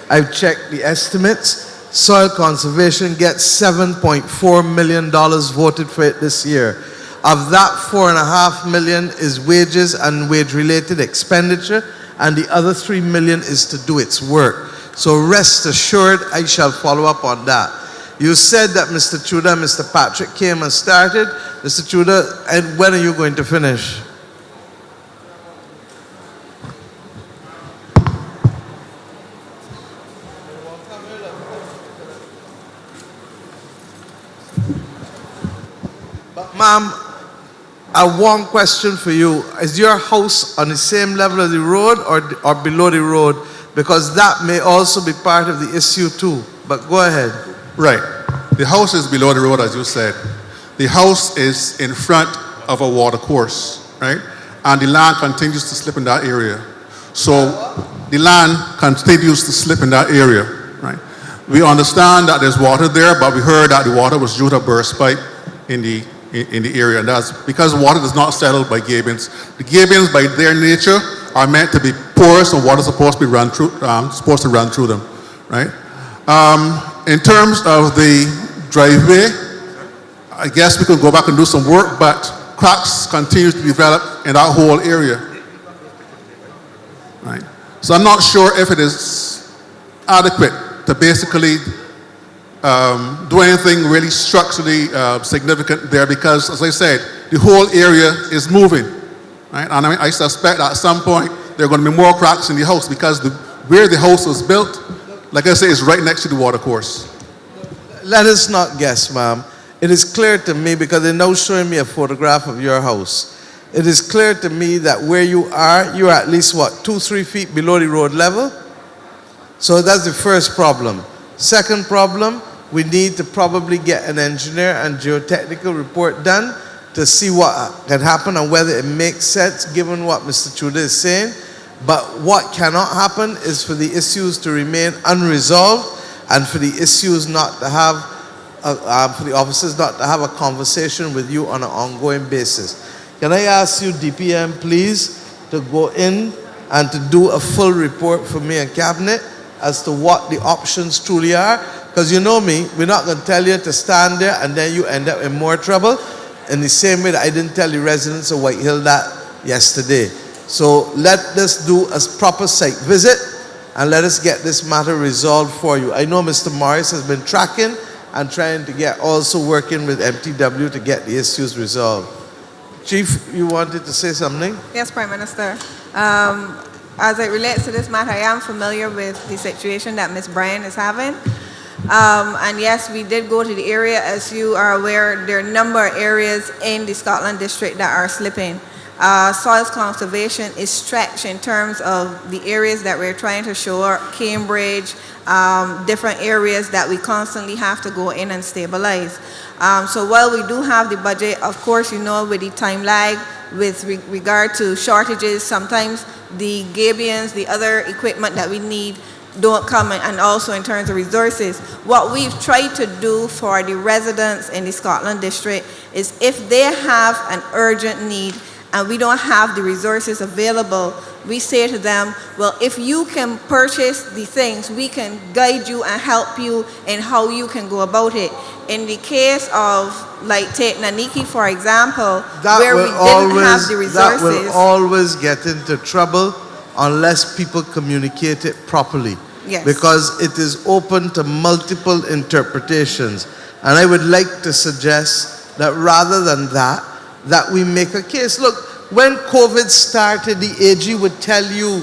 I've checked the estimates. Soil conservation gets $7.4 million voted for it this year. Of that, $4.5 million is wages and wage-related expenditure, and the other $3 million is to do its work. So rest assured, I shall follow up on that. You said that Mr. Tudor and Mr. Patrick came and started. Mr. Tudor, and when are you going to finish? Ma'am, I have one question for you. Is your house on the same level of the road or below the road? Because that may also be part of the issue too. But go ahead. Right. The house is below the road, as you said. The house is in front of a water course, right? And the land continues to slip in that area. So the land continues to slip in that area, right? We understand that there's water there, but we heard that the water was due to a burst pipe in the area, and that's because water does not settle by gabions. The gabions, by their nature, are meant to be porous, and water is supposed to run through them, right? In terms of the driveway, I guess we could go back and do some work, but cracks continue to develop in that whole area, right? So I'm not sure if it is adequate to basically do anything really structurally significant there, because, as I said, the whole area is moving, right? And I suspect that at some point there are going to be more cracks in the house because where the house was built, like I say, is right next to the water course. Let us not guess, ma'am. It is clear to me, because they're now showing me a photograph of your house. It is clear to me that where you're at least, 2-3 feet below the road level? So that's the first problem. Second problem, we need to probably get an engineer and geotechnical report done to see what can happen and whether it makes sense given what Mr. Tudor is saying. But what cannot happen is for the issues to remain unresolved and for the issues not to have, for the officers not to have a conversation with you on an ongoing basis. Can I ask you, DPM, please, to go in and to do a full report for me and Cabinet as to what the options truly are? Because you know me, we're not going to tell you to stand there and then you end up in more trouble. In the same way that I didn't tell the residents of White Hill that yesterday. So let us do a proper site visit and let us get this matter resolved for you. I know Mr. Morris has been tracking and trying to get, also working with MTW to get the issues resolved. Chief, you wanted to say something? Yes, Prime Minister. As it relates to this matter, I am familiar with the situation that Ms. Bryan is having. And yes, we did go to the area. As you are aware, there are a number of areas in the Scotland district that are slipping. Soils conservation is stretched in terms of the areas that we're trying to shore, Cambridge, different areas that we constantly have to go in and stabilize. So while we do have the budget, of course, you know, with the time lag, with regard to shortages, sometimes the gabions, the other equipment that we need don't come in, and also in terms of resources. What we've tried to do for the residents in the Scotland district is if they have an urgent need and we don't have the resources available, we say to them, well, if you can purchase the things, we can guide you and help you in how you can go about it. In the case of, like, take Naniki, for example, where we didn't have the resources. That will always get into trouble unless people communicate it properly. Yes. Because it is open to multiple interpretations. And I would like to suggest that rather than that, that we make a case. Look, when COVID started, the AG would tell you,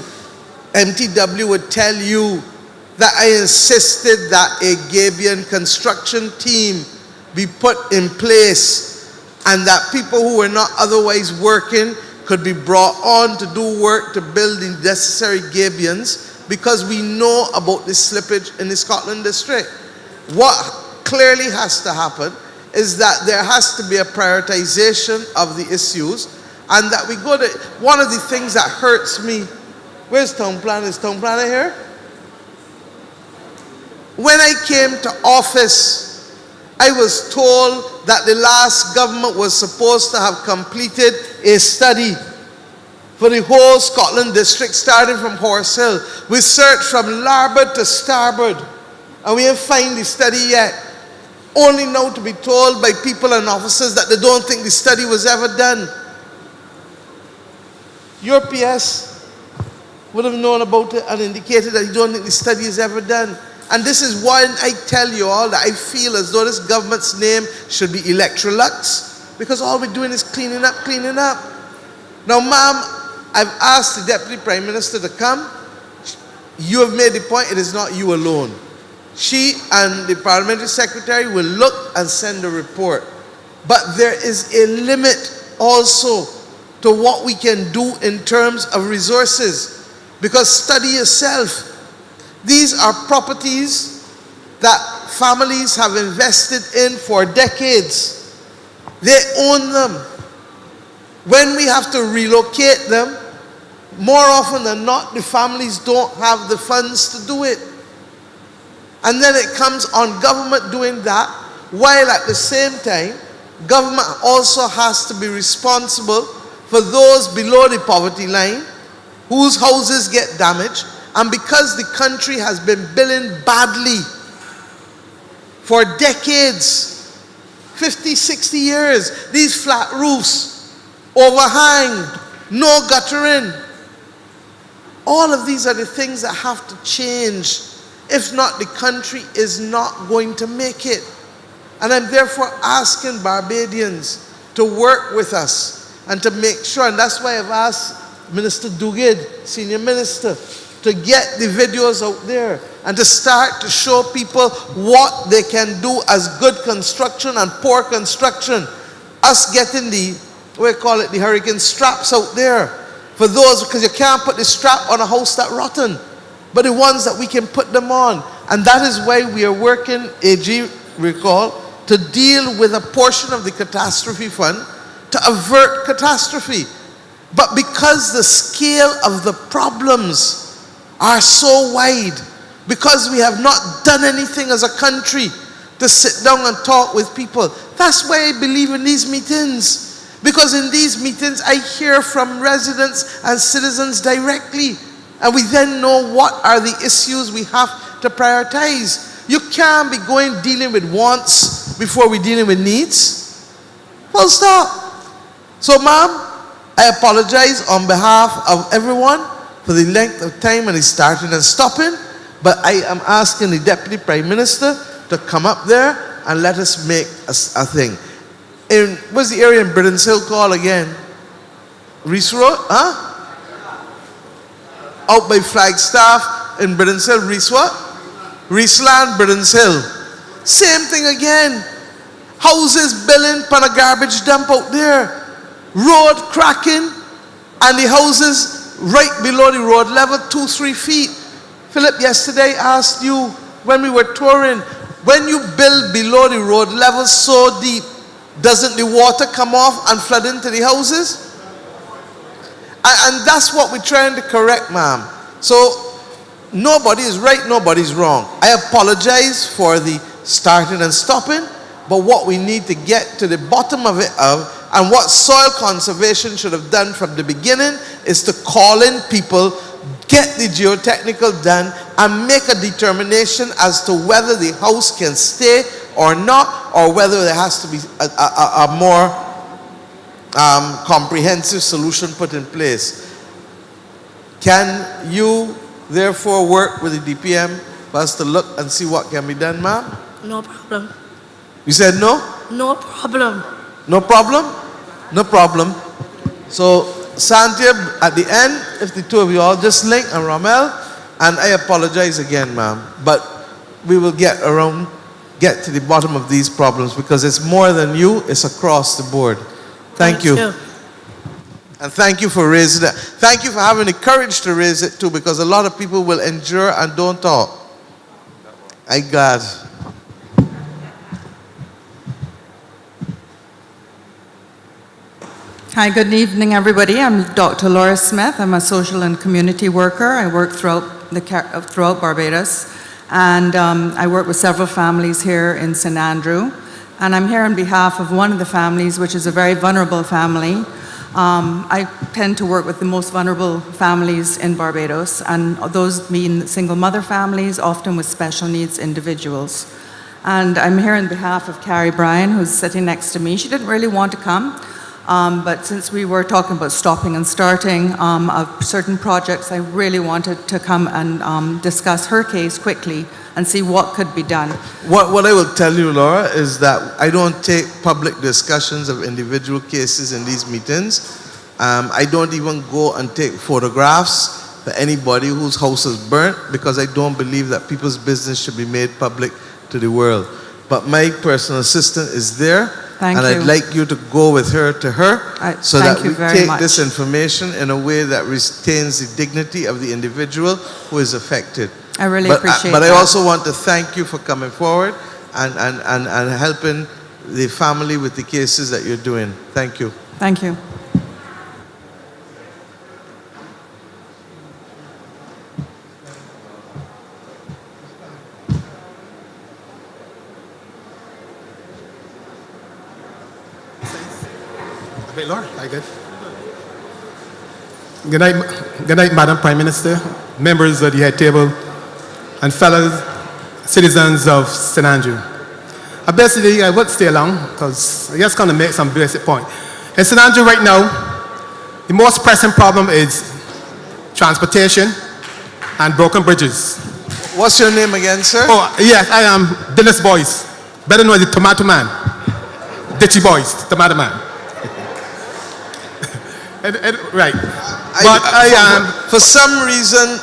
MTW would tell you that I insisted that a Gabion construction team be put in place and that people who were not otherwise working could be brought on to do work to build the necessary gabions, because we know about the slippage in the Scotland district. What clearly has to happen is that there has to be a prioritization of the issues, and that we go to, one of the things that hurts me, where's town planner? Is town planner here? When I came to office, I was told that the last government was supposed to have completed a study for the whole Scotland district, starting from Horse Hill. We searched from larboard to starboard, and we haven't found the study yet. Only now to be told by people and officers that they don't think the study was ever done. Your PS would have known about it and indicated that you don't think the study is ever done. And this is why I tell you all that I feel as though this government's name should be Electrolux, because all we're doing is cleaning up, cleaning up. Now, ma'am, I've asked the Deputy Prime Minister to come. You have made the point, it is not you alone. She and the Parliamentary Secretary will look and send a report. But there is a limit also to what we can do in terms of resources. Because study yourself. These are properties that families have invested in for decades. They own them. When we have to relocate them, more often than not, the families don't have the funds to do it. And then it comes on government doing that, while at the same time, government also has to be responsible for those below the poverty line, whose houses get damaged. And because the country has been billing badly for decades, 50, 60 years, these flat roofs, overhang, no guttering. All of these are the things that have to change. If not, the country is not going to make it. And I'm therefore asking Barbadians to work with us and to make sure, and that's why I've asked Minister Duguid, Senior Minister, to get the videos out there and to start to show people what they can do as good construction and poor construction. Us getting the, we call it the hurricane straps out there for those, because you can't put the strap on a house that's rotten, but the ones that we can put them on. And that is why we are working, AG recall, to deal with a portion of the catastrophe fund to avert catastrophe. But because the scale of the problems are so wide, because we have not done anything as a country to sit down and talk with people. That's why I believe in these meetings, because in these meetings I hear from residents and citizens directly, and we then know what are the issues we have to prioritize. You can't be dealing with wants before we're dealing with needs. Full stop. So, ma'am, I apologize on behalf of everyone for the length of time when he started and stopping, but I am asking the Deputy Prime Minister to come up there and let us make a thing. What's the area in Britain's Hill called again? Reese Road? Huh? Out by Flagstaff in Britain's Hill. Reese what? Reeseland, Britain's Hill. Same thing again. Houses building upon a garbage dump out there. Road cracking, and the houses right below the road level, 2-3 feet. Philip yesterday asked you when we were touring, when you build below the road level so deep, doesn't the water come off and flood into the houses? And that's what we're trying to correct, ma'am. So nobody is right, nobody's wrong. I apologize for the starting and stopping, but what we need to get to the bottom of it, and what soil conservation should have done from the beginning, is to call in people, get the geotechnical done, and make a determination as to whether the house can stay or not, or whether there has to be a more comprehensive solution put in place. Can you therefore work with the DPM for us to look and see what can be done, ma'am? No problem. You said no? No problem. No problem? No problem. So, Santia, at the end, if the two of you all just link, and Ramel, and I apologize again, ma'am, but we will get to the bottom of these problems, because it's more than you, it's across the board. Thank you. And thank you for raising that. Thank you for having the courage to raise it too, because a lot of people will endure and don't talk. I God. Hi, good evening, everybody. I'm Dr. Laura Smith. I'm a social and community worker. I work throughout Barbados, and I work with several families here in St. Andrew. And I'm here on behalf of one of the families, which is a very vulnerable family. I tend to work with the most vulnerable families in Barbados, and those mean single mother families, often with special needs individuals. And I'm here on behalf of Carrie Bryan, who's sitting next to me. She didn't really want to come. But since we were talking about stopping and starting of certain projects, I really wanted to come and discuss her case quickly and see what could be done. What I will tell you, Laura, is that I don't take public discussions of individual cases in these meetings. I don't even go and take photographs for anybody whose house is burnt, because I don't believe that people's business should be made public to the world. But my personal assistant is there. Thank you. I'd like you to go with her to her, so that we take this information in a way that retains the dignity of the individual who is affected. I really appreciate But that. I also want to thank you for coming forward and helping the family with the cases that you're doing. Thank you. Thank you. Wait, Laura, I good. Good night, Madam Prime Minister, members of the head table, and fellow citizens of St. Andrew. Basically, I won't stay long, because I just going to make some basic point. In St. Andrew right now, the most pressing problem is transportation and broken bridges. What's your name again, sir? Oh, yes, I am Dennis Boyce, better known as the Tomato Man. Ditchy Boyce, Tomato Man. Right. But I am... For some reason,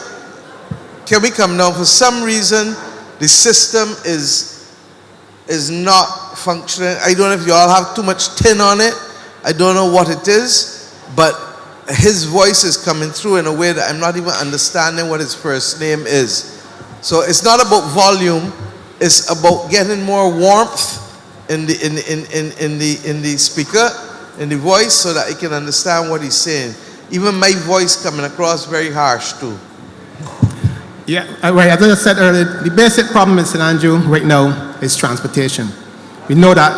can we come now? For some reason, the system is not functioning. I don't know if you all have too much tin on it. I don't know what it is, but his voice is coming through in a way that I'm not even understanding what his first name is. So it's not about volume. It's about getting more warmth in the speaker, in the voice, so that I can understand what he's saying. Even my voice coming across very harsh too. Yeah, right. As I said earlier, the basic problem in St. Andrew right now is transportation. We know that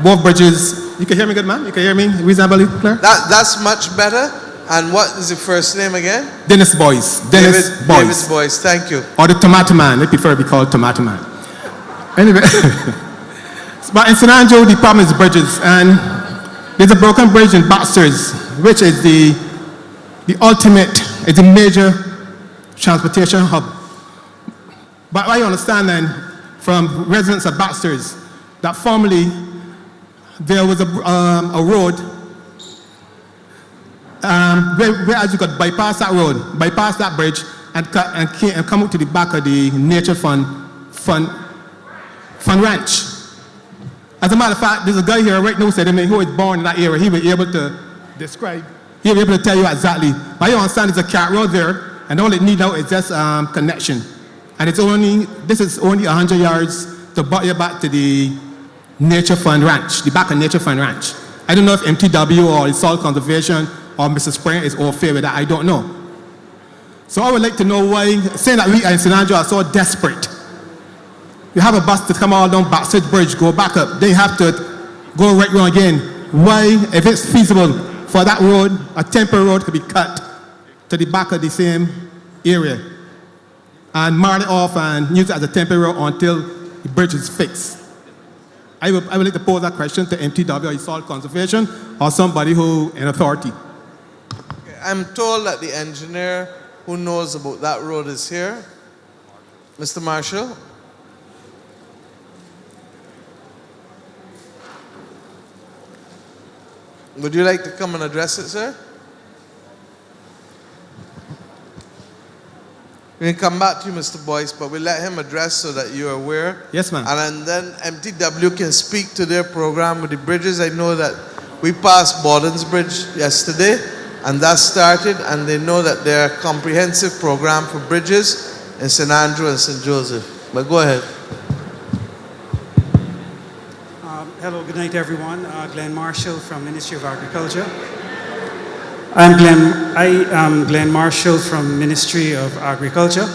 both bridges. You can hear me good, man? You can hear me reasonably clear? That's much better. And what is the first name again? Dennis Boyce. Dennis Boyce. David Boyce, thank you. Or the Tomato Man. They prefer to be called Tomato Man. Anyway, but in St. Andrew, the problem is bridges. And there's a broken bridge in Baxter's which is the ultimate, it's a major transportation hub. But I understand then from residents of Baxter's that formerly there was a road where as you could bypass that road, bypass that bridge, and come up to the back of the Nature Fund Ranch. As a matter of fact, there's a guy here right now said to me who was born in that area. He will be able to describe, he'll be able to tell you exactly. But you understand there's a cat road there, and all it needs now is just connection. And this is only 100 yards to bring you back to the Nature Fund Ranch, the back of Nature Fund Ranch. I don't know if MTW or the Soil Conservation or Mr. Spring is all fair with that, I don't know. So I would like to know why, saying that we in St. Andrew are so desperate. You have a bus to come all down Baxter Bridge, go back up, then you have to go right round again. Why, if it's feasible for that road, a temporary road could be cut to the back of the same area and mark it off and use it as a temporary road until the bridge is fixed. I would like to pose that question to MTW or Soil Conservation or somebody who in authority. I'm told that the engineer who knows about that road is here. Mr. Marshall? Would you like to come and address it, sir? We can come back to you, Mr. Boyce, but we'll let him address so that you're aware. Yes, ma'am. And then MTW can speak to their program with the bridges. I know that we passed Borden's Bridge yesterday, and that started, and they know that there are a comprehensive program for bridges in St. Andrew and St. Joseph. But go ahead. Hello, good night, everyone. Glenn Marshall from Ministry of Agriculture. I am Glenn Marshall from Ministry of Agriculture.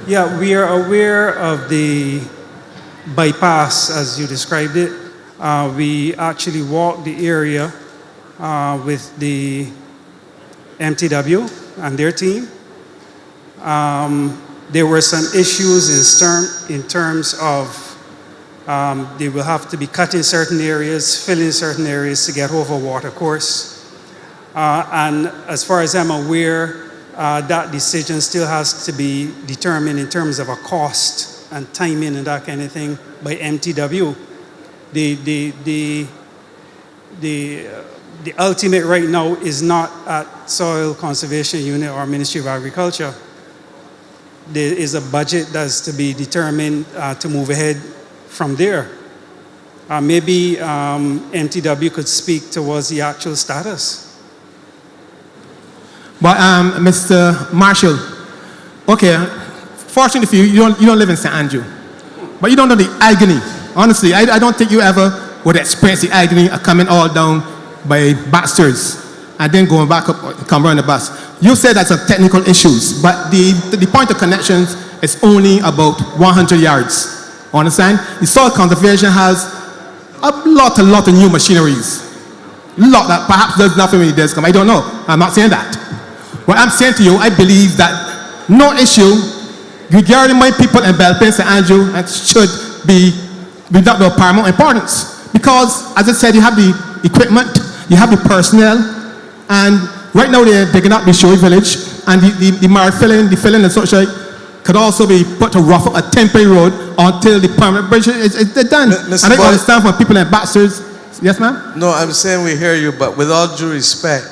Yeah, we are aware of the bypass, as you described it. We actually walked the area with the MTW and their team. There were some issues in terms of they will have to be cut in certain areas, fill in certain areas to get over a water course. And as far as I'm aware, that decision still has to be determined in terms of a cost and timing and that kind of thing by MTW. The ultimate right now is not at Soil Conservation Unit or Ministry of Agriculture. There is a budget that's to be determined to move ahead from there. Maybe MTW could speak towards the actual status. But Mr. Marshall, okay, fortunately for you, you don't live in St. Andrew, but you don't know the agony. Honestly, I don't think you ever would experience the agony of coming all down by Baxter's and then going back up, come around the bus. You said that's a technical issues, but the point of connections is only about 100 yards. Understand? The Soil Conservation has a lot of new machineries. Lot that perhaps does nothing when it does come. I don't know. I'm not saying that. What I'm saying to you, I believe that no issue regarding my people in Belpain, St. Andrew, and should be without no paramount importance. Because, as I said, you have the equipment, you have the personnel, and right now they're digging up the Shoei village, and the filling and such like could also be put to rough up a temporary road until the permanent bridge is done. Mr. And I understand for people in Baxter's. Yes, ma'am? No, I'm saying we hear you, but with all due respect,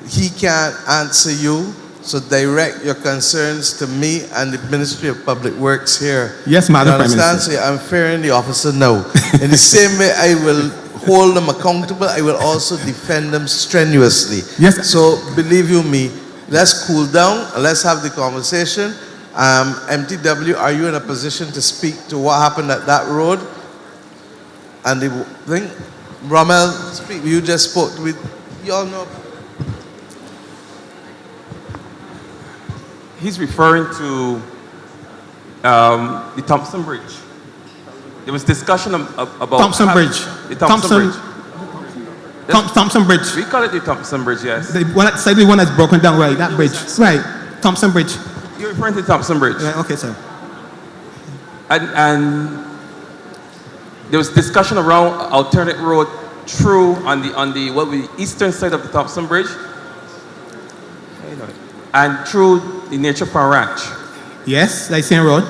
he can't answer you, so direct your concerns to me and the Ministry of Public Works here. Yes, Madam Prime Minister. Minister. So I'm fairing the officer now. In the same way I will hold them accountable, I will also defend them strenuously. Yes. So believe you me, let's cool down and let's have the conversation. MTW, are you in a position to speak to what happened at that road? And the thing, Rommel, speak. You just spoke with, you all know. He's referring to the Thompson Bridge. There was discussion about Thompson Bridge. The Thompson Bridge. Thompson Bridge. We call it the Thompson Bridge, yes. The one that's broken down, right? That bridge. Right. Thompson Bridge. You're referring to the Thompson Bridge. Yeah, okay, sir. And there was discussion around alternate road through on the eastern side of the Thompson Bridge, and through the Nature Farm Ranch. Yes, like same road.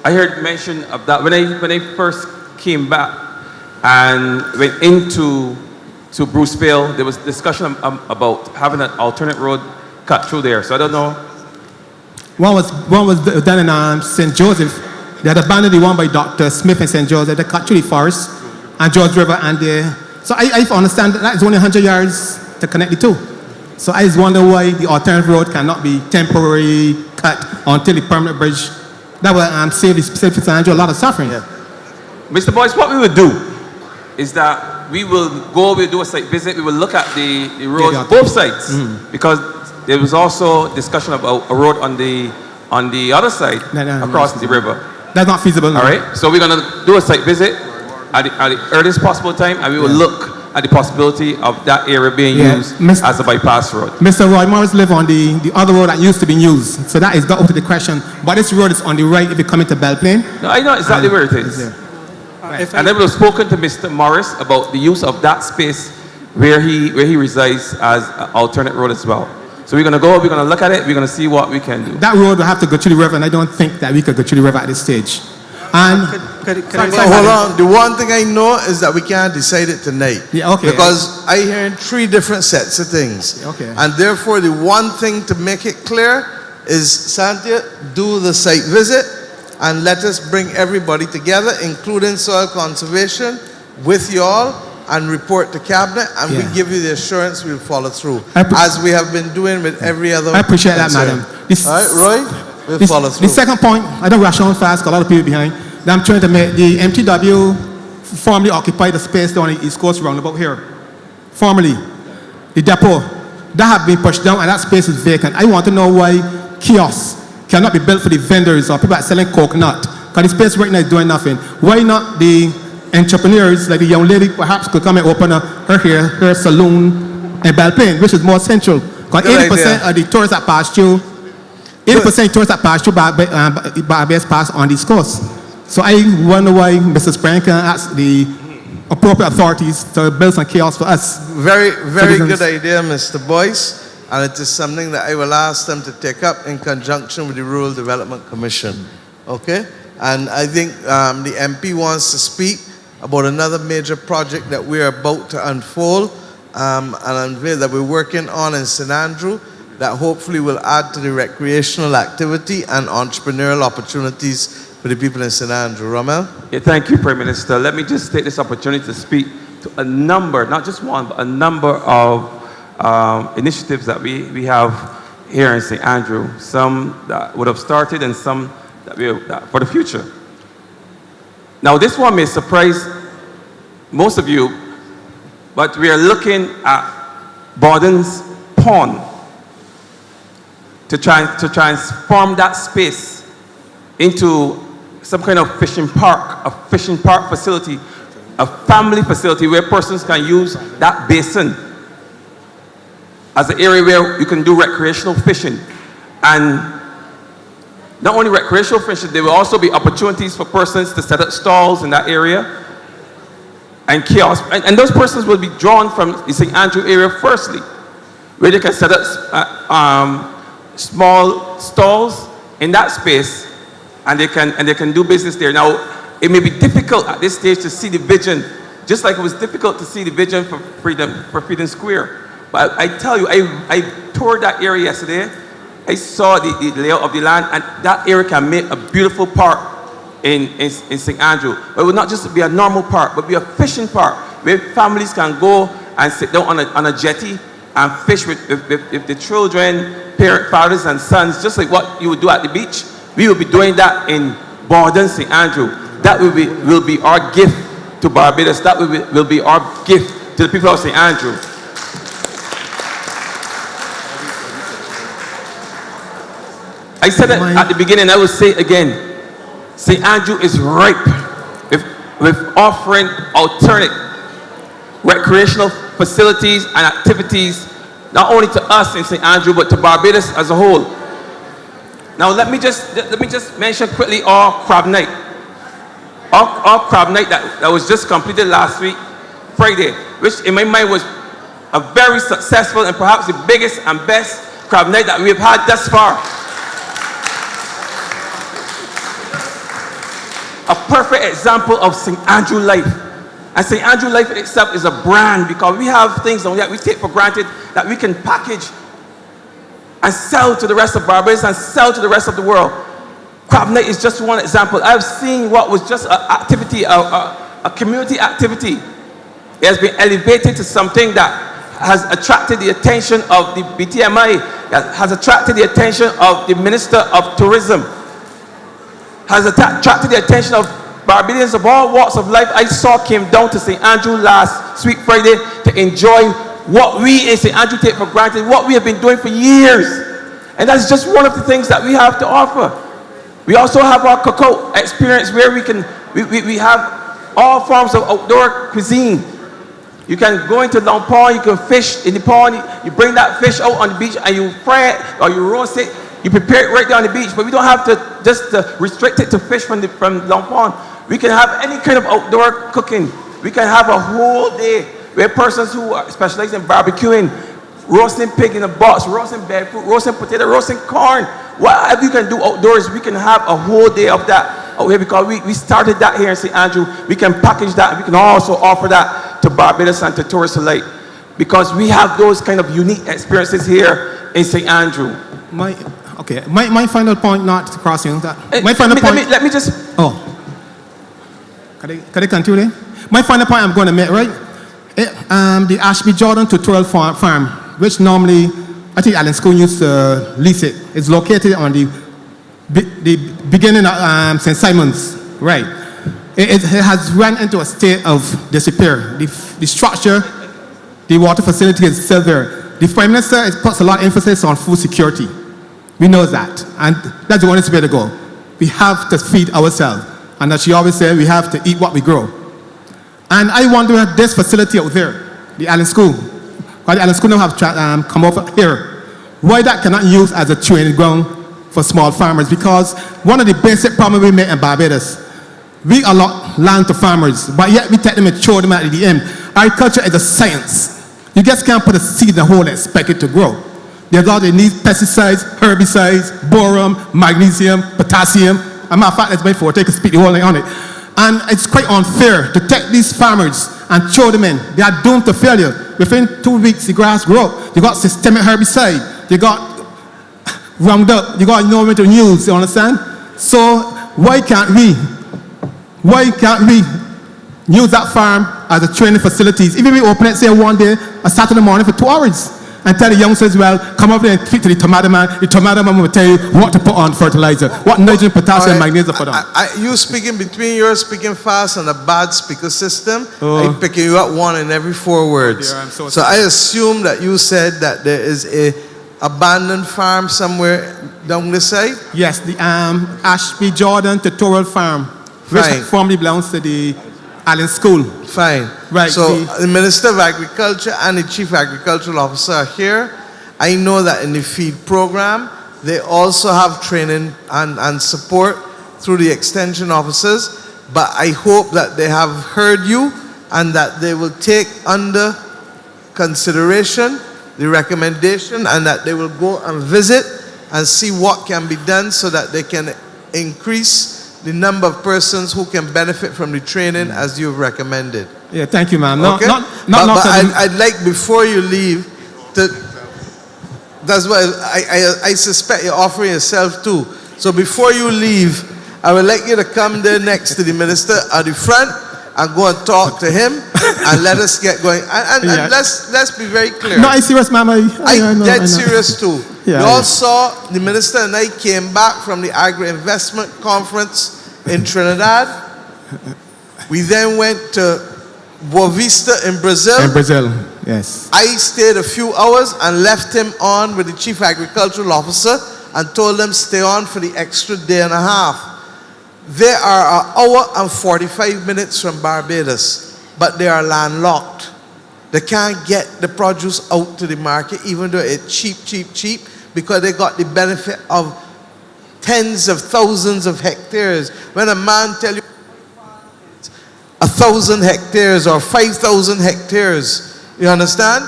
I heard mention of that when I first came back and went into Bruceville. There was discussion about having an alternate road cut through there. So I don't know. One was done in St. Joseph. They had abandoned the one by Dr. Smith in St. Joseph. They cut through the forest and George River, and so I understand that it's only 100 yards to connect the two. So I just wonder why the alternative road cannot be temporarily cut until the permanent bridge. That will save the Pacific St. Andrew a lot of suffering. Yeah. Mr. Boyce, what we will do is that we will we'll do a site visit, we will look at the roads, both sides, because there was also discussion about a road on the other side across the river. That's not feasible. All right, so we're going to do a site visit at the earliest possible time, and we will look at the possibility of that area being used as a bypass road. Mr. Roy Morris live on the other road that used to be used, so that is not up to the question. But this road is on the right if you come into Belle Plaine. No, I know exactly where it is. And I would have spoken to Mr. Morris about the use of that space where he resides as an alternate road as well. So we're going to go, we're going to look at it, we're going to see what we can do. That road will have to go through the river, and I don't think that we could go through the river at this stage. And hold on. The one thing I know is that we can't decide it tonight. Yeah, okay. Because I hear 3 different sets of things. Okay. And therefore, the one thing to make it clear is, Santia, do the site visit and let us bring everybody together, including soil conservation, with you all, and report to cabinet, and we give you the assurance we'll follow through, as we have been doing with every other. I appreciate that, madam. All right, Roy? We'll follow through. The second point, I don't rush on fast, got a lot of people behind. That I'm trying to make the MTW formerly occupied the space down the East Coast roundabout here. Formerly, the depot, that have been pushed down and that space is vacant. I want to know why kiosks cannot be built for the vendors or people that are selling coconut, because the space right now is doing nothing. Why not the entrepreneurs, like the young lady perhaps could come and open her saloon in Belle Plaine, which is more central. Because 80% of the tourists that pass through, 80% of tourists that pass through Barbados pass on the East Coast. So I wonder why Mrs. Frank can ask the appropriate authorities to build some kiosks for us. Very, very good idea, Mr. Boyce. And it is something that I will ask them to take up in conjunction with the Rural Development Commission. Okay? And I think the MP wants to speak about another major project that we are about to unfold and unveil that we're working on in St. Andrew, that hopefully will add to the recreational activity and entrepreneurial opportunities for the people in St. Andrew. Rommel? Yeah, thank you, Prime Minister. Let me just take this opportunity to speak to a number, not just one, but a number of initiatives that we have here in St. Andrew. Some that would have started and some that for the future. Now, this one may surprise most of you, but we are looking at Borden's Pond to transform that space into some kind of fishing park, a fishing park facility, a family facility where persons can use that basin as an area where you can do recreational fishing. And not only recreational fishing, there will also be opportunities for persons to set up stalls in that area and kiosks. And those persons will be drawn from the St. Andrew area firstly, where they can set up small stalls in that space, and they can do business there. Now, it may be difficult at this stage to see the vision, just like it was difficult to see the vision for Freedom Square. But I tell you, I toured that area yesterday. I saw the layout of the land, and that area can make a beautiful park in St. Andrew. But it will not just be a normal park, but be a fishing park where families can go and sit down on a jetty and fish with the children, fathers and sons, just like what you would do at the beach. We will be doing that in Borden, St. Andrew. That will be our gift to Barbados. That will be our gift to the people of St. Andrew. I said it at the beginning, I will say it again. St. Andrew is ripe with offering alternate recreational facilities and activities, not only to us in St. Andrew, but to Barbados as a whole. Now let me just mention quickly our crab night. Our crab night that was just completed last week, Friday, which in my mind was a very successful and perhaps the biggest and best crab night that we've had thus far. A perfect example of St. Andrew life. And St. Andrew life itself is a brand because we have things that we take for granted that we can package and sell to the rest of Barbados and sell to the rest of the world. Crab night is just one example. I've seen what was just an activity, a community activity. It has been elevated to something that has attracted the attention of the BTMI, has attracted the attention of the Minister of Tourism, has attracted the attention of Barbadians of all walks of life. I saw came down to St. Andrew last Sweet Friday to enjoy what we in St. Andrew take for granted, what we have been doing for years. And that's just one of the things that we have to offer. We also have our cookout experience where we have all forms of outdoor cuisine. You can go into Long Pond, you can fish in the pond, you bring that fish out on the beach and you fry it or you roast it, you prepare it right there on the beach. But we don't have to just restrict it to fish from Long Pond. We can have any kind of outdoor cooking. We can have a whole day where persons who specialize in barbecuing, roasting pig in a box, roasting breadfruit, roasting potato, roasting corn, whatever you can do outdoors, we can have a whole day of that out here because we started that here in St. Andrew. We can package that and we can also offer that to Barbados and to tourists alike because we have those kind of unique experiences here in St. Andrew. My final point, not to cross you, my final point. Let me just. Oh. Can I continue? My final point I'm going to make, right? The Ashby Jordan Tutorial Farm, which normally, I think Allen School used to lease it. It's located on the beginning of St. Simon's, right? It has run into a state of disrepair. The structure, the water facility is still there. The Prime Minister puts a lot of emphasis on food security. We know that, and that's the honest way to go. We have to feed ourselves, and as she always said, we have to eat what we grow. And I wonder if this facility out there, the Allen School, why the Allen School now have come over here, why that cannot use as a training ground for small farmers? Because one of the basic problems we make in Barbados, we allot land to farmers, but yet we take them and throw them at the end. Agriculture is a science. You just can't put a seed in the hole and expect it to grow. They need pesticides, herbicides, boron, magnesium, potassium. As a matter of fact, that's my forte, I can speak the whole night on it. And it's quite unfair to take these farmers and throw them in. They are doomed to failure. Within 2 weeks, the grass grow up. You got systemic herbicide. You got Roundup. You got environmental news, you understand? So why can't we use that farm as a training facilities? Even we open it, say one day, a Saturday morning for 2 hours, and tell the youngsters, well, come over there and speak to the tomato man. The tomato man will tell you what to put on fertilizer, what nitrogen, potassium, magnesium put on. You speaking between yours, speaking fast, and a bad speaker system. I'm picking you up one in every 4 words. Dear, so I assume that you said that there is a abandoned farm somewhere down this side? Yes, the Ashby Jordan Tutorial Farm, which formerly belongs to the Allen School. Fine. Right. So the Minister of Agriculture and the Chief Agricultural Officer are here. I know that in the feed program, they also have training and support through the extension officers, but I hope that they have heard you and that they will take under consideration the recommendation and that they will go and visit and see what can be done so that they can increase the number of persons who can benefit from the training as you've recommended. Yeah, thank you, ma'am. Okay? I'd like, before you leave, that's why I suspect you're offering yourself too. So before you leave, I would like you to come there next to the minister at the front and go and talk to him and let us get going. And let's be very clear. No, I'm serious, ma'am. I'm dead serious too. Yeah, you all saw the minister and I came back from the Agri-Investment Conference in Trinidad. We then went to Boa Vista in Brazil. In Brazil, yes. I stayed a few hours and left him on with the Chief Agricultural Officer and told them stay on for the extra day and a half. They are an hour and 45 minutes from Barbados, but they are landlocked. They can't get the produce out to the market, even though it's cheap, because they got the benefit of tens of thousands of hectares. When a man tells you 1,000 hectares or 5,000 hectares, you understand?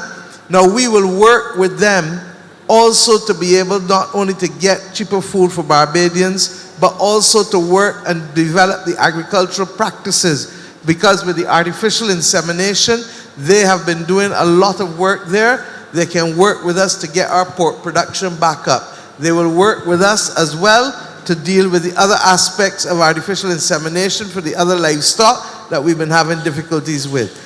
Now we will work with them also to be able not only to get cheaper food for Barbadians, but also to work and develop the agricultural practices. Because with the artificial insemination, they have been doing a lot of work there. They can work with us to get our pork production back up. They will work with us as well to deal with the other aspects of artificial insemination for the other livestock that we've been having difficulties with.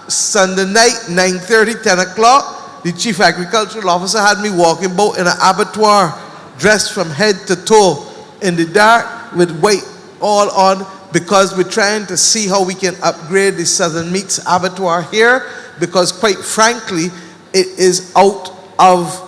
Sunday night, 9:30, 10 o'clock, the chief agricultural officer had me walking about in an abattoir, dressed from head to toe in the dark with white all on, because we're trying to see how we can upgrade the Southern Meats abattoir here, because quite frankly, it is out of,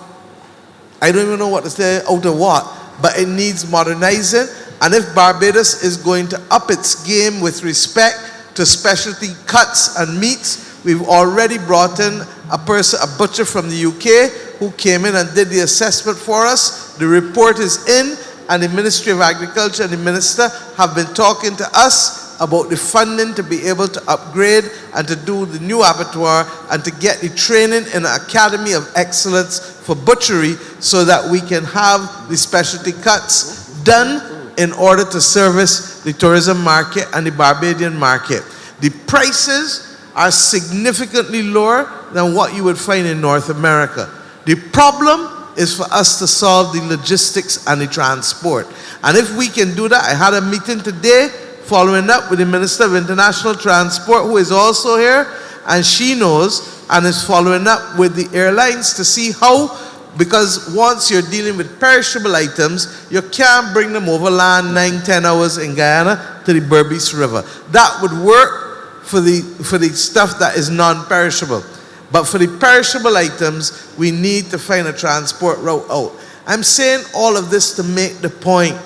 I don't even know what to say, out of what, but it needs modernizing. And if Barbados is going to up its game with respect to specialty cuts and meats, we've already brought in a butcher from the UK who came in and did the assessment for us. The report is in, and the Ministry of Agriculture and the Minister have been talking to us about the funding to be able to upgrade and to do the new abattoir and to get the training in an academy of excellence for butchery so that we can have the specialty cuts done in order to service the tourism market and the Barbadian market. The prices are significantly lower than what you would find in North America. The problem is for us to solve the logistics and the transport. And if we can do that, I had a meeting today following up with the Minister of International Transport, who is also here, and she knows and is following up with the airlines to see how, because once you're dealing with perishable items, you can't bring them over land 9-10 hours in Guyana to the Berbice River. That would work for the stuff that is non-perishable. But for the perishable items, we need to find a transport route out. I'm saying all of this to make the point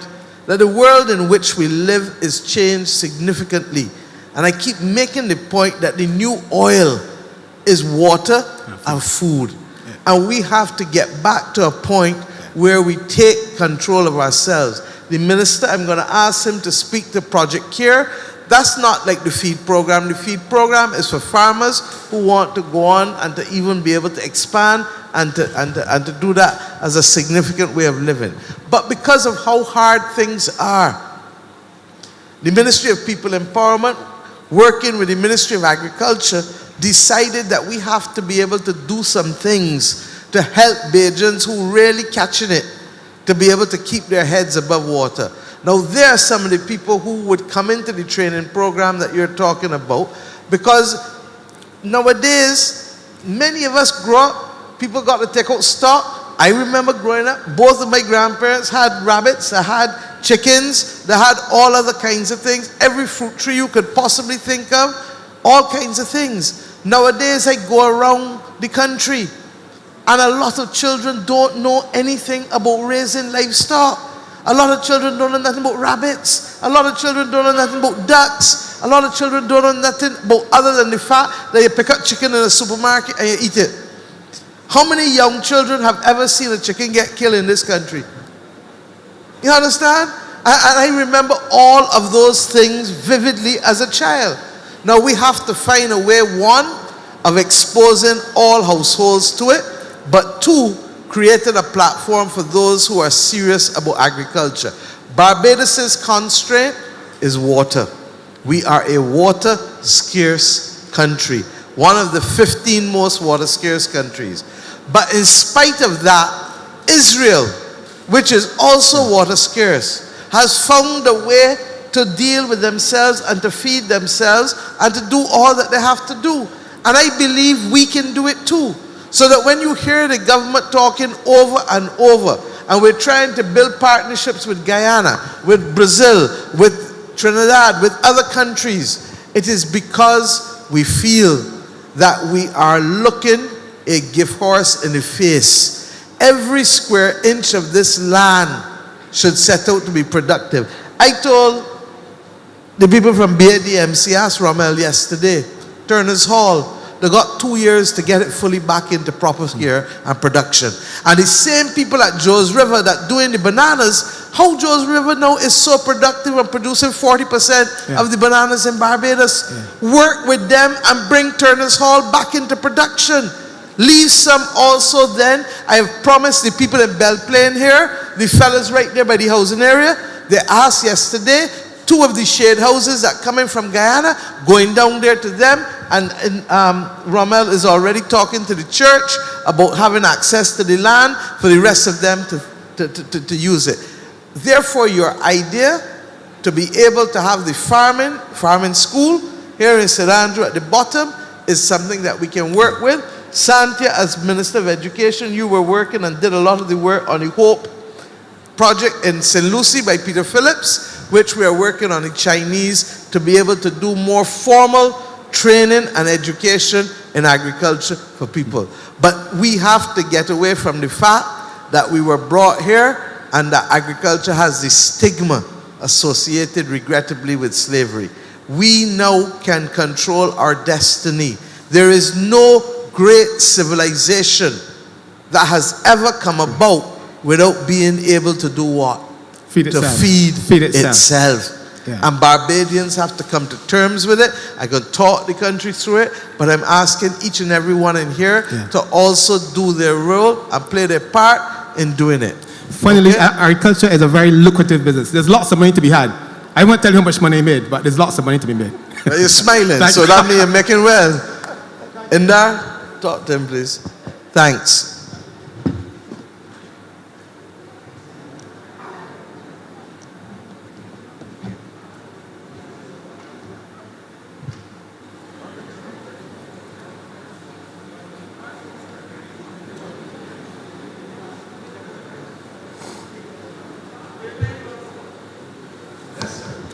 that the world in which we live is changed significantly. And I keep making the point that the new oil is water and food. And we have to get back to a point where we take control of ourselves. The minister, I'm going to ask him to speak to Project Care. That's not like the feed program. The feed program is for farmers who want to go on and to even be able to expand and to do that as a significant way of living. But because of how hard things are, the Ministry of People Empowerment, working with the Ministry of Agriculture, decided that we have to be able to do some things to help Bajans who really catching it to be able to keep their heads above water. Now, there are some of the people who would come into the training program that you're talking about, because nowadays, many of us grew up, people got to take out stock. I remember growing up, both of my grandparents had rabbits, they had chickens, they had all other kinds of things, every fruit tree you could possibly think of, all kinds of things. Nowadays, I go around the country, and a lot of children don't know anything about raising livestock. A lot of children don't know nothing about rabbits. A lot of children don't know nothing about ducks. A lot of children don't know nothing about other than the fact that you pick up chicken in a supermarket and you eat it. How many young children have ever seen a chicken get killed in this country? You understand? And I remember all of those things vividly as a child. Now we have to find a way, one, of exposing all households to it, but two, created a platform for those who are serious about agriculture. Barbados' constraint is water. We are a water scarce country, one of the 15 most water scarce countries. But in spite of that, Israel, which is also water scarce, has found a way to deal with themselves and to feed themselves and to do all that they have to do. And I believe we can do it too. So that when you hear the government talking over and over, and we're trying to build partnerships with Guyana, with Brazil, with Trinidad, with other countries, it is because we feel that we are looking a gift horse in the face. Every square inch of this land should set out to be productive. I told the people from BADMC, asked Rommel yesterday, Turner's Hall, they got 2 years to get it fully back into proper gear and production. And the same people at Joe's River that doing the bananas, how Joe's River now is so productive and producing 40% of the bananas in Barbados. Work with them and bring Turner's Hall back into production. Leave some also then. I have promised the people in Belle Plaine here, the fellas right there by the housing area, they asked yesterday, 2 of the shade houses that coming from Guyana, going down there to them, and Rommel is already talking to the church about having access to the land for the rest of them to use it. Therefore, your idea to be able to have the farming school here in St. Andrew at the bottom is something that we can work with. Santia, as Minister of Education, you were working and did a lot of the work on the Hope project in St. Lucie by Peter Phillips, which we are working on the Chinese to be able to do more formal training and education in agriculture for people. But we have to get away from the fact that we were brought here and that agriculture has the stigma associated, regrettably, with slavery. We now can control our destiny. There is no great civilization that has ever come about without being able to do what? Feed to itself. feed itself. itself. Yeah. And Barbadians have to come to terms with it. I can talk the country through it, but I'm asking each and every one in here to also do their role and play their part in doing it. Finally, agriculture is a very lucrative business. There's lots of money to be had. I won't tell you how much money I made, but there's lots of money to be made. Well, you're smiling, so that means you're making well. Indar? Talk to him, please. Thanks.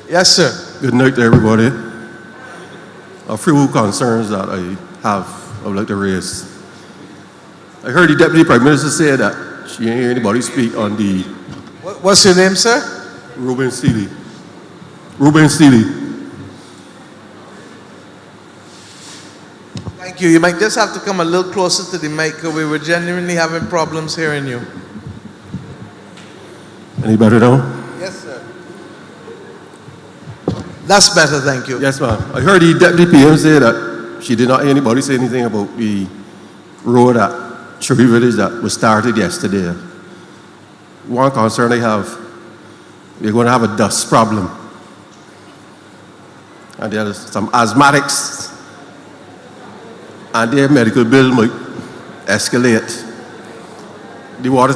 Yes, sir. Good night to everybody. A few concerns that I would like to raise. I heard the Deputy Prime Minister say that she ain't hear anybody speak on the... What's your name, sir? Ruben Steely. Ruben Steely. Thank you. You might just have to come a little closer to the mic because we were genuinely having problems hearing you. Any better now? Yes, sir. That's better, thank you. Yes, ma'am. I heard the Deputy PM say that she did not hear anybody say anything about the road at Cherry Village that was started yesterday. One concern I have, we're going to have a dust problem. And there's some asthmatics, and their medical bill might escalate. The Water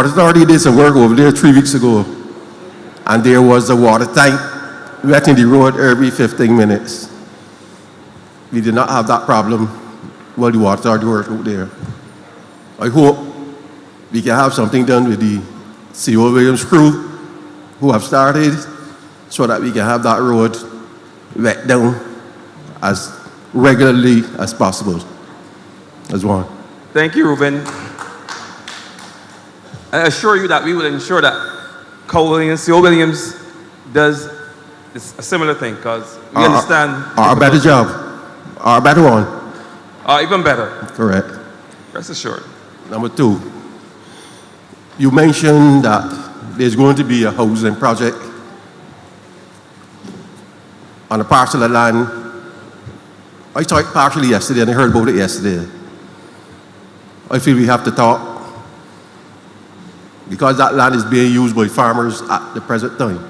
Authority did some work over there 3 weeks ago, and there was a water tank wetting the road every 15 minutes. We did not have that problem while the Water Authority worked out there. I hope we can have something done with the C.O. Williams crew who have started so that we can have that road wet down as regularly as possible. As one. Thank you, Ruben. I assure you that we will ensure that C.O. Williams does a similar thing, because we understand. Our better job. Our better one. Even better. Correct. Rest assured. Number 2, you mentioned that there's going to be a housing project on a parcel of land. I saw it partially yesterday and I heard about it yesterday. I feel we have to talk because that land is being used by farmers at the present time.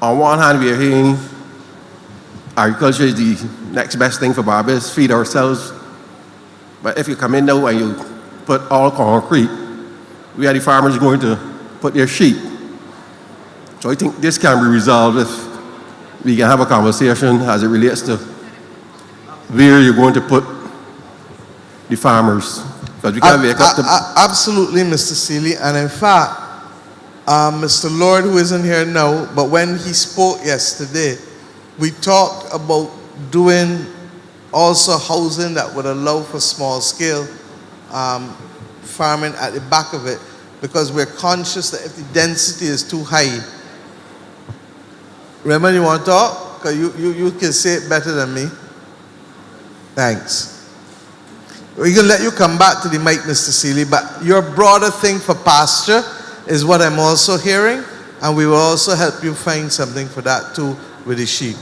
On one hand, we are hearing agriculture is the next best thing for Barbados, feed ourselves. But if you come in now and you put all concrete, where are the farmers going to put their sheep? So I think this can be resolved if we can have a conversation as it relates to where you're going to put the farmers. Because we can't wake up to... Absolutely, Mr. Seeley. And in fact, Mr. Lord, who isn't here now, but when he spoke yesterday, we talked about doing also housing that would allow for small scale farming at the back of it, because we're conscious that if the density is too high. Remember, you want to talk? Because you can say it better than me. Thanks. We're going to let you come back to the mic, Mr. Seeley, but your broader thing for pasture is what I'm also hearing, and we will also help you find something for that too with the sheep.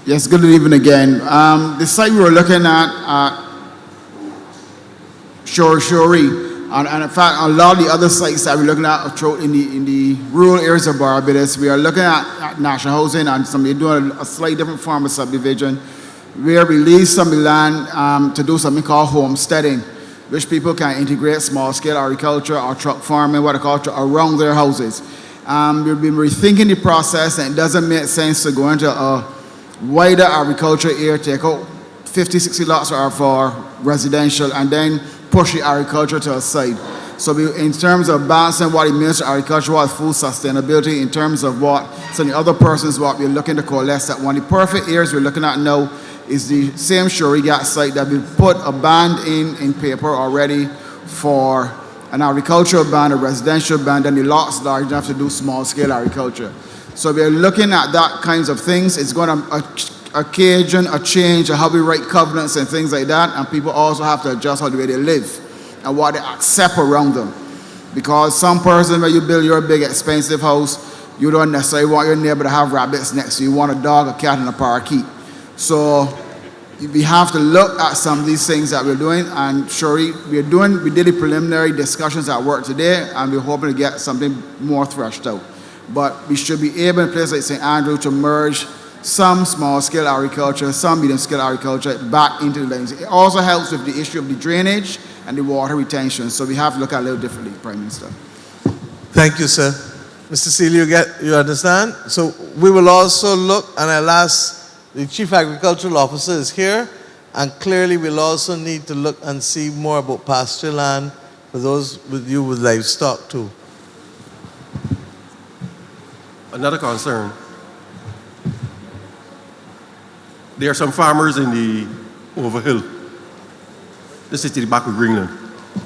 Yes, good evening again. The site we were looking at Shori, and in fact, a lot of the other sites that we're looking at in the rural areas of Barbados, we are looking at national housing, and somebody doing a slightly different form of subdivision, where we lease some of the land to do something called homesteading, which people can integrate small-scale agriculture or truck farming, horticulture around their houses. We've been rethinking the process, and it doesn't make sense to go into a wider agriculture area, take out 50, 60 lots for residential, and then push the agriculture to a side. So in terms of balancing what it means to agriculture, what food sustainability, in terms of what some of the other persons, what we're looking to coalesce that one of the perfect areas we're looking at now is the same Shori Ghat site that we put a band in paper already for an agricultural band, a residential band, and the lots large enough to do small-scale agriculture. So we're looking at that kinds of things. It's going to occasion a change of how we write covenants and things like that, and people also have to adjust how the way they live and what they accept around them. Because some person, when you build your big expensive house, you don't necessarily want your neighbor to have rabbits next to you. You want a dog, a cat, and a parakeet. So we have to look at some of these things that we're doing, and Shori, we did the preliminary discussions at work today, and we're hoping to get something more threshed out. But we should be able in places like St. Andrew to merge some small-scale agriculture, some medium-scale agriculture back into the lanes. It also helps with the issue of the drainage and the water retention. So we have to look at it a little differently, Prime Minister. Thank you, sir. Mr. Seeley, you understand? So we will also look, and I'll ask the Chief Agricultural Officer is here, and clearly we'll also need to look and see more about pasture land for those with you with livestock too. Another concern. There are some farmers in the Overhill. This is to the back of Greenland.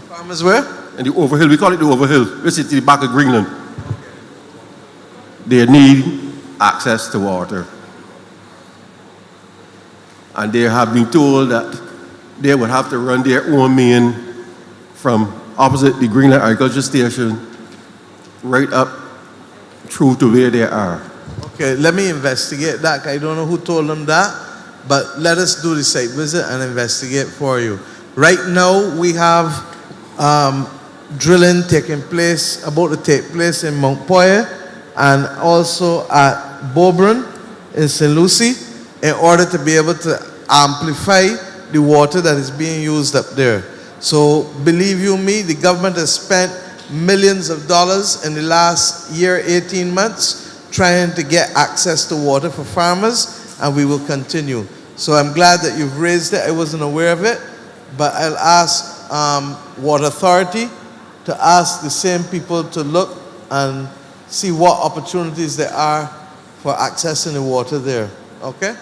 Farmers where? In the Overhill. We call it the Overhill. This is to the back of Greenland. They need access to water. And they have been told that they would have to run their own main from opposite the Greenland Agriculture Station right up through to where they are. Okay, let me investigate that. I don't know who told them that, but let us do the site visit and investigate for you. Right now, we have drilling taking place, about to take place in Mount Poyer and also at Beaubrun in St. Lucie in order to be able to amplify the water that is being used up there. So believe you me, the government has spent millions of dollars in the last year, 18 months, trying to get access to water for farmers, and we will continue. So I'm glad that you've raised it. I wasn't aware of it, but I'll ask Water Authority to ask the same people to look and see what opportunities there are for accessing the water there, okay?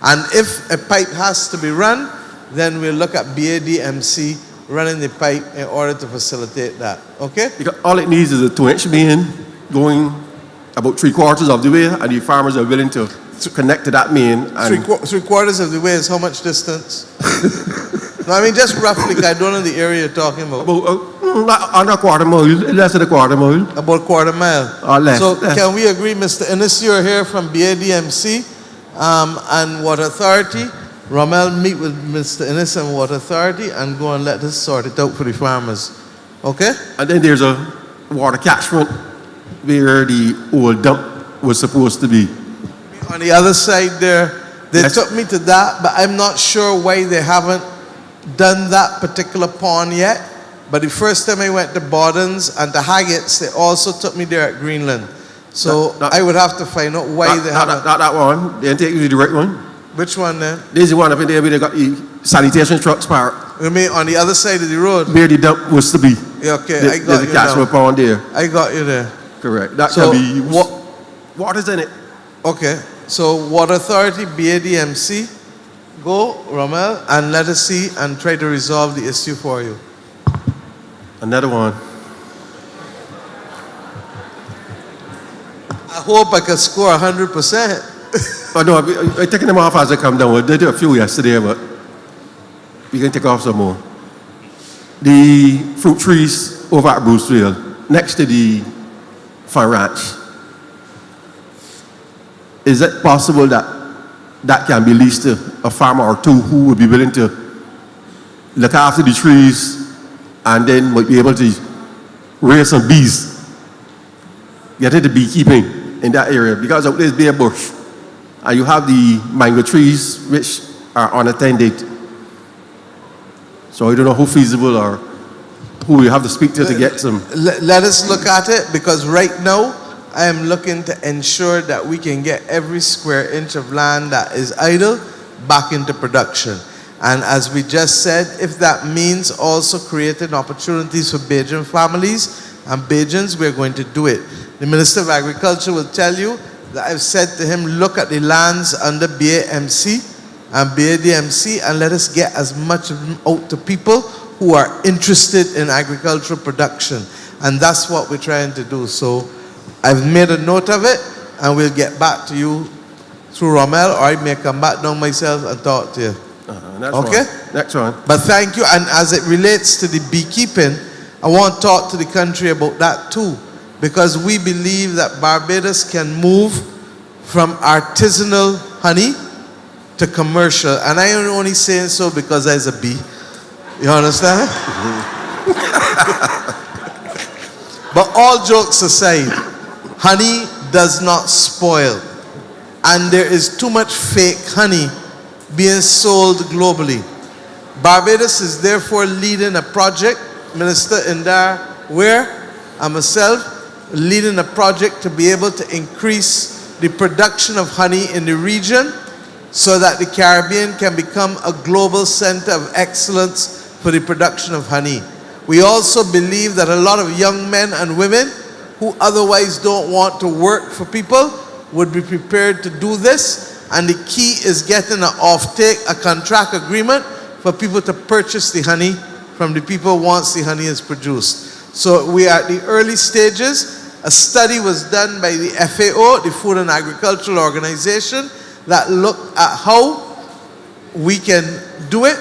And if a pipe has to be run, then we'll look at BADMC running the pipe in order to facilitate that, okay? Because all it needs is a 2-inch main going about 3/4 of the way, and the farmers are willing to connect to that main. And 3/4 of the way is how much distance? No, I mean just roughly, I don't know the area you're talking about. About under a quarter mile, less than a quarter mile. About quarter mile. Or less. So can we agree, Mr. Innes, you're here from BADMC and Water Authority. Rommel, meet with Mr. Innes and Water Authority and go and let us sort it out for the farmers. Okay? And then there's a water catchment where the old dump was supposed to be. On the other side there, they took me to that, but I'm not sure why they haven't done that particular pond yet. But the first time I went to Bordens and to Haggett's, they also took me there at Greenland. So I would have to find out why they haven't. Not that one. They didn't take you to the right one. Which one then? There's the one up in there where they got the sanitation trucks parked. You mean on the other side of the road? Where the dump was to be. Yeah, okay, I got there's you a catchment now. pond there. I got you there. Correct. That So can be used. Water's in it. Okay, so Water Authority, BADMC, go, Rommel, and let us see and try to resolve the issue for you. Another one. I hope I can score 100%. Oh, no, I'm taking them off as they come down. We did a few yesterday, but we can take off some more. the fruit trees over at Bruceville, next to the Fun Ranch. Is it possible that that can be leased to a farmer or two who would be willing to look after the trees and then might be able to raise some bees, get into beekeeping in that area? Because out there's bare bush and you have the mango trees which are unattended. So I don't know how feasible or who we have to speak to get some. Let us look at it, because right now I am looking to ensure that we can get every square inch of land that is idle back into production. And as we just said, if that means also creating opportunities for Bajan families and Bajans, we're going to do it. The Minister of Agriculture will tell you that I've said to him, look at the lands under BAMC and BADMC and let us get as much of them out to people who are interested in agricultural production. And that's what we're trying to do. So I've made a note of it, and we'll get back to you through Rommel, or I may come back down myself and talk to you. Okay? Next one. But thank you. And as it relates to the beekeeping, I want to talk to the country about that too, because we believe that Barbados can move from artisanal honey to commercial. And I am only saying so because there's a bee. You understand? But all jokes aside, honey does not spoil. And there is too much fake honey being sold globally. Barbados is therefore leading a project, Minister Indar Ware and myself, leading a project to be able to increase the production of honey in the region so that the Caribbean can become a global center of excellence for the production of honey. We also believe that a lot of young men and women who otherwise don't want to work for people would be prepared to do this, and the key is getting an offtake, a contract agreement for people to purchase the honey from the people once the honey is produced. So we are at the early stages. A study was done by the FAO, the Food and Agricultural Organization, that looked at how we can do it.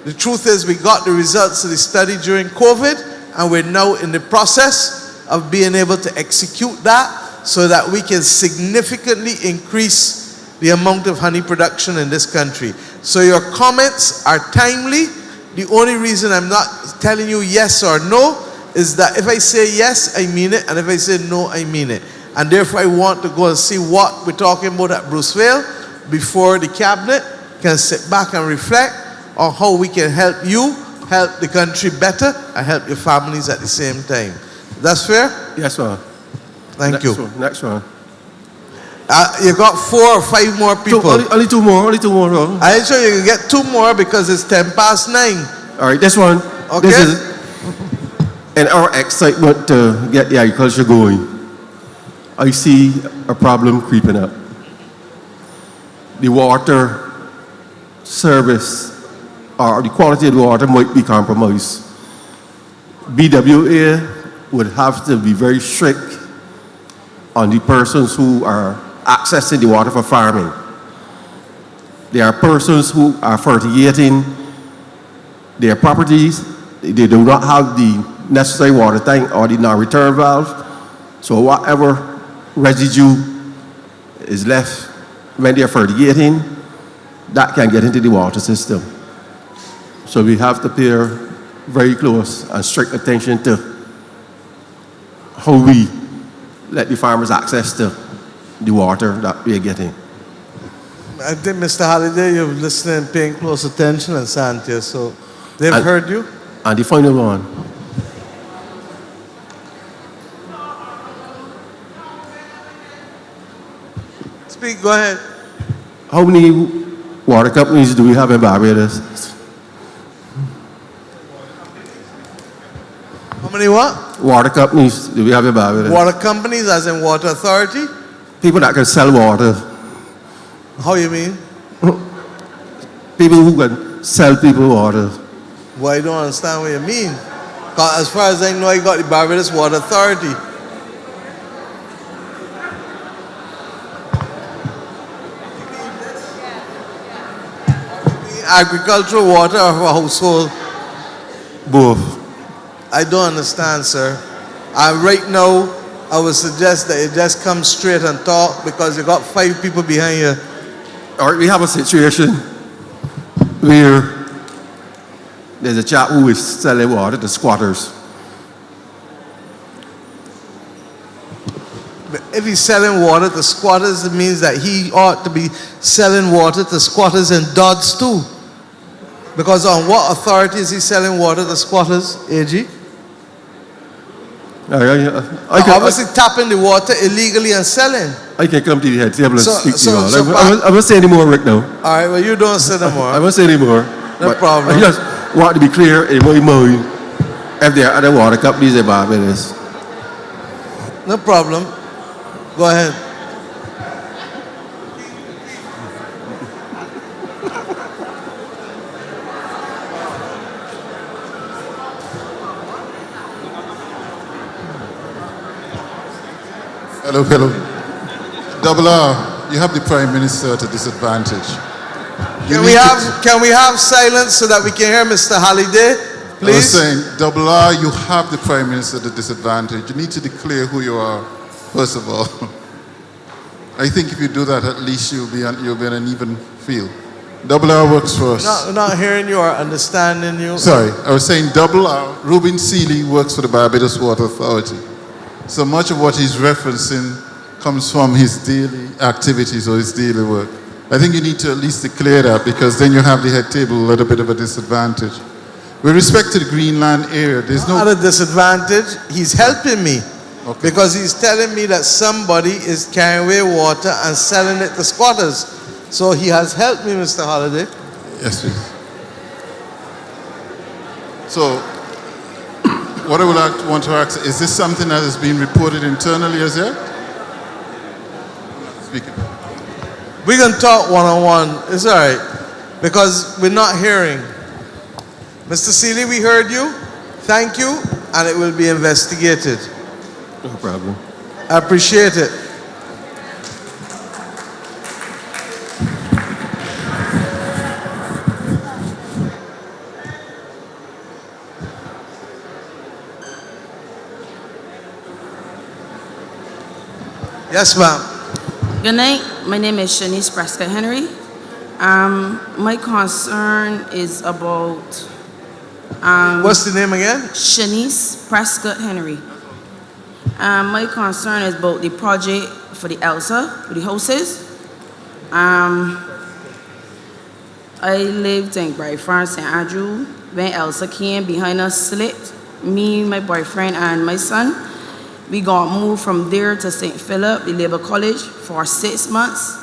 The truth is we got the results of the study during COVID, and we're now in the process of being able to execute that so that we can significantly increase the amount of honey production in this country. So your comments are timely. The only reason I'm not telling you yes or no is that if I say yes, I mean it, and if I say no, I mean it. And therefore I want to go and see what we're talking about at Bruceville before the cabinet can sit back and reflect on how we can help you, help the country better, and help your families at the same time. That's fair? Yes, sir. Thank you. Next one. You got 4 or 5 more people. Only two more. Bro. I'm sure you can get 2 more because it's 9:10. All right, this one. Okay. This is in our excitement to get the agriculture going. I see a problem creeping up. The water service or the quality of the water might be compromised. BWA would have to be very strict on the persons who are accessing the water for farming. There are persons who are fertigating their properties. They do not have the necessary water tank or the non-return valve. So whatever residue is left when they're fertigating, that can get into the water system. So we have to pay very close and strict attention to how we let the farmers access to the water that we are getting. I think, Mr. Halliday, you're listening, paying close attention, and Santia, so they've heard you. And the final one. Speak, go ahead. How many water companies do we have in Barbados? How many what? Water companies do we have in Barbados? Water companies, as in water authority? People that can sell water. How you mean? People who can sell people water. Well, I don't understand what you mean. 'Cause as far as I know, I got the Barbados Water Authority. Agricultural water or for household? Both. I don't understand, sir. Right now, I would suggest that you just come straight and talk because you got 5 people behind you. All right, we have a situation where there's a chap who is selling water to squatters. If he's selling water to squatters, it means that he ought to be selling water to squatters in Dodds too. Because on what authority is he selling water to squatters, AG? Obviously tapping the water illegally and selling. I can come to the head table and speak to you all. so I won't say any more, Rick, now. All right, well, you don't say no more. I won't say any more. No problem. I just want to be clear in my mind if there are other water companies in Barbados. No problem. Go ahead. Hello. Double R, you have the Prime Minister at a disadvantage. Can we have silence so that we can hear Mr. Halliday, please? I was saying, Double R, you have the Prime Minister at a disadvantage. You need to declare who you are, first of all. I think if you do that, at least you'll be on an even field. Double R works for us. Not hearing you or understanding you. Sorry, I was saying Double R, Ruben Seeley works for the Barbados Water Authority. So much of what he's referencing comes from his daily activities or his daily work. I think you need to at least declare that because then you have the head table a little bit of a disadvantage. With respect to the Greenland area, there's no... Not a disadvantage. He's helping me. Okay. Because he's telling me that somebody is carrying away water and selling it to squatters. So he has helped me, Mr. Holliday. Yes, please. So, what I would want to ask, is this something that has been reported internally as yet? Speaking. We can talk one-on-one. It's all right. Because we're not hearing. Mr. Seeley, we heard you. Thank you. And it will be investigated. No problem. I appreciate it. Yes, ma'am. Good night. My name is Shanice Prescott Henry. My concern is about... What's the name again? Shanice Prescott Henry. My concern is about the project for the ELSA, for the houses. I lived in Bright Farm, St. Andrew. When ELSA came, behind us slipped. Me, my boyfriend, and my son. We got moved from there to St. Philip, the Labour College, for 6 months.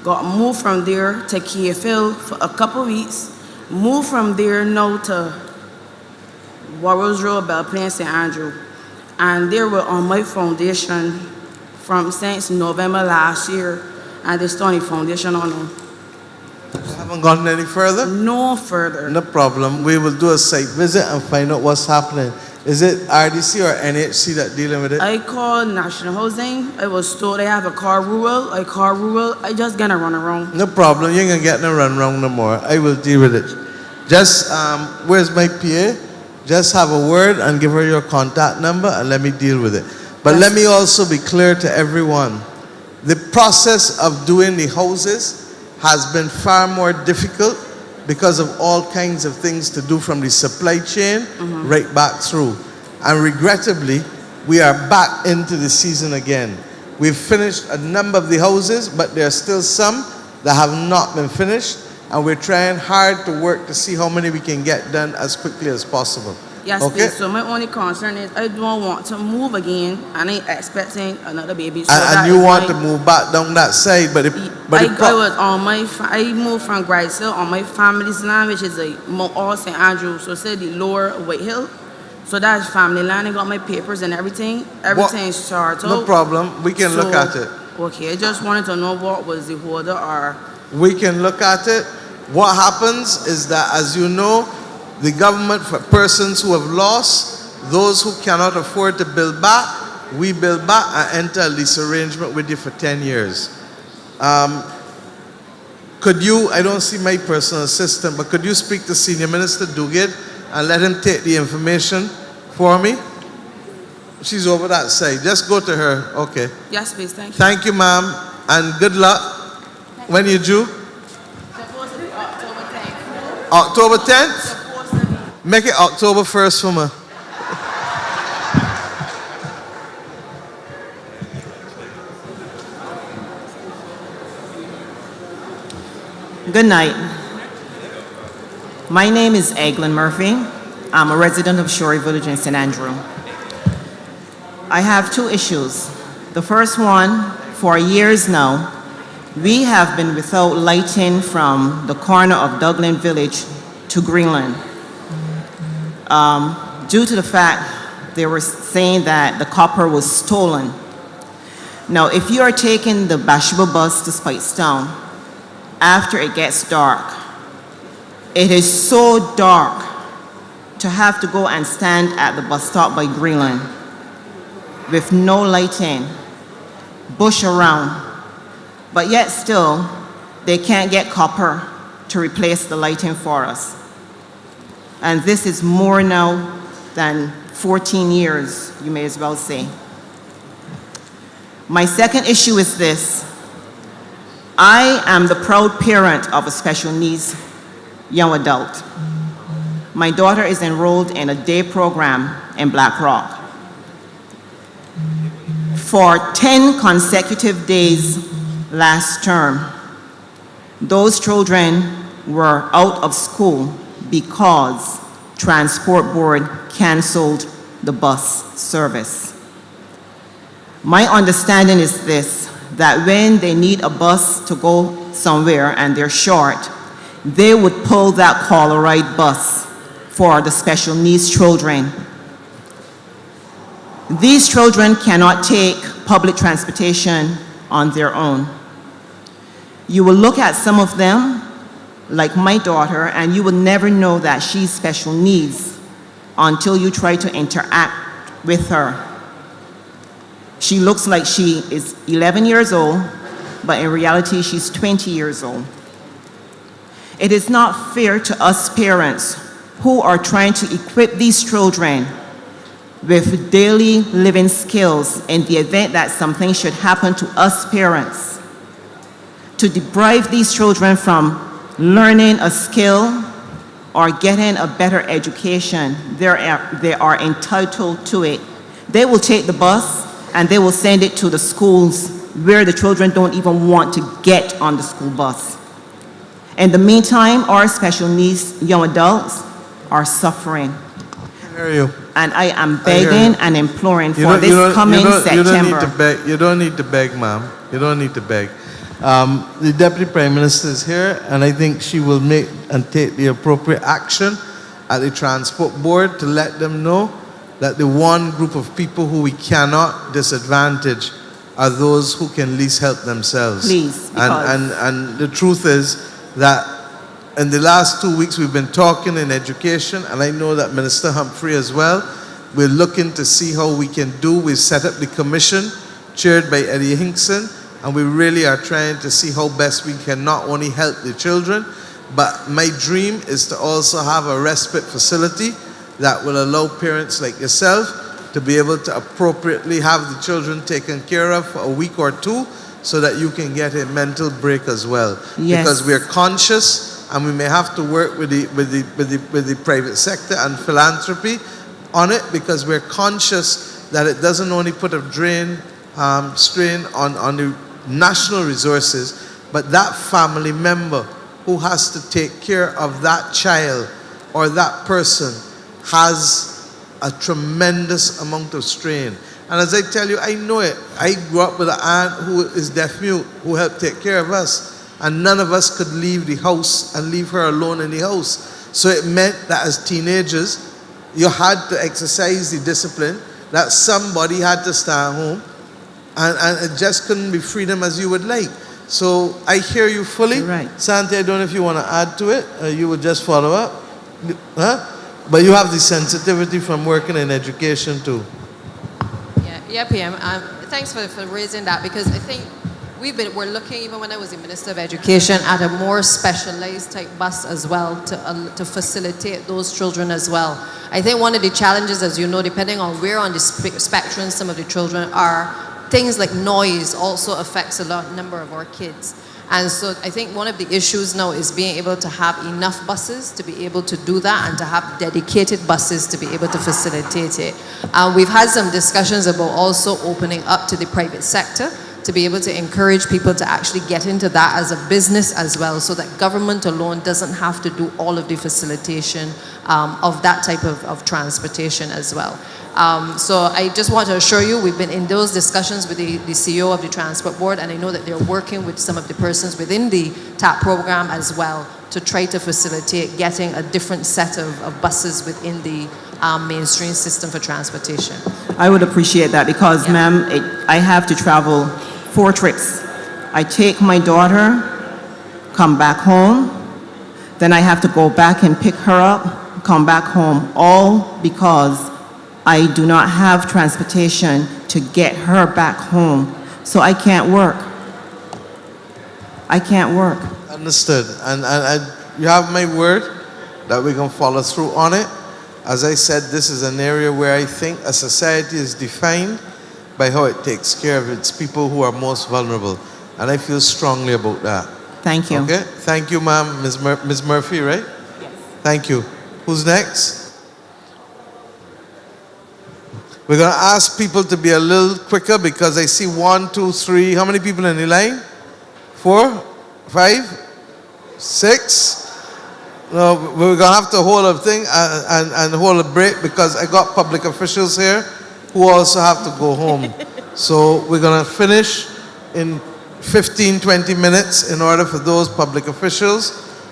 Got moved from there to KFL for a couple weeks. Moved from there now to Warrels Road, Belle Plaine, St. Andrew. And they were on my foundation since November last year. And they started foundation on them. You haven't gotten any further? No further. No problem. We will do a site visit and find out what's happening. Is it RDC or NHC that dealing with it? I called National Housing. I was told I have a car rural. I just gonna run around. No problem. You ain't gonna get no run around no more. I will deal with it. Just, where's my PA? Just have a word and give her your contact number and let me deal with it. But let me also be clear to everyone. The process of doing the houses has been far more difficult because of all kinds of things to do from the supply chain right back through. And regrettably, we are back into the season again. We've finished a number of the houses, but there are still some that have not been finished, and we're trying hard to work to see how many we can get done as quickly as possible. Yes, okay? please. So my only concern is I don't want to move again. I ain't expecting another baby. So and you want to move back down that side, but I moved from Grice Hill on my family's land, which is all St. Andrew, so say the lower White Hill. So that's family land. I got my papers and everything. Everything's started. No problem. We can look at it. Okay, I just wanted to know what was the order or... We can look at it. What happens is that, as you know, the government, for persons who have lost, those who cannot afford to build back, we build back and enter a lease arrangement with you for 10 years. Could you, I don't see my personal assistant, but could you speak to Senior Minister Duguid and let him take the information for me? She's over that side. Just go to her. Okay. Yes, please. Thank you. Thank you, ma'am, and good luck. When you due? Supposedly October 10th. October 10th? Make it October 1st for me. Good night. My name is Eglin Murphy. I'm a resident of Shorey Village in St. Andrew. I have two issues. The first one, for years now, we have been without lighting from the corner of Dublin Village to Greenland. Due to the fact they were saying that the copper was stolen. Now, if you are taking the Bathsheba bus to Speightstown, after it gets dark, it is so dark to have to go and stand at the bus stop by Greenland with no lighting, bush around, but yet still, they can't get copper to replace the lighting for us. And this is more now than 14 years, you may as well say. My second issue is this. I am the proud parent of a special needs young adult. My daughter is enrolled in a day program in Black Rock. For 10 consecutive days last term, those children were out of school because Transport Board canceled the bus service. My understanding is this, that when they need a bus to go somewhere and they're short, they would pull that call a ride bus for the special needs children. These children cannot take public transportation on their own. You will look at some of them, like my daughter, and you will never know that she's special needs until you try to interact with her. She looks like she is 11 years old, but in reality, she's 20 years old. It is not fair to us parents who are trying to equip these children with daily living skills in the event that something should happen to us parents, to deprive these children from learning a skill or getting a better education. They are entitled to it. They will take the bus and they will send it to the schools where the children don't even want to get on the school bus. In the meantime, our special needs young adults are suffering. I hear you. And I am begging and imploring for this coming September. You don't need to beg, ma'am. You don't need to beg. The Deputy Prime Minister is here, and I think she will make and take the appropriate action at the Transport Board to let them know that the one group of people who we cannot disadvantage are those who can least help themselves. Please, and the truth is that in the last 2 weeks we've been talking in education, and I know that Minister Humphrey as well. We're looking to see how we can do. We've set up the commission chaired by Eddie Hinkson, and we really are trying to see how best we can not only help the children, but my dream is to also have a respite facility that will allow parents like yourself to be able to appropriately have the children taken care of for a week or two so that you can get a mental break as well. Yes. Because we're conscious and we may have to work with the private sector and philanthropy on it, because we're conscious that it doesn't only put a strain on the national resources, but that family member who has to take care of that child or that person has a tremendous amount of strain. And as I tell you, I know it. I grew up with an aunt who is deaf-mute, who helped take care of us. And none of us could leave the house and leave her alone in the house. So it meant that as teenagers, you had to exercise the discipline, that somebody had to stay at home, and it just couldn't be freedom as you would like. So I hear you fully. Right. Santi, I don't know if you want to add to it, you would just follow up. Huh? But you have the sensitivity from working in education too. Yeah, PM. Thanks for raising that, because I think We're looking, even when I was the Minister of Education, at a more specialized type bus as well to facilitate those children as well. I think one of the challenges, as you know, depending on where on the spectrum some of the children are, things like noise also affects a number of our kids. And so I think one of the issues now is being able to have enough buses to be able to do that and to have dedicated buses to be able to facilitate it. We've had some discussions about also opening up to the private sector to be able to encourage people to actually get into that as a business as well, so that government alone doesn't have to do all of the facilitation of that type of transportation as well. So I just want to assure you, we've been in those discussions with the CEO of the Transport Board, and I know that they're working with some of the persons within the TAP program as well to try to facilitate getting a different set of buses within the mainstream system for transportation. I would appreciate that because, ma'am, I have to travel 4 trips. I take my daughter, come back home, then I have to go back and pick her up, come back home, all because I do not have transportation to get her back home. So I can't work. I can't work. Understood. And you have my word that we can follow through on it. As I said, this is an area where I think a society is defined by how it takes care of its people who are most vulnerable. And I feel strongly about that. Thank you. Okay? Thank you, ma'am. Ms. Murphy, right? Yes. Thank you. Who's next? We're going to ask people to be a little quicker because I see 1, 2, 3. How many people in the line? 4, 5, 6. No, we're going to have to hold a thing and hold a break because I got public officials here who also have to go home. So we're going to finish in 15, 20 minutes in order for those public officials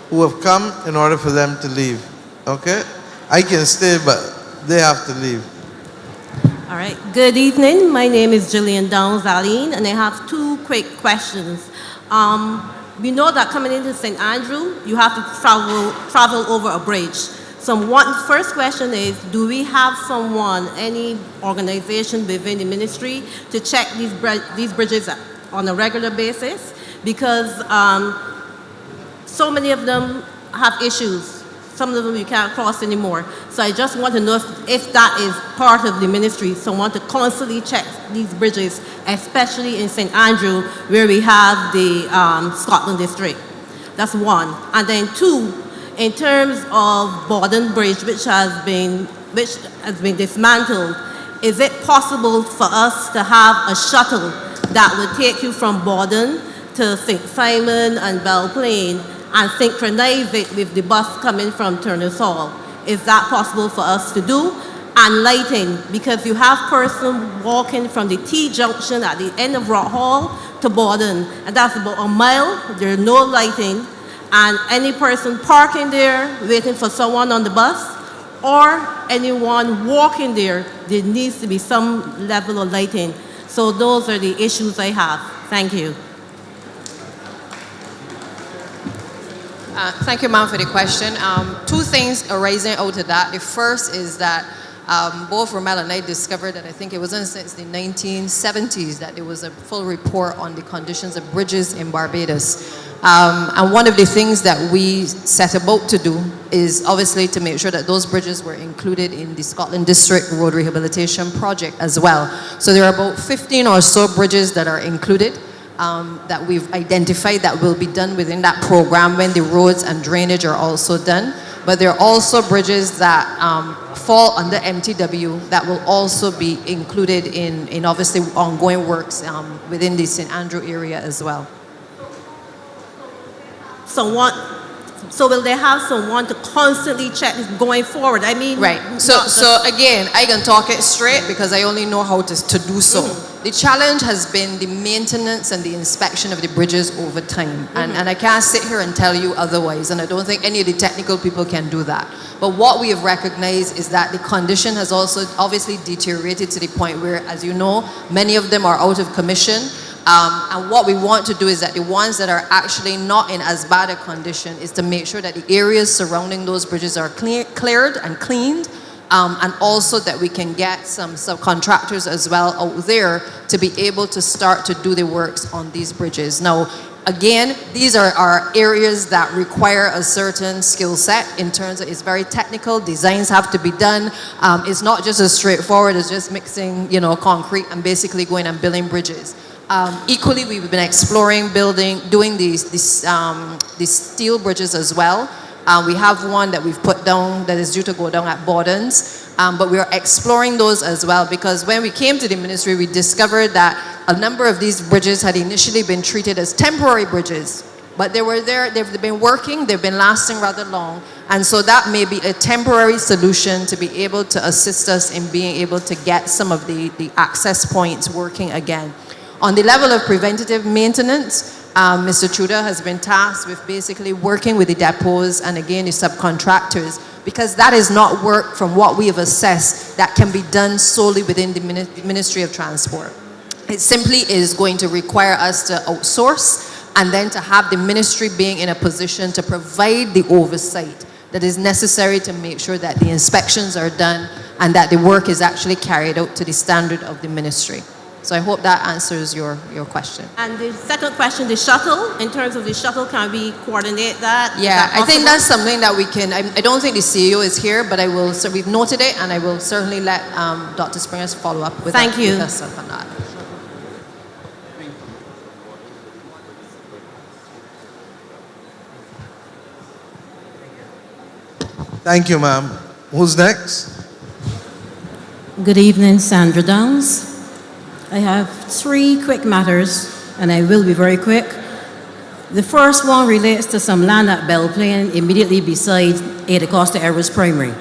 who have come in order for them to leave. Okay? I can stay, but they have to leave. All right. Good evening. My name is Jillian Downs-Aline, and I have 2 quick questions. We know that coming into St. Andrew, you have to travel over a bridge. First question is, do we have someone, any organization within the ministry to check these bridges on a regular basis? Because so many of them have issues. Some of them you can't cross anymore. So I just want to know if that is part of the ministry, someone to constantly check these bridges, especially in St. Andrew, where we have the Scotland District. That's 1. And then 2, in terms of Borden Bridge, which has been dismantled, is it possible for us to have a shuttle that would take you from Borden to St. Simon and Belle Plaine and synchronize it with the bus coming from Turner's Hall? Is that possible for us to do? And lighting, because you have persons walking from the T-junction at the end of Rock Hall to Borden, and that's about a mile. There's no lighting, and any person parking there waiting for someone on the bus or anyone walking there needs to be some level of lighting. So those are the issues I have. Thank you. Thank you, ma'am, for the question. 2 things arising out of that. The first is that both Rommel and I discovered that I think it wasn't since the 1970s that there was a full report on the conditions of bridges in Barbados. And one of the things that we set about to do is obviously to make sure that those bridges were included in the Scotland District Road Rehabilitation Project as well. So there are about 15 or so bridges that are included. That we've identified that will be done within that program when the roads and drainage are also done. But there are also bridges that fall under MTW that will also be included in obviously ongoing works within the St. Andrew area as well. So will they have someone to constantly check going forward? I mean, right. So again, I can talk it straight because I only know how to do so. The challenge has been the maintenance and the inspection of the bridges over time. And I can't sit here and tell you otherwise, and I don't think any of the technical people can do that. But what we have recognized is that the condition has also obviously deteriorated to the point where, as you know, many of them are out of commission. And what we want to do is that the ones that are actually not in as bad a condition is to make sure that the areas surrounding those bridges are cleared and cleaned and also that we can get some subcontractors as well out there to be able to start to do the works on these bridges. Now, again, these are areas that require a certain skill set in terms of it's very technical, designs have to be done. It's not just as straightforward as just mixing, concrete and basically going and building bridges. Equally, we've been exploring doing these steel bridges as well. We have one that we've put down that is due to go down at Bordens. But we are exploring those as well, because when we came to the ministry, we discovered that a number of these bridges had initially been treated as temporary bridges. But they were there, they've been working, they've been lasting rather long. And so that may be a temporary solution to be able to assist us in being able to get some of the access points working again. On the level of preventative maintenance, Mr. Trudeau has been tasked with basically working with the depots and again the subcontractors, because that is not work from what we have assessed that can be done solely within the Ministry of Transport. It simply is going to require us to outsource and then to have the ministry being in a position to provide the oversight that is necessary to make sure that the inspections are done and that the work is actually carried out to the standard of the ministry. So I hope that answers your question. And the second question, the shuttle, in terms of the shuttle, can we coordinate that? Yeah, I think that's something that we can, I don't think the CEO is here, but I will, so we've noted it, and I will certainly let Dr. Springers follow up with, Thank you. With us on that. Thank you, ma'am. Who's next? Good evening, Sandra Downs. I have 3 quick matters, and I will be very quick. The first one relates to some land at Belle Plaine, immediately beside Ada Costa Everest Primary.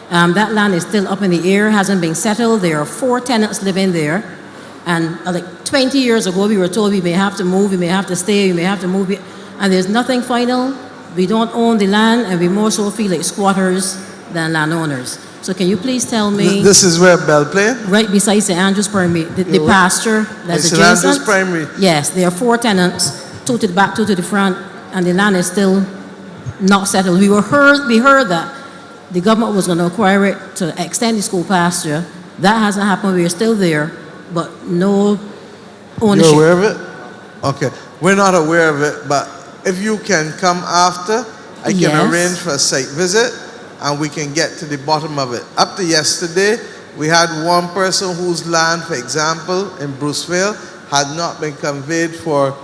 That land is still up in the air, hasn't been settled. There are 4 tenants living there. And like 20 years ago, we were told we may have to move, we may have to stay, we may have to move it. And there's nothing final. We don't own the land, and we more so feel like squatters than landowners. So can you please tell me... This is where Belle Plaine? Right beside St. Andrew's Primary, the pasture that's St. adjacent. Andrew's Primary? Yes, there are 4 tenants, 2 to the back, 2 to the front, and the land is still not settled. We heard that the government was going to acquire it to extend the school pasture. That hasn't happened. We are still there, but no ownership. You're aware of it? Okay. We're not aware of it, but if you can come after, I can arrange for a site visit, and we can get to the bottom of it. Up to yesterday, we had one person whose land, for example, in Bruceville, had not been conveyed for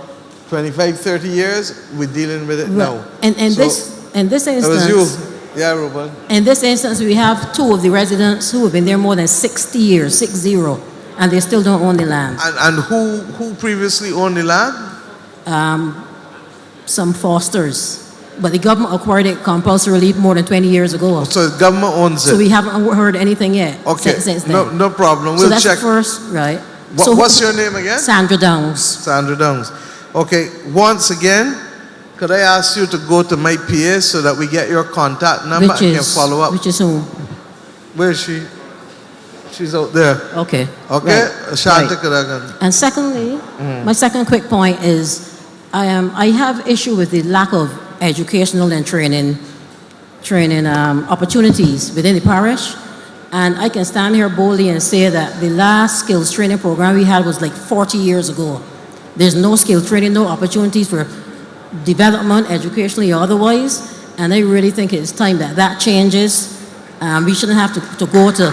25, 30 years. We're dealing with it now. And so in this instance... It was you. Yeah, Ruben. In this instance, we have 2 of the residents who have been there more than 60 years, 60, and they still don't own the land. And who previously owned the land? Some Fosters. But the government acquired it compulsorily more than 20 years ago. So the government owns it? So we haven't heard anything yet. Okay, since then. No problem. So We'll that's check. the first, right. What's your name again? Sandra Downs. Sandra Downs. Okay, once again, could I ask you to go to my PA so that we get your contact number and can follow up? Which is who? Where is she? She's out there. Okay. Okay, right. Shanta Kadagan. And secondly, my second quick point is I have issue with the lack of educational and training opportunities within the parish. And I can stand here boldly and say that the last skills training program we had was like 40 years ago. There's no skill training, no opportunities for development, educationally or otherwise. And I really think it's time that changes. We shouldn't have to go to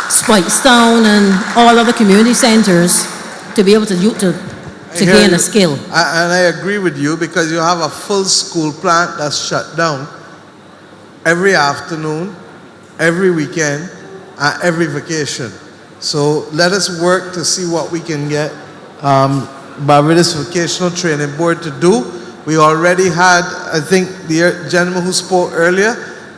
Spikestown and all other community centers to be able to gain a skill. And I agree with you, because you have a full school plant that's shut down every afternoon, every weekend, and every vacation. So let us work to see what we can get Barbados Vocational Training Board to do. We already had, I think, the gentleman who spoke earlier,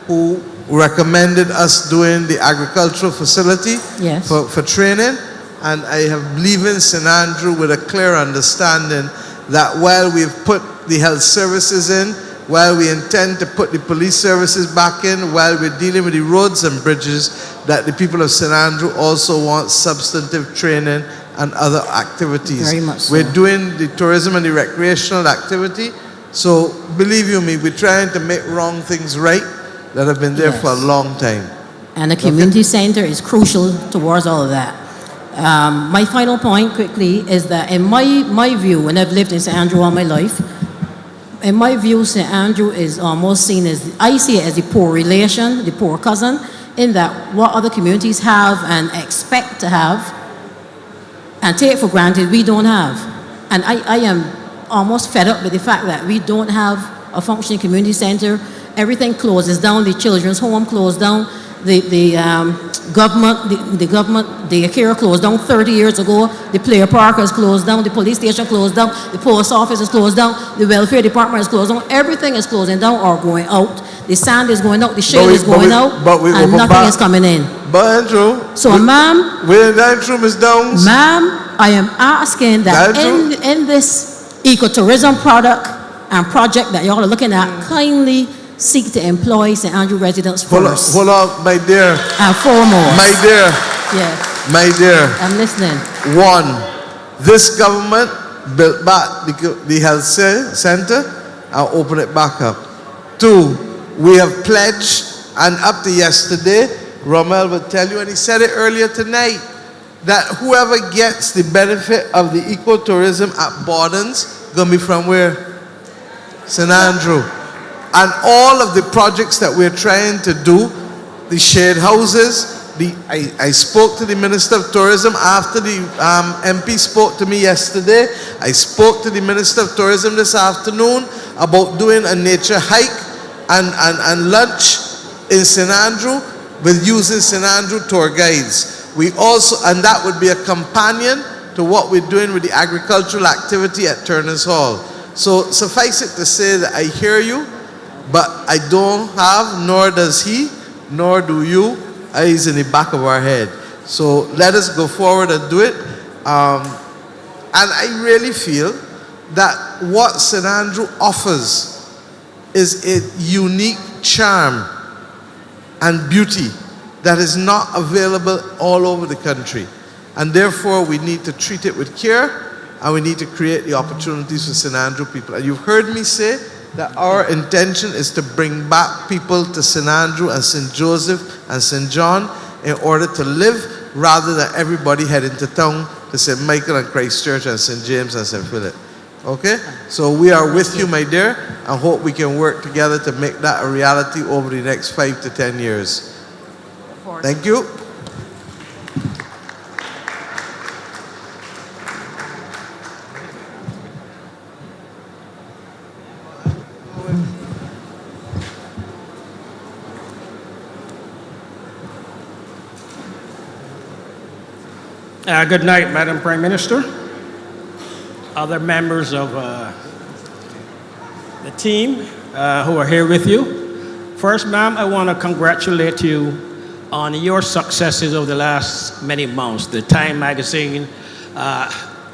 who recommended us doing the agricultural facility for training. And I have leaving St. Andrew with a clear understanding that while we've put the health services in, while we intend to put the police services back in, while we're dealing with the roads and bridges, that the people of St. Andrew also want substantive training and other activities. Very much so. We're doing the tourism and the recreational activity. So believe you me, we're trying to make wrong things right that have been there for a long time. And the community center is crucial towards all of that. My final point, quickly, is that in my view, and I've lived in St. Andrew all my life, in my view, St. Andrew is almost seen as, I see it as the poor relation, the poor cousin, in that what other communities have and expect to have and take for granted, we don't have. And I am almost fed up with the fact that we don't have a functioning community center. Everything closes down, the children's home closed down, the government daycare closed down 30 years ago, the player park is closed down, the police station closed down, the post office is closed down, the welfare department is closed down, everything is closing down or going out. The sand is going out, the shale is going out, and nothing is coming in. But Andrew, so ma'am, we're going through Ms. Downs. Ma'am, I am asking that in this ecotourism product and project that y'all are looking at, kindly seek to employ St. Andrew residents first. Hold on, my dear. And foremost. My dear. Yes. My dear. I'm listening. One, this government built back the health center and opened it back up. Two, we have pledged, and up to yesterday, Rommel would tell you, and he said it earlier tonight, that whoever gets the benefit of the ecotourism at Bordens gonna be from where? St. Andrew. And all of the projects that we're trying to do, the shared houses, I spoke to the Minister of Tourism after the MP spoke to me yesterday. I spoke to the Minister of Tourism this afternoon about doing a nature hike and lunch in St. Andrew with using St. Andrew tour guides. We also, and that would be a companion to what we're doing with the agricultural activity at Turner's Hall. So suffice it to say that I hear you, but I don't have, nor does he, nor do you, eyes in the back of our head. So let us go forward and do it. And I really feel that what St. Andrew offers is a unique charm and beauty that is not available all over the country. And therefore, we need to treat it with care, and we need to create the opportunities for St. Andrew people. And you've heard me say that our intention is to bring back people to St. Andrew and St. Joseph and St. John in order to live, rather than everybody heading to town to St. Michael and Christchurch and St. James and St. Philip. Okay? So we are with you, my dear, and hope we can work together to make that a reality over the next 5 to 10 years. Thank you. Good night, Madam Prime Minister, other members of the team who are here with you. First, ma'am, I want to congratulate you on your successes over the last many months. The Time magazine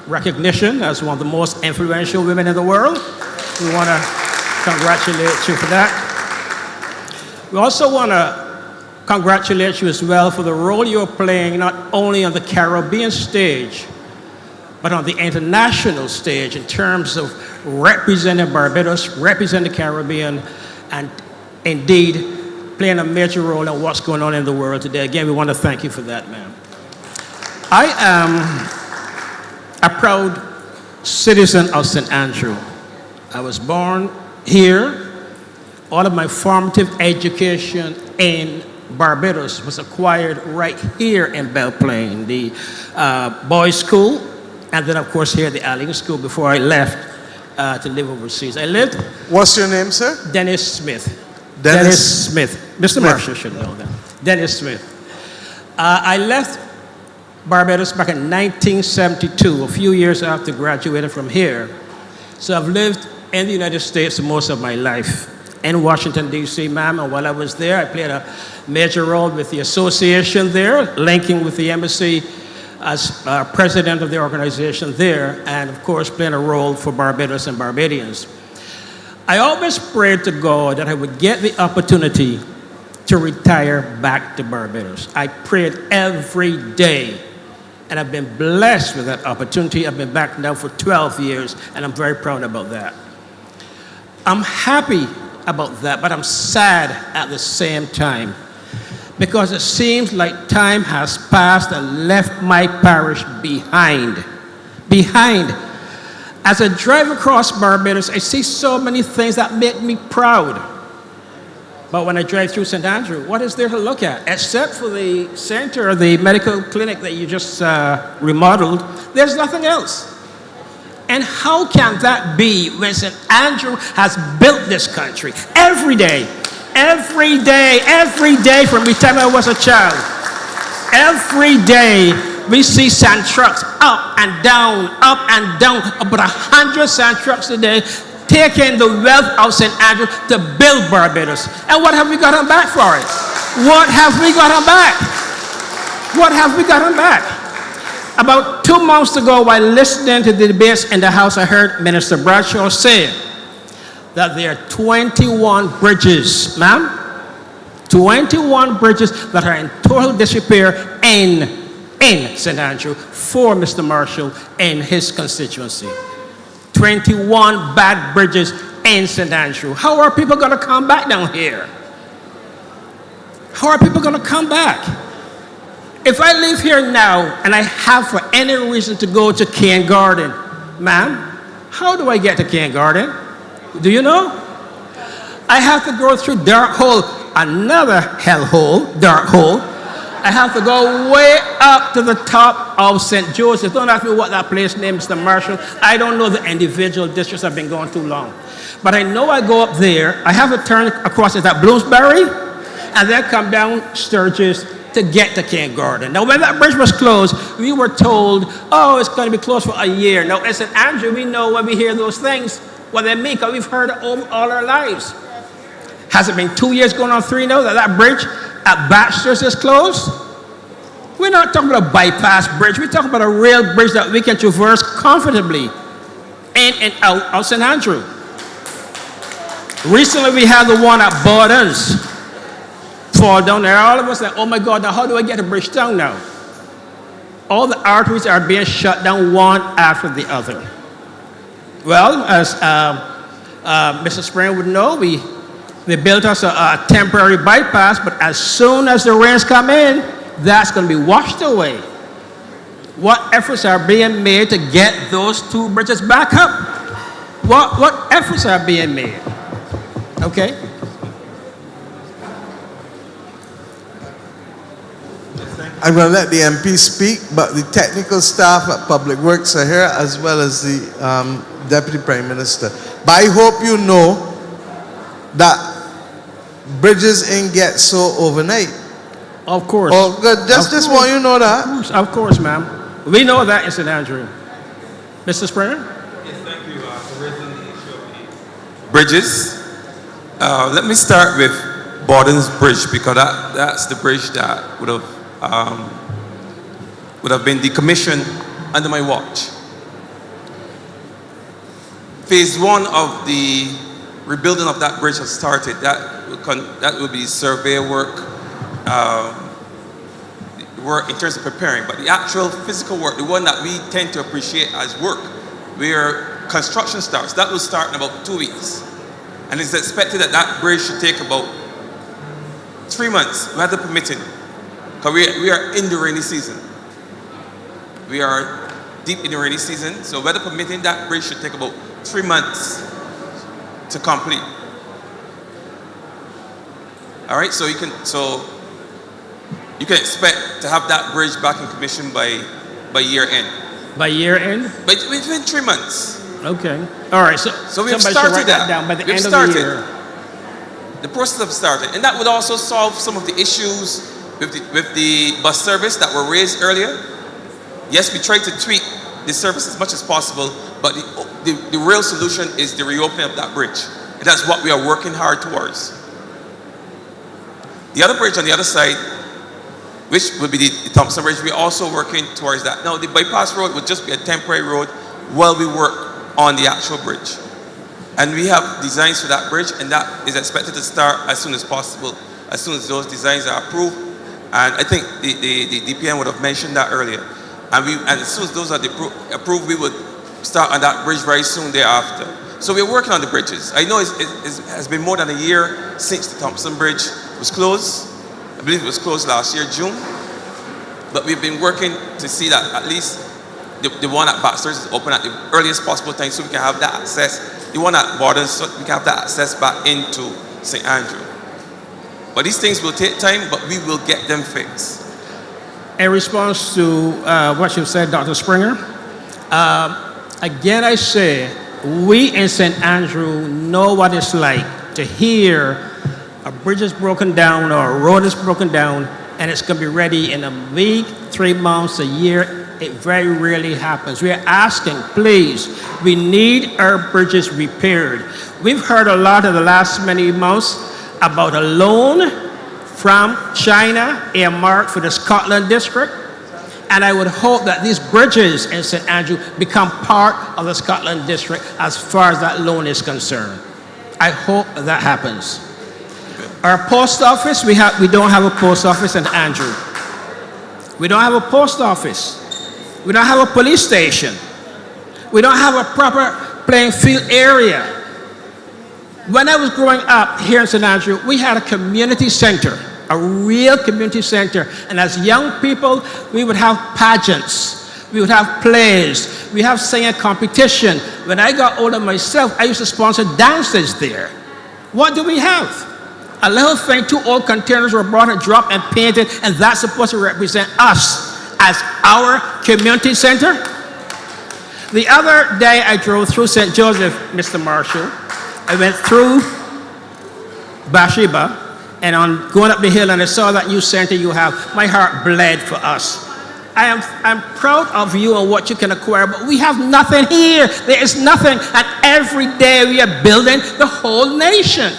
recognition as one of the most influential women in the world. We want to congratulate you for that. We also want to congratulate you as well for the role you're playing not only on the Caribbean stage, but on the international stage in terms of representing Barbados, representing the Caribbean, and indeed playing a major role in what's going on in the world today. Again, we want to thank you for that, ma'am. I am a proud citizen of St. Andrew. I was born here. All of my formative education in Barbados was acquired right here in Belle Plaine, the boys' school, and then of course here the Alling School before I left to live overseas. I lived. What's your name, sir? Dennis Smith. Dennis Smith. Mr. Marshall should know that. Dennis Smith. I left Barbados back in 1972, a few years after graduating from here. So I've lived in the United States most of my life. In Washington, D.C., ma'am, and while I was there, I played a major role with the association there, linking with the embassy as president of the organization there, and of course, playing a role for Barbados and Barbadians. I always prayed to God that I would get the opportunity to retire back to Barbados. I prayed every day, and I've been blessed with that opportunity. I've been back now for 12 years, and I'm very proud about that. I'm happy about that, but I'm sad at the same time because it seems like time has passed and left my parish behind. Behind. As I drive across Barbados, I see so many things that make me proud. But when I drive through St. Andrew, what is there to look at? Except for the center, the medical clinic that you just remodeled, there's nothing else. And how can that be when St. Andrew has built this country every day from the time I was a child? Every day we see sand trucks up and down, about 100 sand trucks a day, taking the wealth of St. Andrew to build Barbados. And what have we gotten back for it? What have we gotten back? What have we gotten back? About 2 months ago, while listening to the debates in the House, I heard Minister Bradshaw say that there are 21 bridges, ma'am, 21 bridges that are in total disrepair in St. Andrew for Mr. Marshall and his constituency. 21 bad bridges in St. Andrew. How are people going to come back down here? How are people going to come back? If I live here now and I have for any reason to go to Cane Garden, ma'am, how do I get to Cane Garden? Do you know? I have to go through Dark Hole, another hell hole, Dark Hole. I have to go way up to the top of St. Joseph. Don't ask me what that place name is, Mr. Marshall. I don't know the individual districts. I've been going too long. But I know I go up there. I have to turn across at that Bloomsbury and then come down Sturgis to get to Cane Garden. Now, when that bridge was closed, we were told, oh, it's going to be closed for a year. Now, in St. Andrew, we know when we hear those things, what they mean, because we've heard it all our lives. Has it been 2 years going on 3 now that bridge at Baxter's is closed? We're not talking about a bypass bridge. We're talking about a real bridge that we can traverse comfortably in and out of St. Andrew. Recently, we had the one at Bordens fall down there. All of us like, oh my God, now how do I get a bridge down now? All the arteries are being shut down one after the other. Well, as Mr. Spring would know, they built us a temporary bypass, but as soon as the rains come in, that's going to be washed away. What efforts are being made to get those 2 bridges back up? What efforts are being made? Okay. I'm going to let the MP speak, but the technical staff at Public Works are here, as well as the Deputy Prime Minister. But I hope you know that bridges ain't get so overnight. Of course. Oh, good. Just want you to know that. Of course, ma'am. We know that in St. Andrew. Mr. Springer? Yes, thank you for raising the issue of the bridges. Let me start with Borden's Bridge, because that's the bridge that would have been decommissioned under my watch. Phase 1 of the rebuilding of that bridge has started. That will be survey work, work in terms of preparing, but the actual physical work, the one that we tend to appreciate as work, where construction starts, that will start in about 2 weeks. And it's expected that that bridge should take about 3 months, weather permitting, because we are in the rainy season. We are deep in the rainy season, so weather permitting, that bridge should take about 3 months to complete. All right, so you can expect to have that bridge back in commission by year end. By year end? Within 3 months. Okay. All right. So we've somebody should started write that. down by the We've end started. of the year. The process has started, and that would also solve some of the issues with the bus service that were raised earlier. Yes, we tried to tweak the service as much as possible, but the real solution is the reopening of that bridge. And that's what we are working hard towards. The other bridge on the other side, which would be the Thompson Bridge, we're also working towards that. Now, the bypass road would just be a temporary road while we work on the actual bridge. And we have designs for that bridge, and that is expected to start as soon as possible, as soon as those designs are approved. And I think the DPN would have mentioned that earlier. And as soon as those are approved, we would start on that bridge very soon thereafter. So we're working on the bridges. I know it has been more than a year since the Thompson Bridge was closed. I believe it was closed last year, June. But we've been working to see that at least the one at Baxter's is open at the earliest possible time so we can have that access. The one at Borders, so we can have that access back into St. Andrew. But these things will take time, but we will get them fixed. In response to what you said, Dr. Springer, again I say, we in St. Andrew know what it's like to hear a bridge is broken down or a road is broken down and it's going to be ready in a week, 3 months, a year. It very rarely happens. We are asking, please, we need our bridges repaired. We've heard a lot in the last many months about a loan from China earmarked for the Scotland district. And I would hope that these bridges in St. Andrew become part of the Scotland district as far as that loan is concerned. I hope that happens. Our post office, we don't have a post office in Andrew. We don't have a post office. We don't have a police station. We don't have a proper playing field area. When I was growing up here in St. Andrew, we had a community center, a real community center. And as young people, we would have pageants. We would have plays. We have singing competition. When I got older myself, I used to sponsor dances there. What do we have? A little thing, 2 old containers were brought and dropped and painted, and that's supposed to represent us as our community center. The other day I drove through St. Joseph, Mr. Marshall. I went through Bathsheba, and on going up the hill and I saw that new center you have, my heart bled for us. I'm proud of you and what you can acquire, but we have nothing here. There is nothing, and every day we are building the whole nation.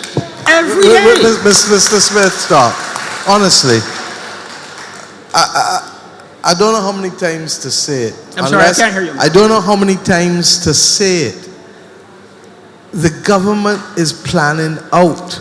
Every day. Mr. Smith, stop. Honestly, I don't know how many times to say it. I'm sorry, I can't hear you. I don't know how many times to say it. The government is planning out.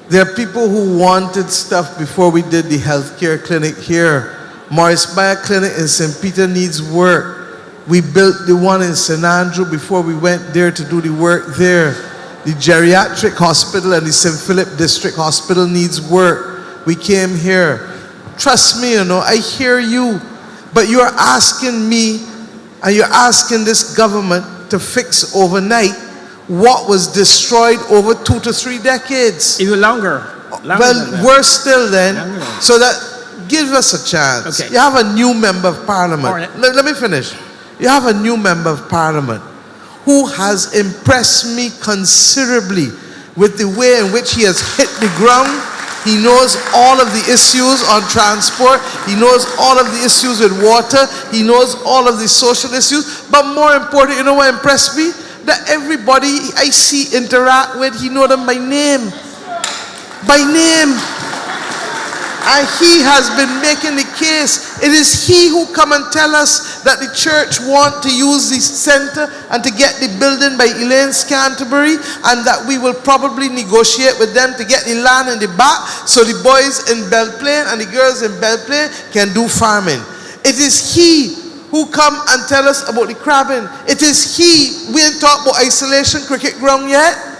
There are people who wanted stuff before we did the healthcare clinic here. Morris Bayer Clinic in St. Peter needs work. We built the one in St. Andrew before we went there to do the work there. The geriatric hospital and the St. Philip District Hospital needs work. We came here. Trust me, I hear you. But you're asking me and you're asking this government to fix overnight what was destroyed over 2 to 3 decades. Even longer. Well, worse still then. So that, give us a chance. Okay. You have a new member of parliament. Right. Let me finish. You have a new member of parliament who has impressed me considerably with the way in which he has hit the ground. He knows all of the issues on transport. He knows all of the issues with water. He knows all of the social issues. But more important, you know what impressed me? That everybody I see interact with, he know them by name. By name. And he has been making the case. It is he who come and tell us that the church want to use the center and to get the building by Elaine's Canterbury, and that we will probably negotiate with them to get the land in the back so the boys in Belle Plaine and the girls in Belle Plaine can do farming. It is he who come and tell us about the crabbing. It is he, we ain't talk about isolation cricket ground yet.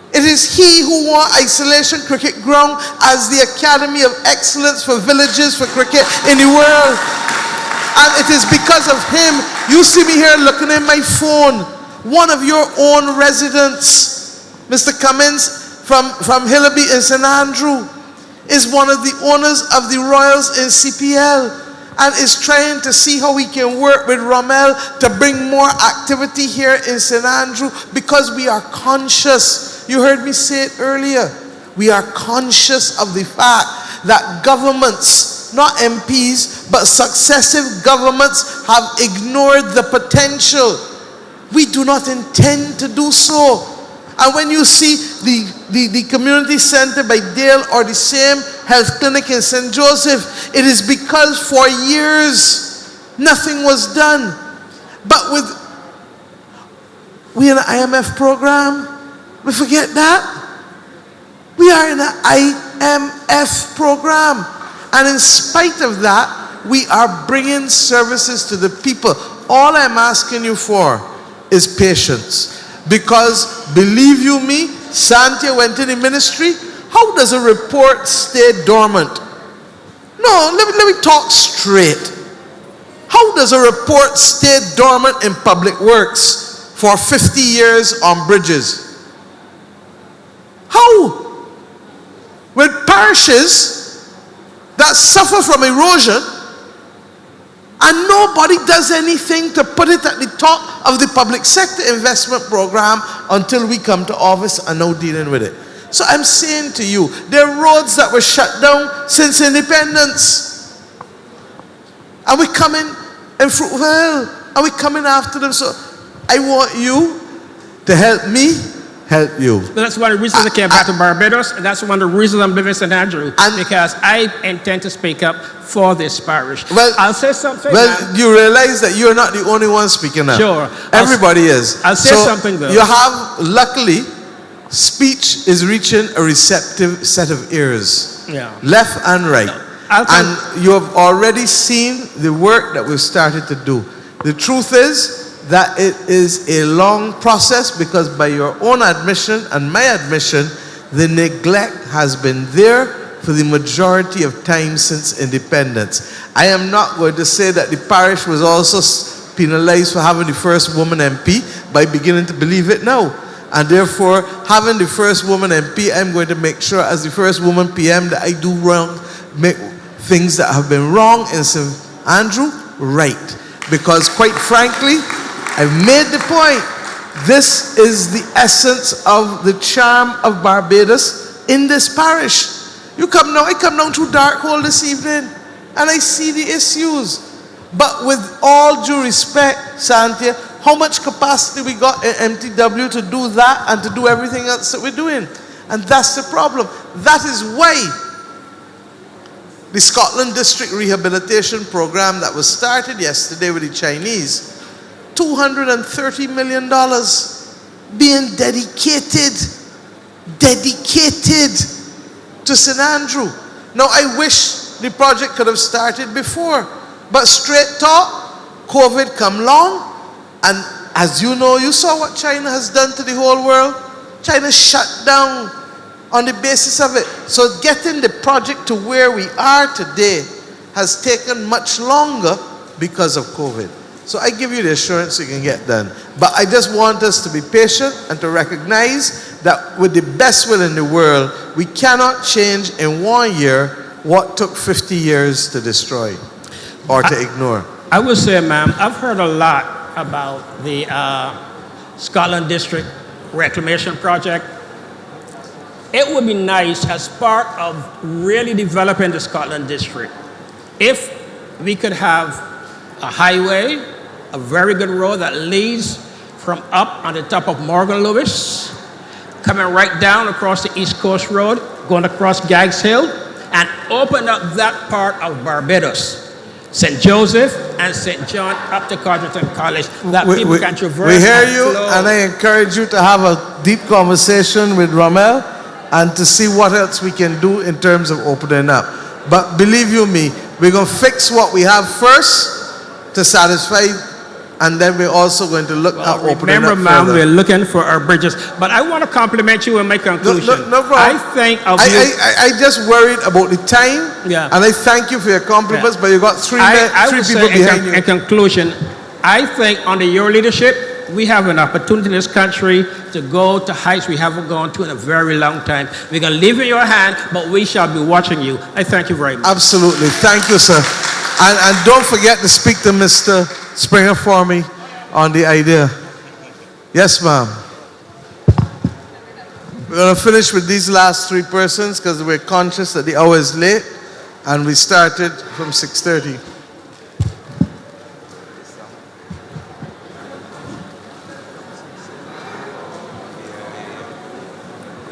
It is he who won isolation cricket ground as the Academy of Excellence for villages for cricket in the world. And it is because of him, you see me here looking at my phone. One of your own residents, Mr. Cummins from Hillaby in St. Andrew, is one of the owners of the Royals in CPL and is trying to see how we can work with Rommel to bring more activity here in St. Andrew, because we are conscious. You heard me say it earlier. We are conscious of the fact that governments, not MPs, but successive governments have ignored the potential. We do not intend to do so. And when you see the community center by Dale or the same health clinic in St. Joseph, it is because for years nothing was done. But we in an IMF program, we forget that. We are in an IMF program. And in spite of that, we are bringing services to the people. All I'm asking you for is patience. Because, believe you me, Santia went in the ministry. How does a report stay dormant No, let me talk straight. How does a report stay dormant in public works for 50 years on bridges? How? With parishes that suffer from erosion and nobody does anything to put it at the top of the public sector investment program until we come to office and now dealing with it. So I'm saying to you, there are roads that were shut down since independence. And we coming in and we coming after them. So I want you to help me help you. That's one of the reasons I came back to Barbados, and that's one of the reasons I'm living in St. Andrew, because I intend to speak up for this parish. Well, I'll say something. Well, you realize that you're not the only one speaking up. Sure. Everybody is. I'll say something though. You have, luckily, speech is reaching a receptive set of ears. Yeah. Left and right. And you have already seen the work that we've started to do. The truth is that it is a long process because by your own admission and my admission, the neglect has been there for the majority of time since independence. I am not going to say that the parish was also penalized for having the first woman MP by beginning to believe it now. And therefore, having the first woman MP, I'm going to make sure as the first woman PM that I do wrong, make things that have been wrong in St. Andrew right. Because quite frankly, I've made the point. This is the essence of the charm of Barbados in this parish. You come now, I come down through Darkhole this evening and I see the issues. But with all due respect, Santia, how much capacity we got in MTW to do that and to do everything else that we're doing? And that's the problem. That is why the Scotland District Rehabilitation Program that was started yesterday with the Chinese, $230 million being dedicated to St. Andrew. Now, I wish the project could have started before, but straight talk, COVID come along, and as you know, you saw what China has done to the whole world. China shut down on the basis of it. So getting the project to where we are today has taken much longer because of COVID. So I give you the assurance you can get done. But I just want us to be patient and to recognize that with the best will in the world, we cannot change in 1 year what took 50 years to destroy or to ignore. I would say, ma'am, I've heard a lot about the Scotland District Reclamation Project. It would be nice as part of really developing the Scotland District if we could have a highway, a very good road that leads from up on the top of Morgan Lewis, coming right down across the East Coast Road, going across Gags Hill, and open up that part of Barbados, St. Joseph and St. John up to Codrington College, that people can traverse. We hear you, and I encourage you to have a deep conversation with Rommel and to see what else we can do in terms of opening up. But believe you me, we're going to fix what we have first to satisfy, and then we're also going to look at opening up. Remember, ma'am, we're looking for our bridges. But I want to compliment you in my conclusion. No problem. I just worried about the time, and I thank you for your compliments, but you got three people behind you. In conclusion, I think under your leadership, we have an opportunity in this country to go to heights we haven't gone to in a very long time. We're going to leave in your hand, but we shall be watching you. I thank you very much. Absolutely. Thank you, sir. And don't forget to speak to Mr. Springer for me on the idea. Yes, ma'am. We're going to finish with these last three persons because we're conscious that the hour is late and we started from 6:30.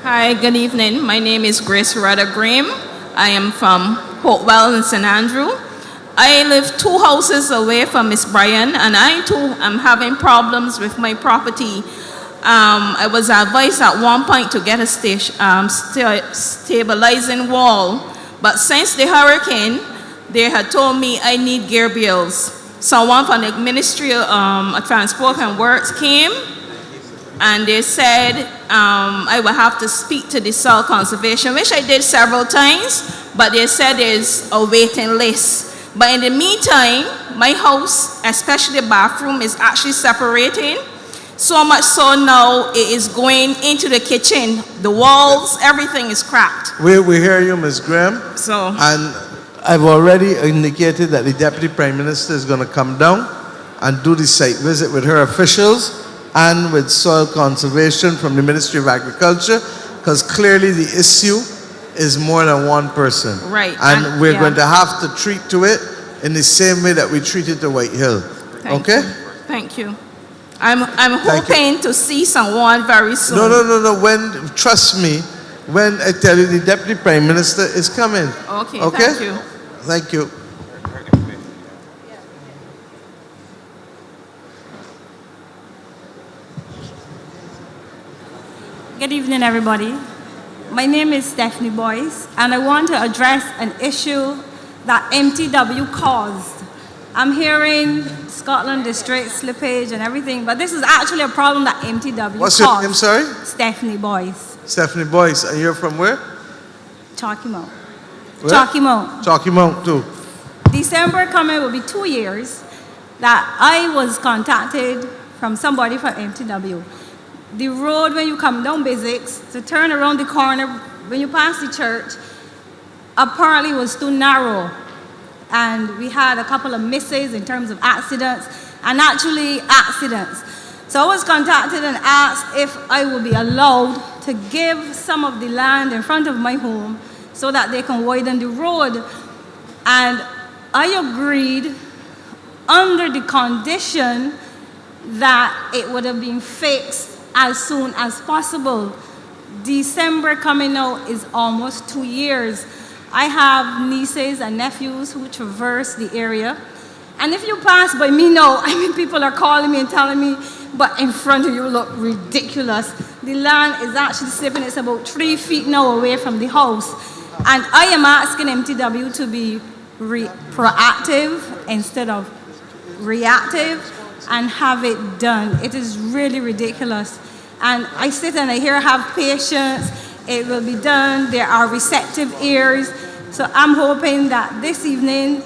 Hi, good evening. My name is Grace Rudder Graham. I am from Hopewell in St. Andrew. I live 2 houses away from Miss Bryan, and I too am having problems with my property. I was advised at one point to get a stabilizing wall, but since the hurricane, they had told me I need gear bills. Someone from the Ministry of Transport and Works came, and they said I would have to speak to the soil conservation, which I did several times, but they said there's a waiting list. But in the meantime, my house, especially the bathroom, is actually separating. So much so now it is going into the kitchen. The walls, everything is cracked. We hear you, Ms. Graham. So. And I've already indicated that the Deputy Prime Minister is going to come down and do the site visit with her officials and with soil conservation from the Ministry of Agriculture, because clearly the issue is more than one person. Right. And we're going to have to treat to it in the same way that we treated the White Hill. Okay? Thank you. I'm hoping to see someone very soon. No. Trust me, when I tell you the Deputy Prime Minister is coming. Okay, okay? thank you. Thank you. Good evening, everybody. My name is Stephanie Boyce, and I want to address an issue that MTW caused. I'm hearing Scotland District slippage and everything, but this is actually a problem that MTW caused. What's your name, sorry? Stephanie Boyce. Stephanie Boyce, and you're from where? Chalky Mount. Where? Chalky Mount. Chalky Mount, too. December coming will be 2 years that I was contacted from somebody from MTW. The road when you come down Basics, to turn around the corner when you pass the church, apparently was too narrow. And we had a couple of misses in terms of accidents, and actually accidents. So I was contacted and asked if I would be allowed to give some of the land in front of my home so that they can widen the road. And I agreed under the condition that it would have been fixed as soon as possible. December coming out is almost 2 years. I have nieces and nephews who traverse the area. And if you pass by me now, people are calling me and telling me, but in front of you look ridiculous. The land is actually slipping. It's about 3 feet now away from the house. And I am asking MTW to be proactive instead of reactive and have it done. It is really ridiculous. And I sit and I hear, have patience, it will be done, there are receptive ears. So I'm hoping that this evening,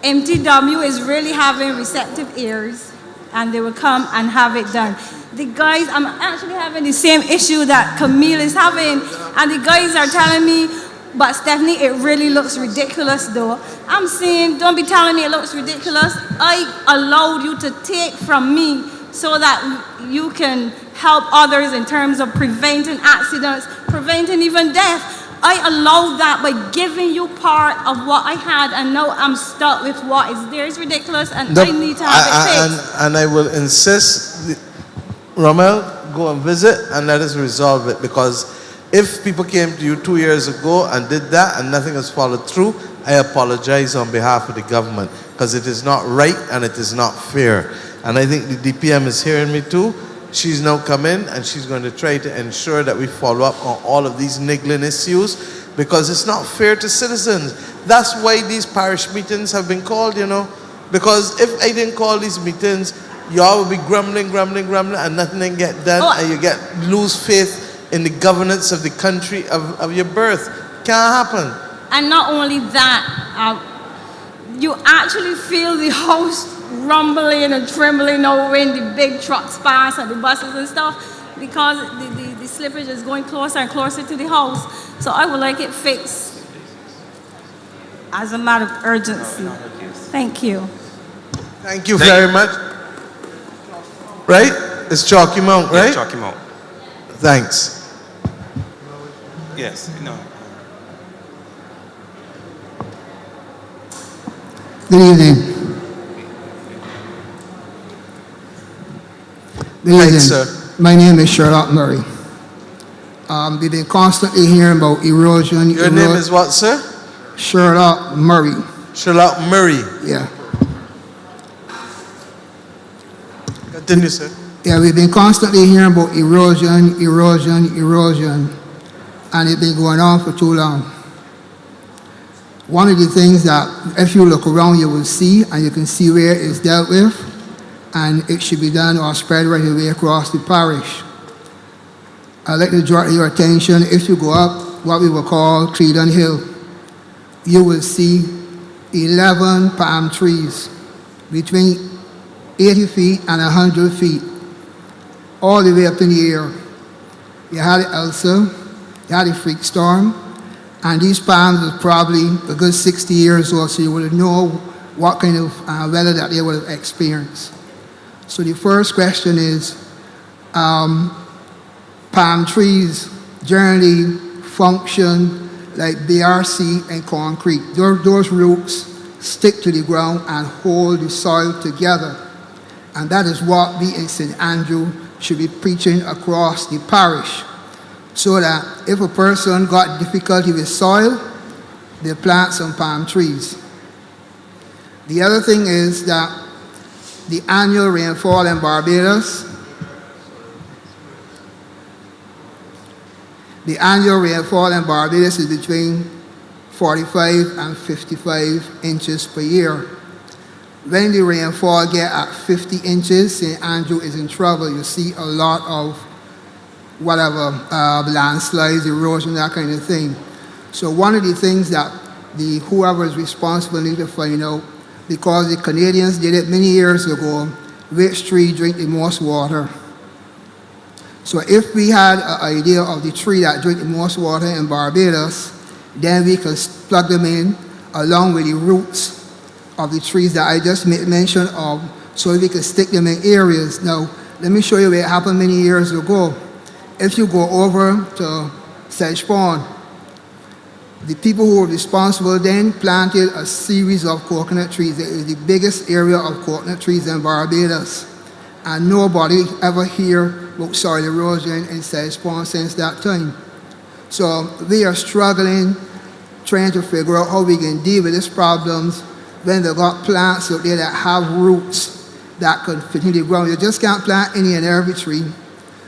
MTW is really having receptive ears and they will come and have it done. The guys, I'm actually having the same issue that Camille is having, and the guys are telling me, but Stephanie, it really looks ridiculous though. I'm saying, don't be telling me it looks ridiculous. I allowed you to take from me so that you can help others in terms of preventing accidents, preventing even death. I allowed that by giving you part of what I had, and now I'm stuck with what is there. It's ridiculous, and I need to have it fixed. And I will insist, Rommel, go and visit and let us resolve it, because if people came to you 2 years ago and did that and nothing has followed through, I apologize on behalf of the government, because it is not right and it is not fair. And I think the DPM is hearing me too. She's now come in and she's going to try to ensure that we follow up on all of these niggling issues, because it's not fair to citizens. That's why these parish meetings have been called, you know. Because if I didn't call these meetings, y'all would be grumbling, and nothing can get done, and you lose faith in the governance of the country of your birth. Can't happen. And not only that, you actually feel the house rumbling and trembling now when the big trucks pass and the buses and stuff, because the slippage is going closer and closer to the house. So I would like it fixed as a matter of urgency. Thank you. Thank you very much. Right? It's Chalky Mount, right? Yeah, Chalky Mount. Thanks. Yes, no. Good evening. Good evening. Sir. My name is Sherlock Murray. We've been constantly hearing about erosion. Your name is what, sir? Sherlock Murray. Sherlock Murray. Yeah. Continue, sir. Yeah, we've been constantly hearing about erosion, and it's been going on for too long. One of the things that if you look around you will see, and you can see where it's dealt with, and it should be done or spread right away across the parish. I'd like to draw your attention, if you go up what we will call Credon Hill, you will see 11 palm trees between 80 feet and 100 feet, all the way up in the air. You had the Elsa, you had the freak storm, and these palms are probably a good 60 years old, so you would know what kind of weather that they would have experienced. So the first question is, palm trees generally function like BRC and concrete. Those roots stick to the ground and hold the soil together. And that is what we in St. Andrew should be preaching across the parish. So that if a person got difficulty with soil, they plant some palm trees. The other thing is that the annual rainfall in Barbados, is between 45 and 55 inches per year. When the rainfall get at 50 inches, St. Andrew is in trouble. You see a lot of landslides, erosion, that kind of thing. So one of the things that whoever is responsible need to find out, because the Canadians did it many years ago, which tree drink the most water. So if we had an idea of the tree that drink the most water in Barbados, then we can plug them in along with the roots of the trees that I just made mention of, so we can stick them in areas. Now, let me show you where it happened many years ago. If you go over to Sedge Pond, the people who were responsible then planted a series of coconut trees. It is the biggest area of coconut trees in Barbados. And nobody ever hear about soil erosion in Sedge Pond since that time. So we are struggling, trying to figure out how we can deal with these problems when they got plants out there that have roots that could fit in the ground. You just can't plant any and every tree.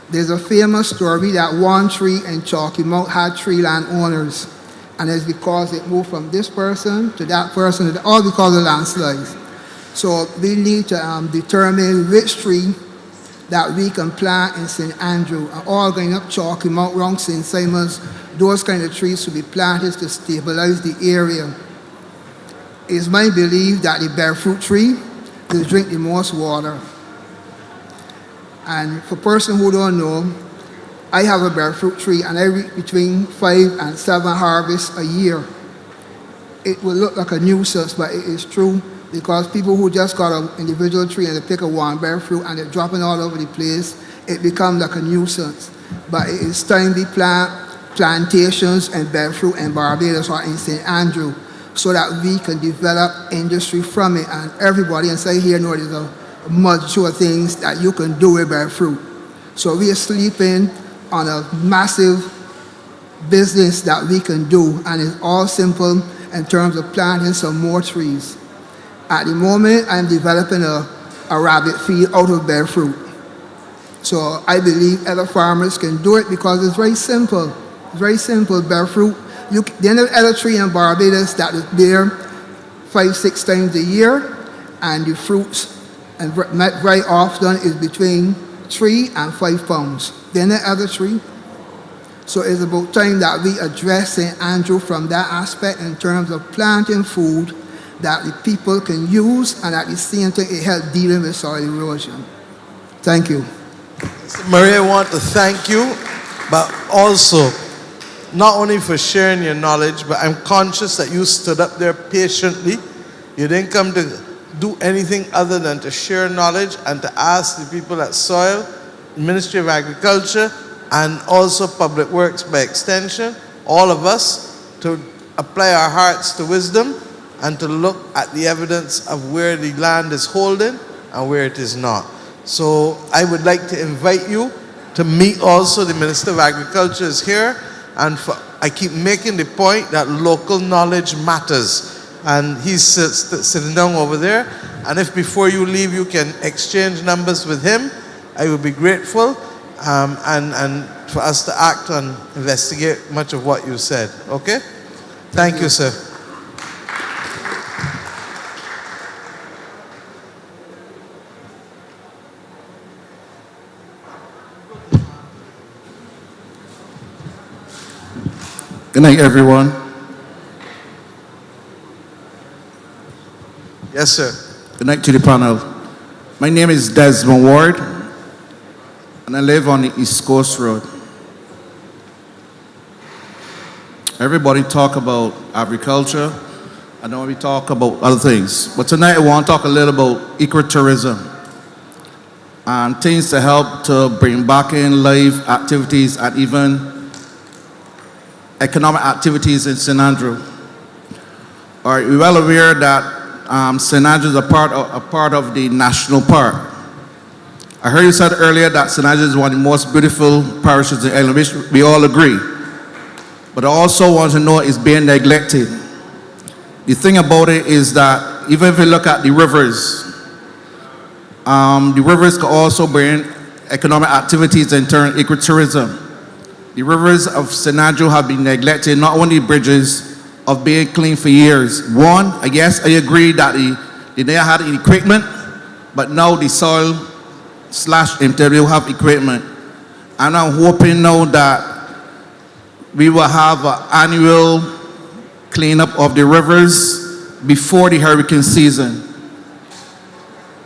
There's a famous story that one tree in Chalky Mount had 3 landowners. And it's because it moved from this person to that person, all because of landslides. So we need to determine which tree that we can plant in St. Andrew. And all going up Chalky Mount, around St. Simon's, those kind of trees should be planted to stabilize the area. It's my belief that the bearfruit tree will drink the most water. And for person who don't know, I have a bearfruit tree and I reach between 5 and 7 harvests a year. It will look like a nuisance, but it is true, because people who just got an individual tree and they pick a one bearfruit and they're dropping all over the place, it becomes like a nuisance. But it is time we plant plantations and bearfruit in Barbados or in St. Andrew, so that we can develop industry from it. And everybody inside here knows there's a multitude of things that you can do with bearfruit. So we are sleeping on a massive business that we can do, and it's all simple in terms of planting some more trees. At the moment, I'm developing a rabbit feed out of bearfruit. So I believe other farmers can do it because it's very simple. It's very simple. Bearfruit, there's no other tree in Barbados that is bear 5-6 times a year, and the fruits, and very often, is between 3 and 5 pounds. There's no other tree. So it's about time that we address St. Andrew from that aspect in terms of planting food that the people can use, and at the same time it helps dealing with soil erosion. Thank you. Maria, I want to thank you, but also not only for sharing your knowledge, but I'm conscious that you stood up there patiently. You didn't come to do anything other than to share knowledge and to ask the people at Soil, Ministry of Agriculture, and also Public Works by extension, all of us, to apply our hearts to wisdom and to look at the evidence of where the land is holding and where it is not. So I would like to invite you to meet also the Minister of Agriculture is here, and I keep making the point that local knowledge matters. And he's sitting down over there, and if before you leave you can exchange numbers with him, I would be grateful, and for us to act and investigate much of what you said. Okay? Thank you, sir. Good night, everyone. Yes, sir. Good night to the panel. My name is Desmond Ward, and I live on the East Coast Road. Everybody talk about agriculture. I know we talk about other things, but tonight I want to talk a little about ecotourism and things to help to bring back in live activities and even economic activities in St. Andrew. All right, we're well aware that St. Andrew is a part of the national park. I heard you said earlier that St. Andrew is one of the most beautiful parishes in Ireland, which we all agree. But I also want to know it's being neglected. The thing about it is that even if you look at the rivers can also bring economic activities in terms of ecotourism. The rivers of St. Andrew have been neglected, not only bridges of being clean for years. One, I guess I agree that they never had any equipment, but now the soil/MTW will have equipment. And I'm hoping now that we will have an annual cleanup of the rivers before the hurricane season.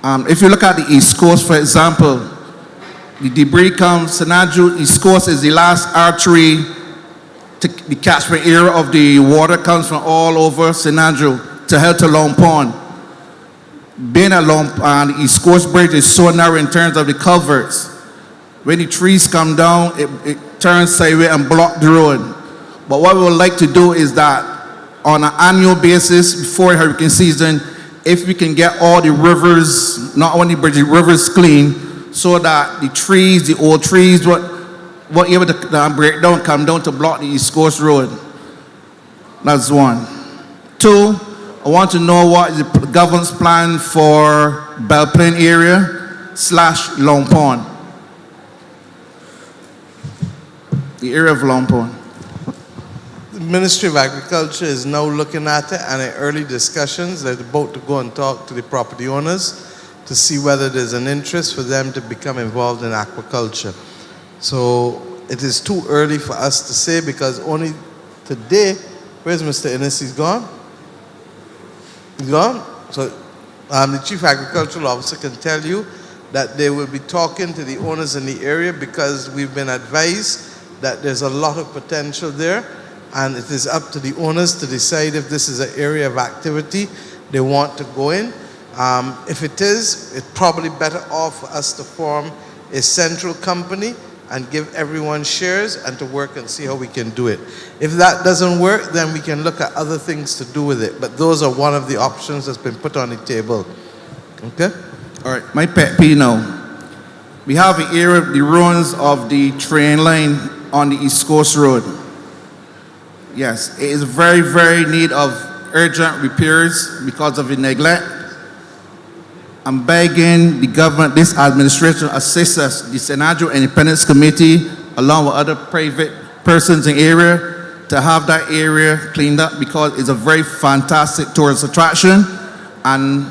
If you look at the East Coast, for example, the debris comes, St. Andrew East Coast is the last artery to the catchment area of the water comes from all over St. Andrew to head to Long Pond. Being at the East Coast Bridge is so narrow in terms of the culverts. When the trees come down, it turns sideways and block the road. But what we would like to do is that on an annual basis before hurricane season, if we can get all the rivers, not only bridges, rivers clean, so that the trees, the old trees, what able to break down, come down to block the East Coast Road. That's one. Two, I want to know what is the government's plan for Belle Plaine area/Long Pond. The area of Long Pond. The Ministry of Agriculture is now looking at it, and in early discussions, they're about to go and talk to the property owners to see whether there's an interest for them to become involved in aquaculture. So it is too early for us to say, because only today, where's Mr. Innes? He's gone? He's gone? So the Chief Agricultural Officer can tell you that they will be talking to the owners in the area, because we've been advised that there's a lot of potential there, and it is up to the owners to decide if this is an area of activity they want to go in. If it is, it's probably better off for us to form a central company and give everyone shares and to work and see how we can do it. If that doesn't work, then we can look at other things to do with it. But those are one of the options that's been put on the table. Okay? All right, my pet peeve now. We have an area of the ruins of the train line on the East Coast Road. Yes, it is very, very need of urgent repairs because of the neglect. I'm begging the government, this administration, assist us, the St. Andrew Independence Committee, along with other private persons in the area, to have that area cleaned up, because it's a very fantastic tourist attraction, and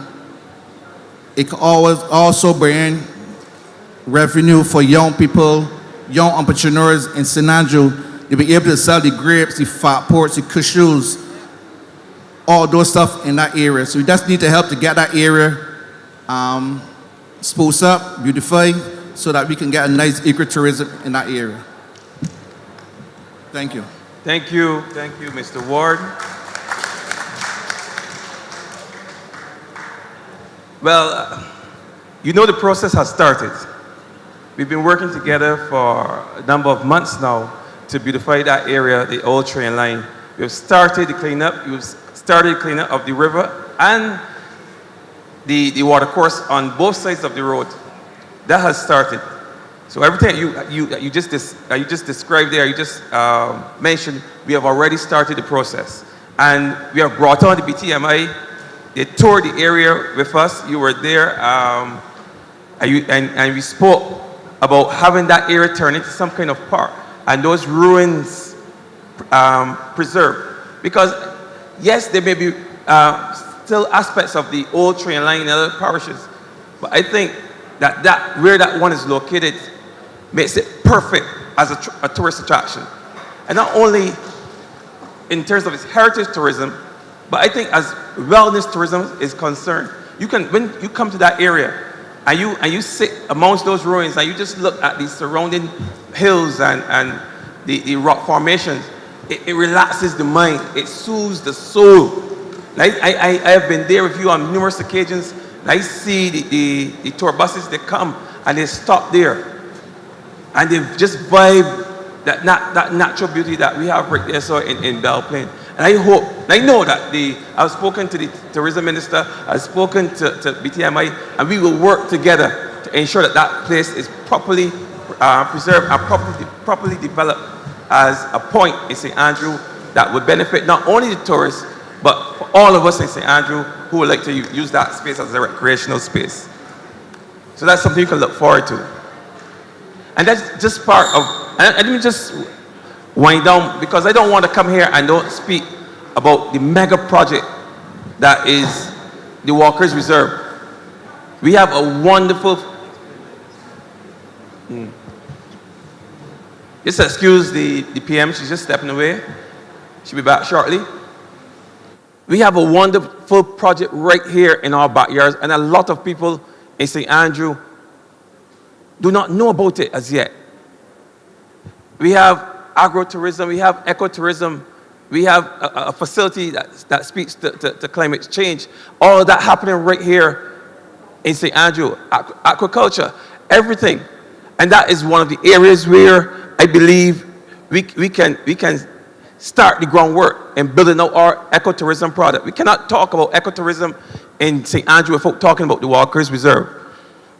it can always also bring revenue for young people, young entrepreneurs in St. Andrew. You'll be able to sell the grapes, the fat porks, the cashews, all those stuff in that area. So we just need to help to get that area spruce up, beautify, so that we can get a nice ecotourism in that area. Thank you. Thank you, Mr. Ward. Well, you know the process has started. We've been working together for a number of months now to beautify that area, the old train line. We've started the cleanup. We've started the cleanup of the river and the water course on both sides of the road. That has started. So everything you just described there, you just mentioned, we have already started the process. And we have brought on the BTMI. They toured the area with us. You were there, and we spoke about having that area turn into some kind of park and those ruins preserved. Because yes, there may be still aspects of the old train line in other parishes, but I think that where that one is located makes it perfect as a tourist attraction. And not only in terms of its heritage tourism, But I think as wellness tourism is concerned, when you come to that area and you sit amongst those ruins and you just look at the surrounding hills and the rock formations, it relaxes the mind, it soothes the soul. Like I have been there with you on numerous occasions. I see the tour buses, they come and they stop there and they just vibe that natural beauty that we have right there so in Belle Plaine. And I know that I've spoken to the tourism minister, I've spoken to BTMI, and we will work together to ensure that place is properly preserved and properly developed as a point in St. Andrew that would benefit not only the tourists, but for all of us in St. Andrew who would like to use that space as a recreational space. So that's something you can look forward to. And that's just part of, and let me just wind down, because I don't want to come here and don't speak about the mega project that is the Walkers Reserve. We have a wonderful, just excuse the PM, she's just stepping away. She'll be back shortly. We have a wonderful project right here in our backyards, and a lot of people in St. Andrew do not know about it as yet. We have agro-tourism, we have ecotourism, we have a facility that speaks to climate change. All of that happening right here in St. Andrew. Aquaculture, everything. And that is one of the areas where I believe we can start the groundwork in building out our ecotourism product. We cannot talk about ecotourism in St. Andrew without talking about the Walkers Reserve.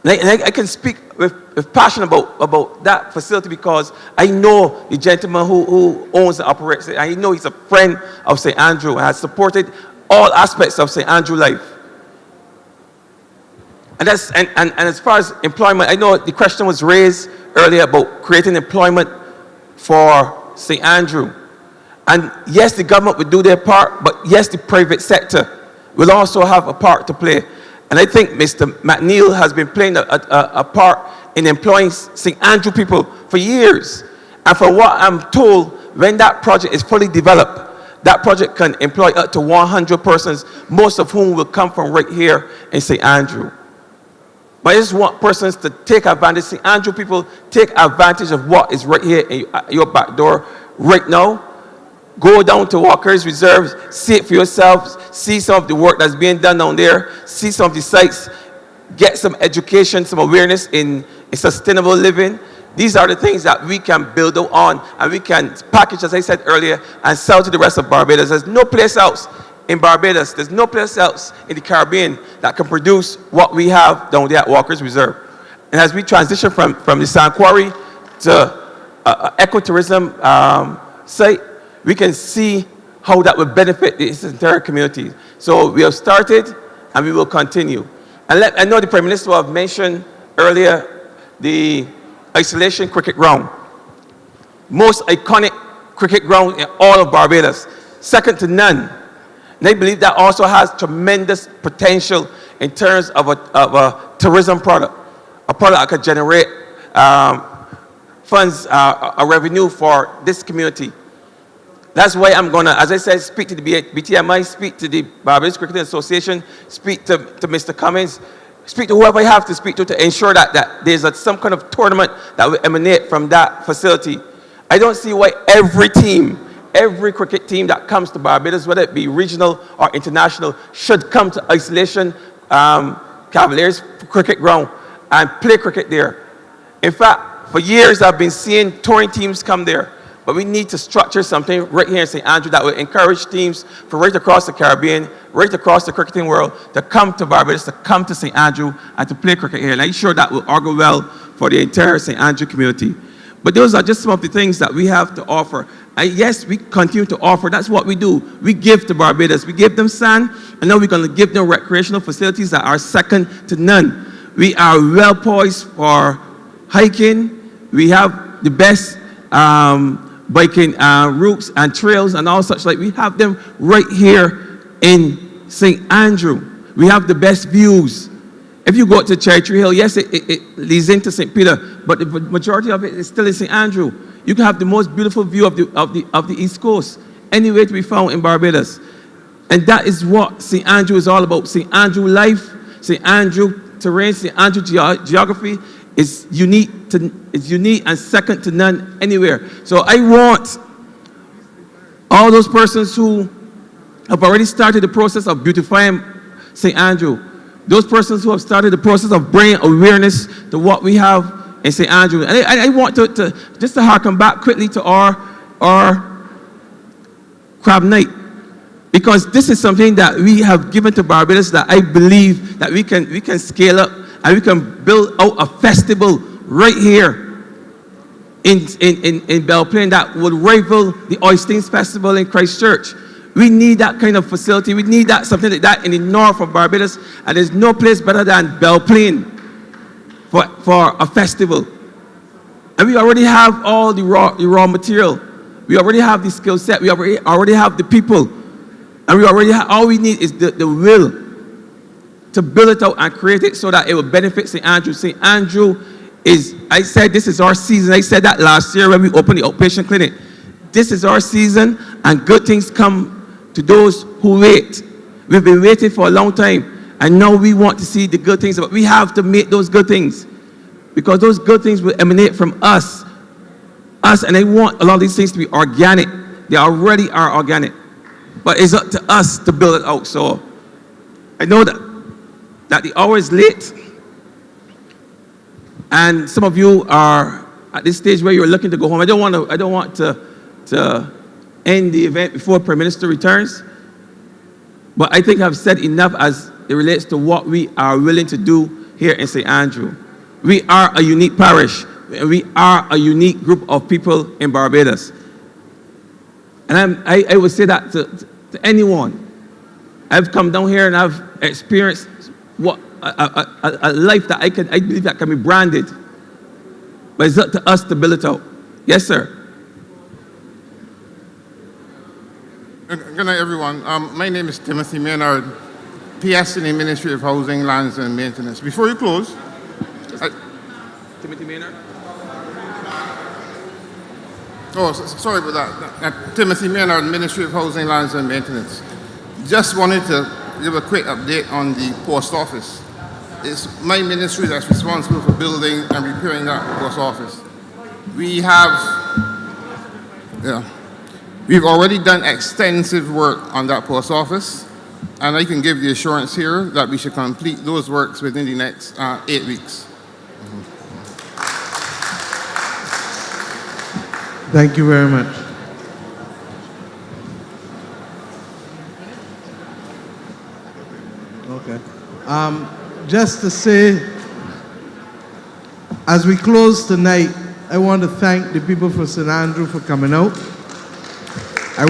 And I can speak with passion about that facility because I know the gentleman who owns and operates it. I know he's a friend of St. Andrew and has supported all aspects of St. Andrew life. And as far as employment, I know the question was raised earlier about creating employment for St. Andrew. And yes, the government would do their part, but yes, the private sector will also have a part to play. And I think Mr. McNeil has been playing a part in employing St. Andrew people for years. And for what I'm told, when that project is fully developed, that project can employ up to 100 persons, most of whom will come from right here in St. Andrew. But I just want persons to take advantage, St. Andrew people, take advantage of what is right here in your back door right now. Go down to Walkers Reserve, see it for yourselves, see some of the work that's being done down there, see some of the sites, get some education, some awareness in sustainable living. These are the things that we can build on and we can package, as I said earlier, and sell to the rest of Barbados. There's no place else in Barbados, there's no place else in the Caribbean that can produce what we have down there at Walkers Reserve. And as we transition from the sand quarry to ecotourism site, we can see how that would benefit this entire community. So we have started and we will continue. And I know the Prime Minister have mentioned earlier the Isolation Cricket Ground. Most iconic cricket ground in all of Barbados, second to none. And I believe that also has tremendous potential in terms of a tourism product, a product that could generate funds, a revenue for this community. That's why I'm going to, as I said, speak to the BTMI, speak to the Barbados Cricket Association, speak to Mr. Cummins, speak to whoever I have to speak to ensure that there's some kind of tournament that will emanate from that facility. I don't see why every cricket team that comes to Barbados, whether it be regional or international, should come to Isolation Cavaliers cricket ground and play cricket there. In fact, for years I've been seeing touring teams come there. But we need to structure something right here in St. Andrew that will encourage teams from right across the Caribbean, right across the cricketing world, to come to Barbados, to come to St. Andrew, and to play cricket here. And I'm sure that will augur well for the entire St. Andrew community. But those are just some of the things that we have to offer. And yes, we continue to offer. That's what we do. We give to Barbados. We give them sand, and now we're going to give them recreational facilities that are second to none. We are well poised for hiking. We have the best biking routes and trails and all such like. We have them right here in St. Andrew. We have the best views. If you go to Cherry Tree Hill, yes, it leads into St. Peter, but the majority of it is still in St. Andrew. You can have the most beautiful view of the East Coast, anywhere to be found in Barbados. And that is what St. Andrew is all about. St. Andrew life, St. Andrew terrain, St. Andrew geography is unique and second to none anywhere. So I want all those persons who have already started the process of beautifying St. Andrew, those persons who have started the process of bringing awareness to what we have in St. Andrew. And I want to just to harken back quickly to our crab night, because this is something that we have given to Barbados that I believe that we can scale up and we can build out a festival right here in Belle Plaine that would rival the Oystins Festival in Christchurch. We need that kind of facility. We need that, something like that in the north of Barbados, and there's no place better than Belle Plaine for a festival. And we already have all the raw material. We already have the skill set. We already have the people. And we already have, all we need is the will to build it out and create it so that it will benefit St. Andrew. St. Andrew is, I said this is our season. I said that last year when we opened the outpatient clinic. This is our season, and good things come to those who wait. We've been waiting for a long time, and now we want to see the good things, but we have to make those good things, because those good things will emanate from us, and I want a lot of these things to be organic. They already are organic, but it's up to us to build it out. So I know that the hour is late, and some of you are at this stage where you're looking to go home. I don't want to end the event before Prime Minister returns, but I think I've said enough as it relates to what we are willing to do here in St. Andrew. We are a unique parish. We are a unique group of people in Barbados. And I would say that to anyone. I've come down here and I've experienced what a life that I believe that can be branded. But it's up to us to build it out. Yes, sir. Good night, everyone. My name is Timothy Maynard, PS in the Ministry of Housing, Lands and Maintenance. Before you close, Timothy Maynard? Oh, sorry about that. Timothy Maynard, Ministry of Housing, Lands and Maintenance. Just wanted to give a quick update on the post office. It's my ministry that's responsible for building and repairing that post office. We've already done extensive work on that post office, and I can give the assurance here that we should complete those works within the next 8 weeks. Thank you very much. Okay. Just to say, as we close tonight, I want to thank the people for St. Andrew for coming out. I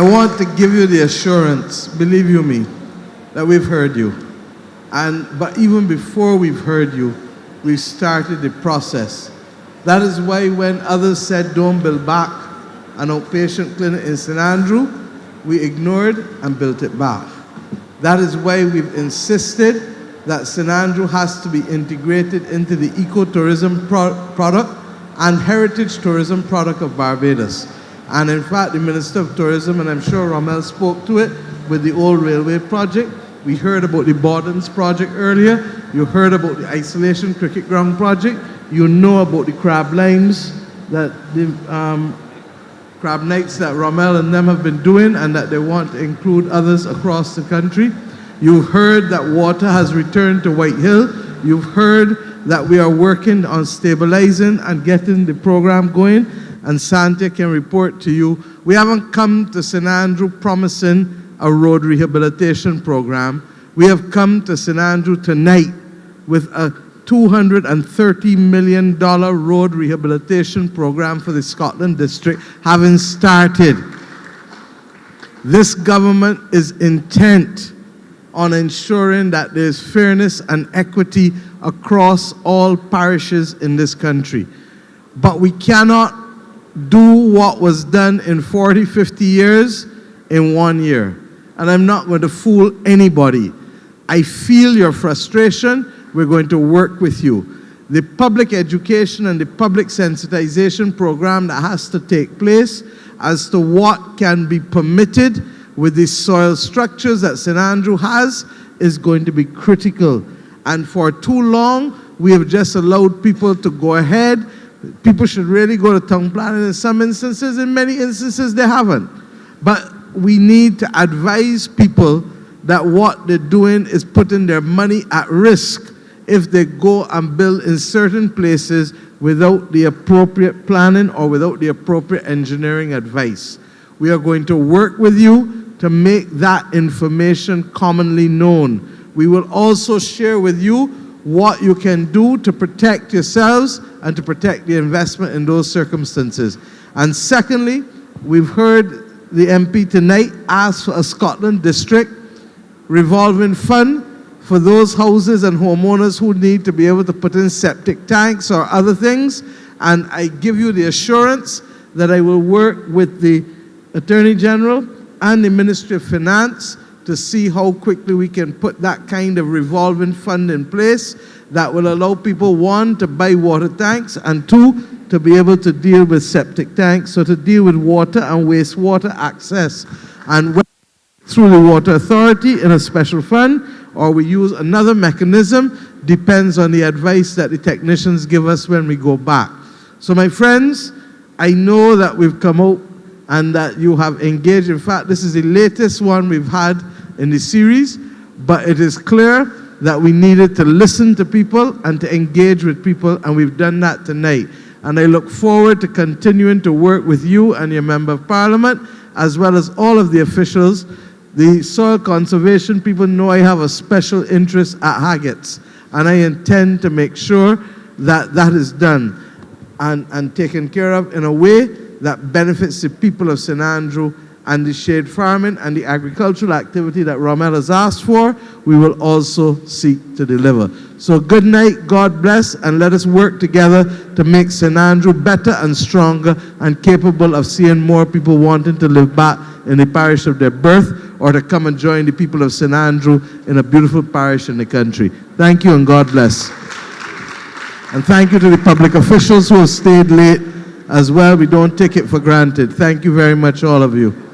want to give you the assurance, believe you me, that we've heard you. But even before we've heard you, we started the process. That is why when others said don't build back an outpatient clinic in St. Andrew, we ignored and built it back. That is why we've insisted that St. Andrew has to be integrated into the ecotourism product and heritage tourism product of Barbados. And in fact, the Minister of Tourism, and I'm sure Rommel spoke to it with the old railway project. We heard about the Bordens project earlier. You heard about the Isolation Cricket Ground project. You know about the crab limes, that the crab nights that Rommel and them have been doing, and that they want to include others across the country. You've heard that water has returned to White Hill. You've heard that we are working on stabilizing and getting the program going, and Santa can report to you. We haven't come to St. Andrew promising a road rehabilitation program. We have come to St. Andrew tonight with a $230 million road rehabilitation program for the Scotland District having started. This government is intent on ensuring that there's fairness and equity across all parishes in this country. But we cannot do what was done in 40, 50 years in 1 year. And I'm not going to fool anybody. I feel your frustration. We're going to work with you. the public education and the public sensitization program that has to take place as to what can be permitted with the soil structures that St. Andrew has is going to be critical. And for too long, we have just allowed people to go ahead. People should really go to town planning in some instances. In many instances, they haven't. But we need to advise people that what they're doing is putting their money at risk if they go and build in certain places without the appropriate planning or without the appropriate engineering advice. We are going to work with you to make that information commonly known. We will also share with you what you can do to protect yourselves and to protect the investment in those circumstances. And secondly, we've heard the MP tonight ask for a Scotland District revolving fund for those houses and homeowners who need to be able to put in septic tanks or other things. And I give you the assurance that I will work with the Attorney General and the Ministry of Finance to see how quickly we can put that kind of revolving fund in place that will allow people, one, to buy water tanks, and two, to be able to deal with septic tanks, so to deal with water and wastewater access. And through the Water Authority in a special fund, or we use another mechanism, depends on the advice that the technicians give us when we go back. So my friends, I know that we've come out and that you have engaged. In fact, this is the latest one we've had in the series, but it is clear that we needed to listen to people and to engage with people, and we've done that tonight. And I look forward to continuing to work with you and your Member of Parliament, as well as all of the officials. The soil conservation people know I have a special interest at Haggett's, and I intend to make sure that that is done and taken care of in a way that benefits the people of St. Andrew, and the shade farming and the agricultural activity that Rommel has asked for, we will also seek to deliver. So good night, God bless, and let us work together to make St. Andrew better and stronger and capable of seeing more people wanting to live back in the parish of their birth or to come and join the people of St. Andrew in a beautiful parish in the country. Thank you and God bless. And thank you to the public officials who have stayed late as well. We don't take it for granted. Thank you very much, all of you.